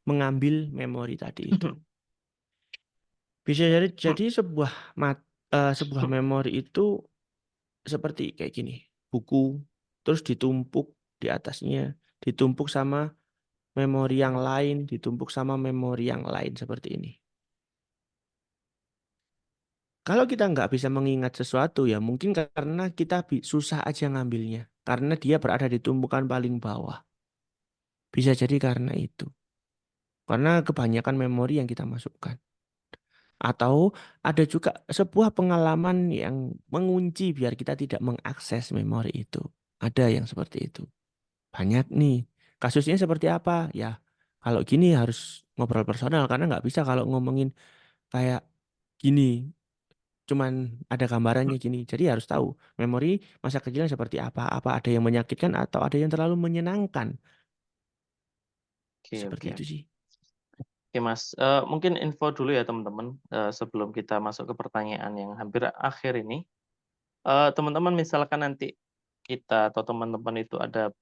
mengambil memori tadi itu. Bisa jadi sebuah memori itu seperti kayak gini, buku, terus ditumpuk di atasnya, ditumpuk sama memori yang lain, ditumpuk sama memori yang lain seperti ini. Kalau kita nggak bisa mengingat sesuatu ya mungkin karena kita susah aja ngambilnya. Karena dia berada di tumpukan paling bawah. Bisa jadi karena itu. Karena kebanyakan memori yang kita masukkan. Atau ada juga sebuah pengalaman yang mengunci biar kita tidak mengakses memori itu. Ada yang seperti itu. Banyak nih. Kasusnya seperti apa? Ya kalau gini harus ngobrol personal karena nggak bisa kalau ngomongin kayak gini. Cuman ada gambarannya gini. Jadi harus tahu memori masa kecilnya seperti apa. Apa ada yang menyakitkan atau ada yang terlalu menyenangkan. Oke, Seperti oke. itu sih. Oke, Mas. Mungkin info dulu ya, teman-teman, sebelum kita masuk ke pertanyaan yang hampir akhir ini. Teman-teman, misalkan nanti kita atau teman-teman itu ada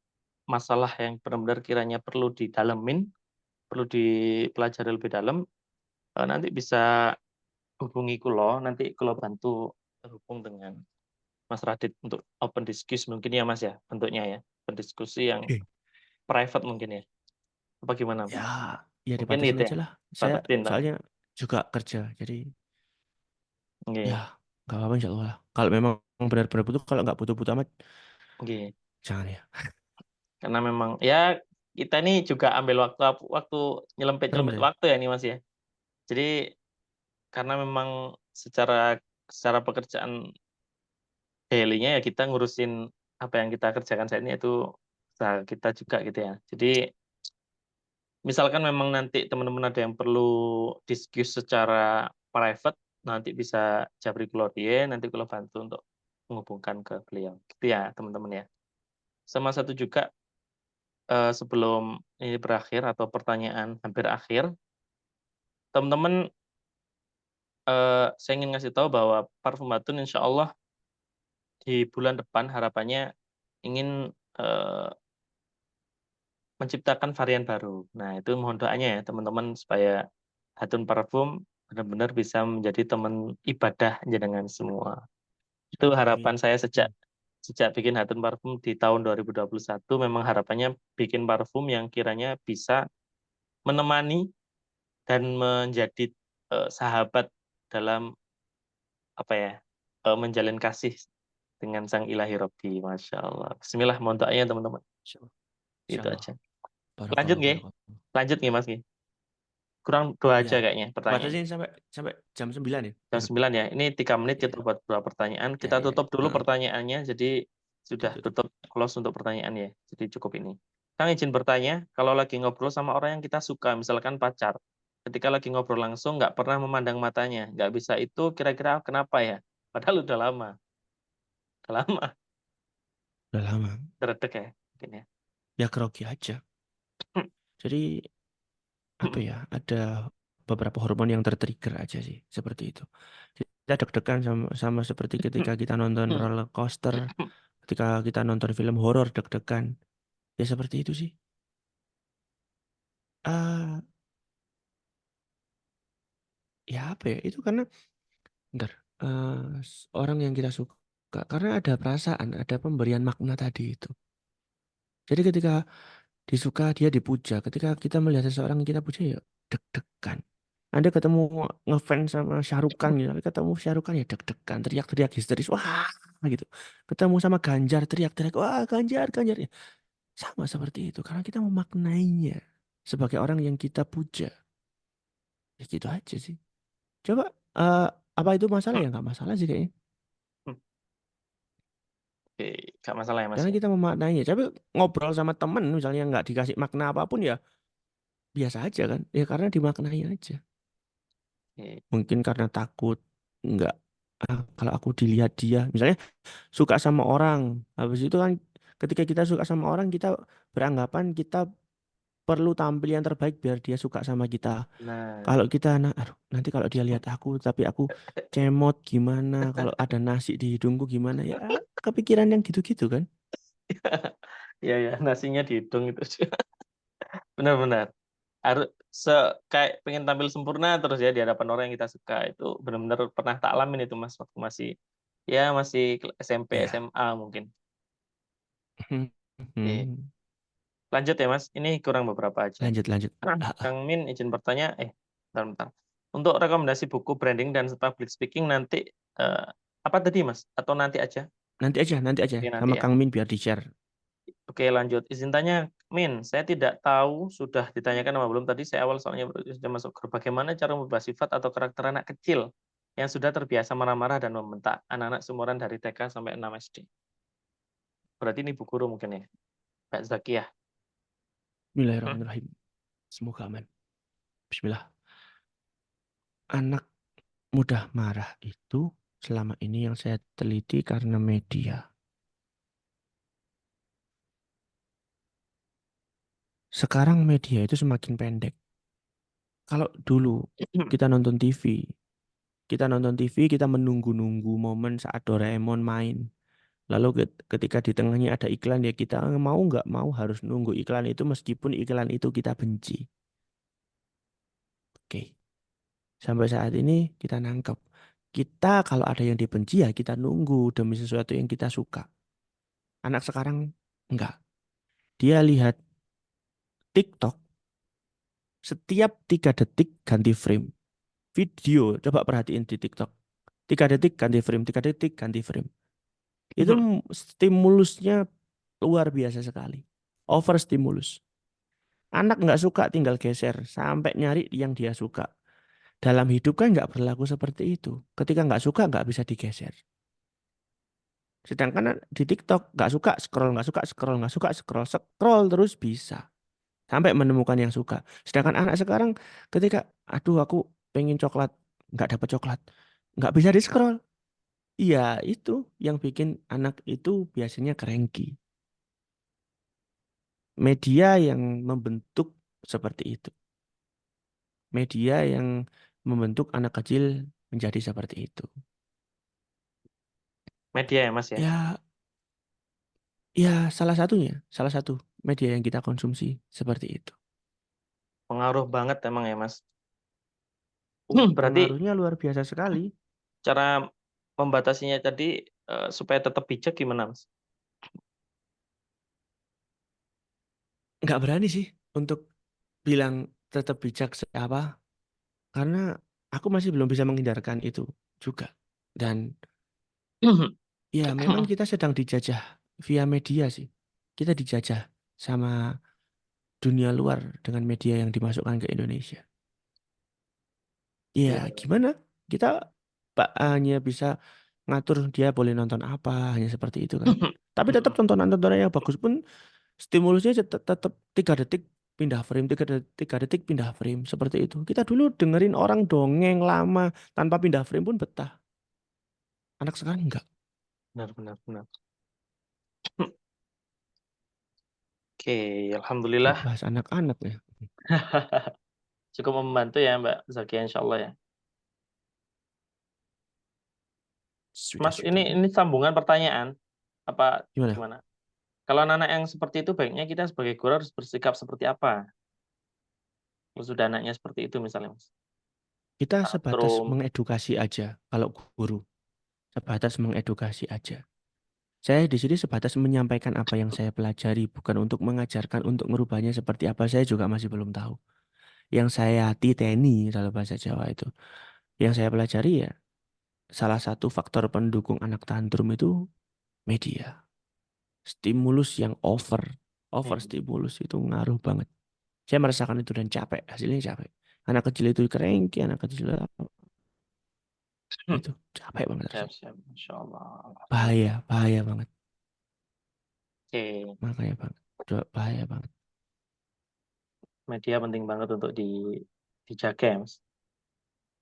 masalah yang benar-benar kiranya perlu didalemin, perlu dipelajari lebih dalam, nanti bisa hubungi Kulo, nanti Kulo bantu terhubung dengan Mas Radit untuk open discussion mungkin ya Mas ya, bentuknya ya, berdiskusi yang Oke. private mungkin ya. Apa gimana Ya, Mas? ya Mungkin dibatasin gitu aja ya, lah. Saya batasin lah. soalnya juga kerja. Jadi Oke, ya nggak apa-apa insya Allah lah. Kalau memang benar-benar butuh, kalau nggak butuh-butuh amat, oke. jangan ya. Karena memang ya kita ini juga ambil waktu waktu Paham nyelempit-nyelempit saya? waktu ya nih Mas ya. Jadi karena memang secara secara pekerjaan daily-nya ya kita ngurusin apa yang kita kerjakan saat ini itu usaha kita juga gitu ya. Jadi misalkan memang nanti teman-teman ada yang perlu diskus secara private, nanti bisa Jabri Claudie, nanti kalau bantu untuk menghubungkan ke beliau. Gitu ya, teman-teman ya. Sama satu juga sebelum ini berakhir atau pertanyaan hampir akhir, teman-teman saya ingin ngasih tahu bahwa Parfum Batun insya Allah di bulan depan harapannya ingin menciptakan varian baru. Nah, itu mohon doanya ya teman-teman supaya Hatun Parfum benar-benar bisa menjadi teman ibadah jenengan semua. Itu Amin. harapan saya sejak sejak bikin Hatun Parfum di tahun 2021 memang harapannya bikin parfum yang kiranya bisa menemani dan menjadi sahabat dalam apa ya menjalin kasih dengan Sang Ilahi Robbi. Masya Allah. Bismillah, mohon doanya teman-teman. Insya Allah. Insya Itu Allah. aja. Lanjut Barakallah, nggih? barakallah. Lanjut nggih Mas nggih? Kurang dua Ya, aja kayaknya pertanyaan. batasin sampai sampai jam 9 ya. Jam 9 ya. Ini 3 menit Ya, kita buat dua pertanyaan. ya, Kita ya, ya. tutup dulu Heeh, pertanyaannya. Jadi sudah ditutup. tutup close untuk pertanyaan ya. Jadi cukup ini. Kang izin bertanya, kalau lagi ngobrol sama orang yang kita suka, misalkan pacar, ketika lagi ngobrol langsung nggak pernah memandang matanya, nggak bisa itu kira-kira kenapa ya? Padahal udah lama, Udah lama. teredek ya, mungkin ya. Ya grogi aja. Jadi apa ya? Ada beberapa hormon yang tertrigger aja sih, seperti itu. Kita deg-degan sama seperti ketika kita nonton roller coaster, ketika kita nonton film horor deg-degan. Ya seperti itu sih. Ah, ya apa ya? Itu karena bentar, orang yang kita suka karena ada perasaan, ada pemberian makna tadi itu. Jadi ketika disuka dia dipuja, ketika kita melihat seseorang yang kita puja ya deg-degan. Anda ketemu ngefans sama Syarukan gitu, ketemu Syarukan ya deg-degan, teriak-teriak histeris, wah gitu. Ketemu sama Ganjar teriak-teriak, wah Ganjar, Ganjar ya. Sama seperti itu, karena kita memaknainya sebagai orang yang kita puja. Ya gitu aja sih. Coba, eh, apa itu masalah ya? Nggak masalah sih kayaknya. Oke, nggak masalah ya Mas Karena ya. kita memaknainya. Tapi ngobrol sama temen misalnya nggak dikasih makna apapun ya biasa aja kan. Ya karena dimaknai aja. Oke. Mungkin karena takut nggak, kalau aku dilihat dia misalnya suka sama orang, habis itu kan ketika kita suka sama orang kita beranggapan kita perlu tampil yang terbaik biar dia suka sama kita. Nah, Kalau kita aduh, nanti kalau dia lihat aku tapi aku cemot gimana, kalau ada nasi di hidungku gimana ya, kepikiran yang gitu-gitu kan. ya ya nasinya dihitung itu. Benar-benar. Harus kayak pengen tampil sempurna terus ya di hadapan orang yang kita suka itu benar-benar pernah tak alamin itu Mas waktu masih SMP Iya. SMA mungkin. Oke. Hmm. Lanjut ya Mas, ini kurang beberapa aja. Lanjut lanjut. Kang Min izin bertanya, bentar. Untuk rekomendasi buku branding dan public speaking nanti eh, apa tadi Mas? Atau nanti aja? Nanti aja Oke, nanti sama ya. Kang Min biar di-share. Oke, lanjut. Izin tanya, Min, saya tidak tahu sudah ditanyakan apa belum tadi saya awal soalnya sudah masuk grup. Bagaimana cara merubah sifat atau karakter anak kecil yang sudah terbiasa marah-marah dan membentak anak-anak seumuran dari TK sampai 6 SD? Berarti ini Bu Guru mungkin ya, Mbak Zakiyah. Bismillahirrahmanirrahim. Semoga aman. Bismillah. Anak mudah marah itu selama ini yang saya teliti karena media. Sekarang media itu semakin pendek. Kalau dulu kita nonton TV, kita menunggu-nunggu momen saat Doraemon main. Lalu ketika di tengahnya ada iklan ya kita mau nggak mau harus nunggu iklan itu meskipun iklan itu kita benci. Oke, sampai saat ini kita nangkep. Kita kalau ada yang dibenci ya kita nunggu demi sesuatu yang kita suka. Anak sekarang enggak. Dia lihat TikTok setiap 3 detik ganti frame. video, coba perhatiin di TikTok. 3 detik ganti frame, 3 detik ganti frame. Itu stimulusnya luar biasa sekali. Over stimulus. Anak nggak suka tinggal geser sampai nyari yang dia suka. Dalam hidup kan nggak berlaku seperti itu. Ketika nggak suka nggak bisa digeser. Sedangkan di TikTok nggak suka scroll, nggak suka scroll, nggak suka scroll, scroll terus bisa sampai menemukan yang suka. Sedangkan anak sekarang ketika, aduh aku pengen coklat, nggak dapat coklat, nggak bisa di scroll. Iya itu yang bikin anak itu biasanya cranky. Media yang membentuk seperti itu. Media yang membentuk anak kecil menjadi seperti itu. Media ya Mas ya. Ya, ya salah satu media yang kita konsumsi seperti itu. Pengaruh banget emang ya Mas. Berarti Pengaruhnya luar biasa sekali. cara membatasinya tadi supaya tetap bijak gimana Mas? Nggak berani sih untuk bilang tetap bijak apa, karena aku masih belum bisa menghindarkan itu juga. Dan ya memang kita sedang dijajah via media sih. Kita dijajah sama dunia luar dengan media yang dimasukkan ke Indonesia. Ya Iya. gimana? Kita hanya bisa ngatur dia boleh nonton apa, hanya seperti itu kan. Tapi tetap tontonan-tontonan yang bagus pun stimulusnya tetap 3 detik pindah frame, 3 detik pindah frame, seperti itu. Kita dulu dengerin orang dongeng lama tanpa pindah frame pun betah. Anak sekarang enggak. Benar. Oke, Kok alhamdulillah bahas anak-anak ya? cukup membantu ya Mbak Zakia insya Allah ya. Sudah, Mas, sudah. ini sambungan pertanyaan apa Gimana? gimana? Kalau anak-anak yang seperti itu baiknya kita sebagai guru harus bersikap seperti apa? Kalau sudah anaknya seperti itu misalnya Mas. Kita sebatas Tantrum. mengedukasi aja kalau guru. Sebatas mengedukasi aja. Saya di sini sebatas menyampaikan apa yang saya pelajari, bukan untuk mengajarkan, untuk merubahnya seperti apa, saya juga masih belum tahu. Yang saya titeni dalam bahasa Jawa itu, yang saya pelajari ya, salah satu faktor pendukung anak tantrum itu media. Stimulus yang over stimulus itu ngaruh banget. Saya merasakan itu dan capek, hasilnya capek. Anak kecil itu cranky, anak kecil itu capek banget rasanya. Siap. Masya Allah. Alhamdulillah. Bahaya, bahaya banget. Oke, Makanya banget. Bahaya banget. media penting banget untuk dijaga ya Mas.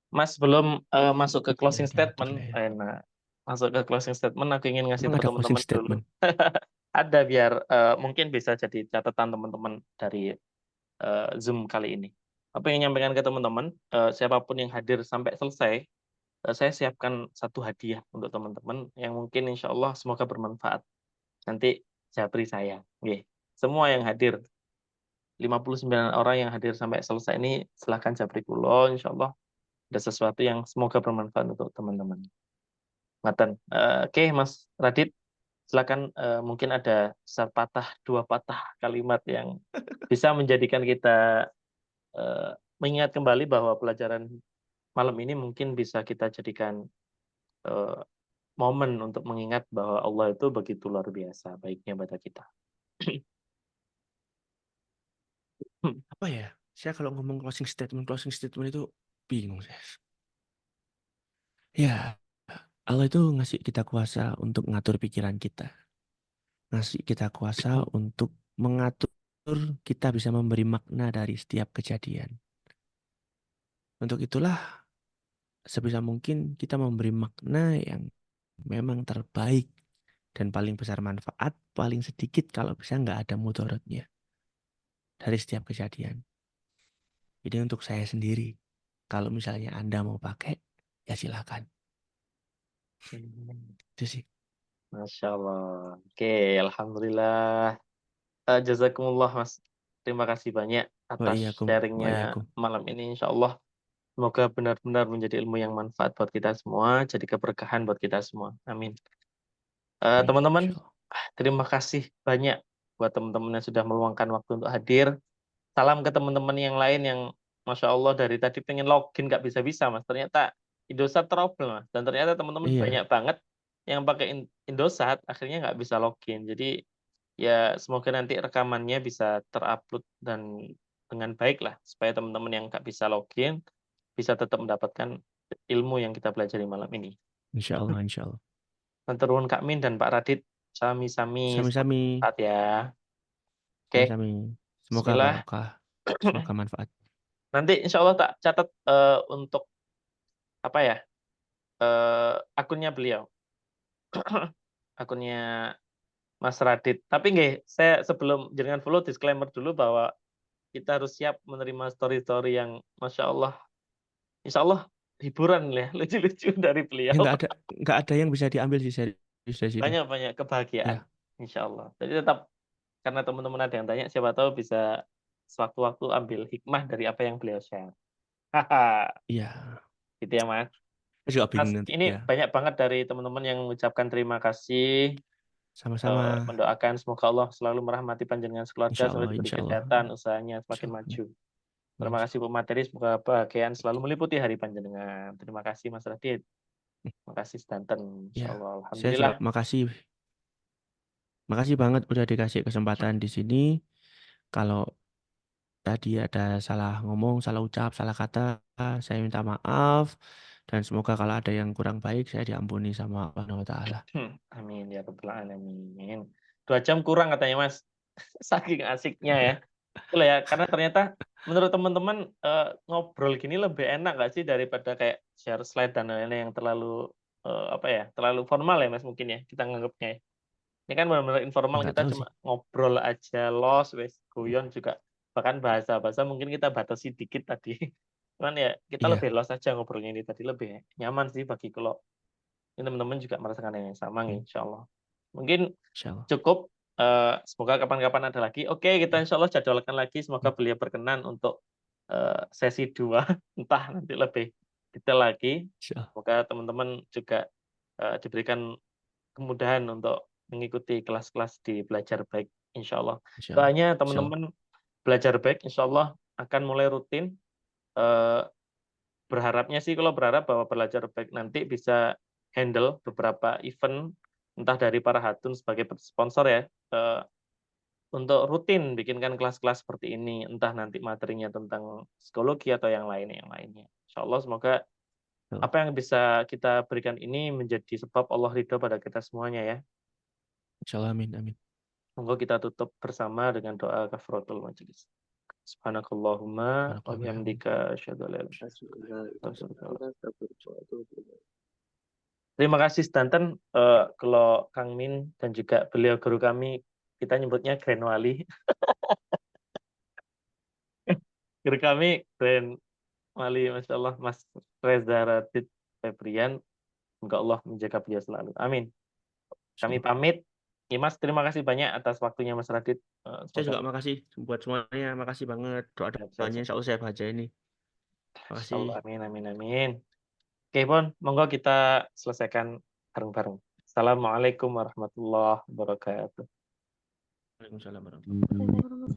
Mas sebelum masuk ke Ya closing diatur statement, lah ya. nah, masuk ke closing statement aku ingin ngasih Emang tahu ada closing teman-teman dulu. statement? Ada biar mungkin bisa jadi catatan teman-teman dari Zoom kali ini. Apa yang nyampaikan ke teman-teman, siapapun yang hadir sampai selesai, saya siapkan satu hadiah untuk teman-teman yang mungkin insya Allah semoga bermanfaat. Nanti japri saya. Oke. Semua yang hadir, 59 orang yang hadir sampai selesai ini, silahkan japri kulo, insya Allah ada sesuatu yang semoga bermanfaat untuk teman-teman. Ngaten. Oke, Mas Radit, silakan mungkin ada sepatah, dua patah kalimat yang bisa menjadikan kita eh, mengingat kembali bahwa pelajaran malam ini mungkin bisa kita jadikan eh, momen untuk mengingat bahwa Allah itu begitu luar biasa baiknya pada kita. Apa ya? Saya kalau ngomong closing statement itu bingung saya. Ya, Allah itu ngasih kita kuasa untuk ngatur pikiran kita. Ngasih kita kuasa untuk mengatur kita bisa memberi makna dari setiap kejadian. Untuk itulah sebisa mungkin kita memberi makna yang memang terbaik dan paling besar manfaat, paling sedikit kalau bisa nggak ada mudaratnya dari setiap kejadian. Ini untuk saya sendiri. Kalau misalnya Anda mau pakai, ya silakan. Itu sih. Masya Allah. Oke, Alhamdulillah. Jazakumullah, Mas. Terima kasih banyak atas sharingnya Wa'iyyakum. malam ini. Insya Allah, semoga benar-benar menjadi ilmu yang manfaat buat kita semua, jadi keberkahan buat kita semua. Amin. Amin. Teman-teman, Insyaallah. terima kasih banyak buat teman-teman yang sudah meluangkan waktu untuk hadir. Salam ke teman-teman yang lain yang Masya Allah dari tadi pengen login nggak bisa-bisa Mas. Ternyata Indosat trouble Mas. Dan ternyata teman-teman Iya, banyak banget yang pakai Indosat akhirnya nggak bisa login. Jadi ya semoga nanti rekamannya bisa terupload dan dengan baik lah supaya teman-teman yang nggak bisa login bisa tetap mendapatkan ilmu yang kita pelajari malam ini. insya Allah, insya Allah. Matur nuwun Kak Min dan Pak Radit sami-sami semoga Sami-sami, bermanfaat ya. Oke, sami-sami. Semoga Bismillah. barokah, semoga manfaat. Nanti insya Allah tak catat untuk apa ya akunnya beliau, akunnya Mas Radit. Tapi nggih, saya sebelum jangan follow disclaimer dulu bahwa kita harus siap menerima story-story yang Masya Allah, Insya Allah hiburan ya, lucu-lucu dari Ya, beliau. nggak ada yang bisa diambil sih serius dari situ. Banyak-banyak kebahagiaan, Ya, Insya Allah. Jadi tetap, karena teman-teman ada yang tanya, siapa tahu bisa sewaktu-waktu ambil hikmah dari apa yang beliau share. Haha, iya. gitu ya Mas. Saya juga Mas, bingung nanti. ini Ya, banyak banget dari teman-teman yang mengucapkan terima kasih, sama-sama. mendoakan semoga Allah selalu merahmati panjenengan sekeluarga, selalu diberi Insya Allah, kesehatan, usahanya insya semakin Allah. maju. Ya, Terima insya kasih Bu Materi, semoga kebahagiaan selalu meliputi hari panjenengan. Terima kasih Mas Radit. Terima kasih Stanton. Insya Ya, Allah. saya juga Alhamdulillah. makasih banget udah dikasih kesempatan di sini. Kalau tadi ada salah ngomong, salah ucap, salah kata, saya minta maaf. Dan semoga kalau ada yang kurang baik, saya diampuni sama Allah Subhanahu wa Ta'ala. Amin ya Rabbal Alamin. 2 jam kurang katanya Mas. Saking asiknya ya. Itulah ya, karena ternyata menurut teman-teman ngobrol gini lebih enak nggak sih daripada kayak share slide dan lain-lain yang terlalu apa ya, terlalu formal ya Mas mungkin ya kita nganggapnya ya. Ini kan benar-benar informal, Nggak kita tahu cuma sih. ngobrol aja, los, wes guyon juga, bahkan bahasa-bahasa mungkin kita batasi dikit tadi. Cuman ya kita lebih Iya, los aja ngobrolnya ini tadi, lebih nyaman sih bagi kalau ini teman-teman juga merasakan yang sama nih, insya Allah. Mungkin insya Allah. cukup. Semoga kapan-kapan ada lagi. Oke, kita Ya, insya Allah jadwalkan lagi. Semoga beliau berkenan untuk sesi 2. Entah nanti lebih detail lagi. insya Allah. Semoga teman-teman juga diberikan kemudahan untuk mengikuti kelas-kelas di Belajar Baik, insya Allah. Insya Allah. Doanya Insya Allah. teman-teman Belajar Baik, insya Allah akan mulai rutin. Eh, Berharapnya sih, kalau berharap bahwa Belajar Baik nanti bisa handle beberapa event, entah dari para hatun sebagai sponsor ya, untuk rutin bikinkan kelas-kelas seperti ini, entah nanti materinya tentang psikologi atau yang lainnya. Insya Allah semoga Insya Allah. apa yang bisa kita berikan ini menjadi sebab Allah ridho pada kita semuanya ya. Insya Allah. Amin. Amin. Monggo kita tutup bersama dengan doa kafaratul majelis. Subhanakallahumma wa bihamdika asyhadu an la ilaha illa anta astaghfiruka wa atubu ilaik. Terima kasih Stanton, kalau Kang Min dan juga beliau guru kami, kita nyebutnya Grand Wali. Guru kami Grand Wali, Masya Allah, Mas Reza Radit Febrian. Semoga Allah menjaga beliau selalu. Amin. Insya Kami Allah. pamit. Mas, terima kasih banyak atas waktunya Mas Radit. Saya Semoga juga makasih buat semuanya. Makasih banget. Doa-doanya insya Allah saya baca ini. Insya Makasih. Allah. Amin, amin, amin. Oke, Bon, monggo kita selesaikan bareng-bareng. Assalamualaikum warahmatullahi wabarakatuh. Waalaikumsalam warahmatullahi wabarakatuh.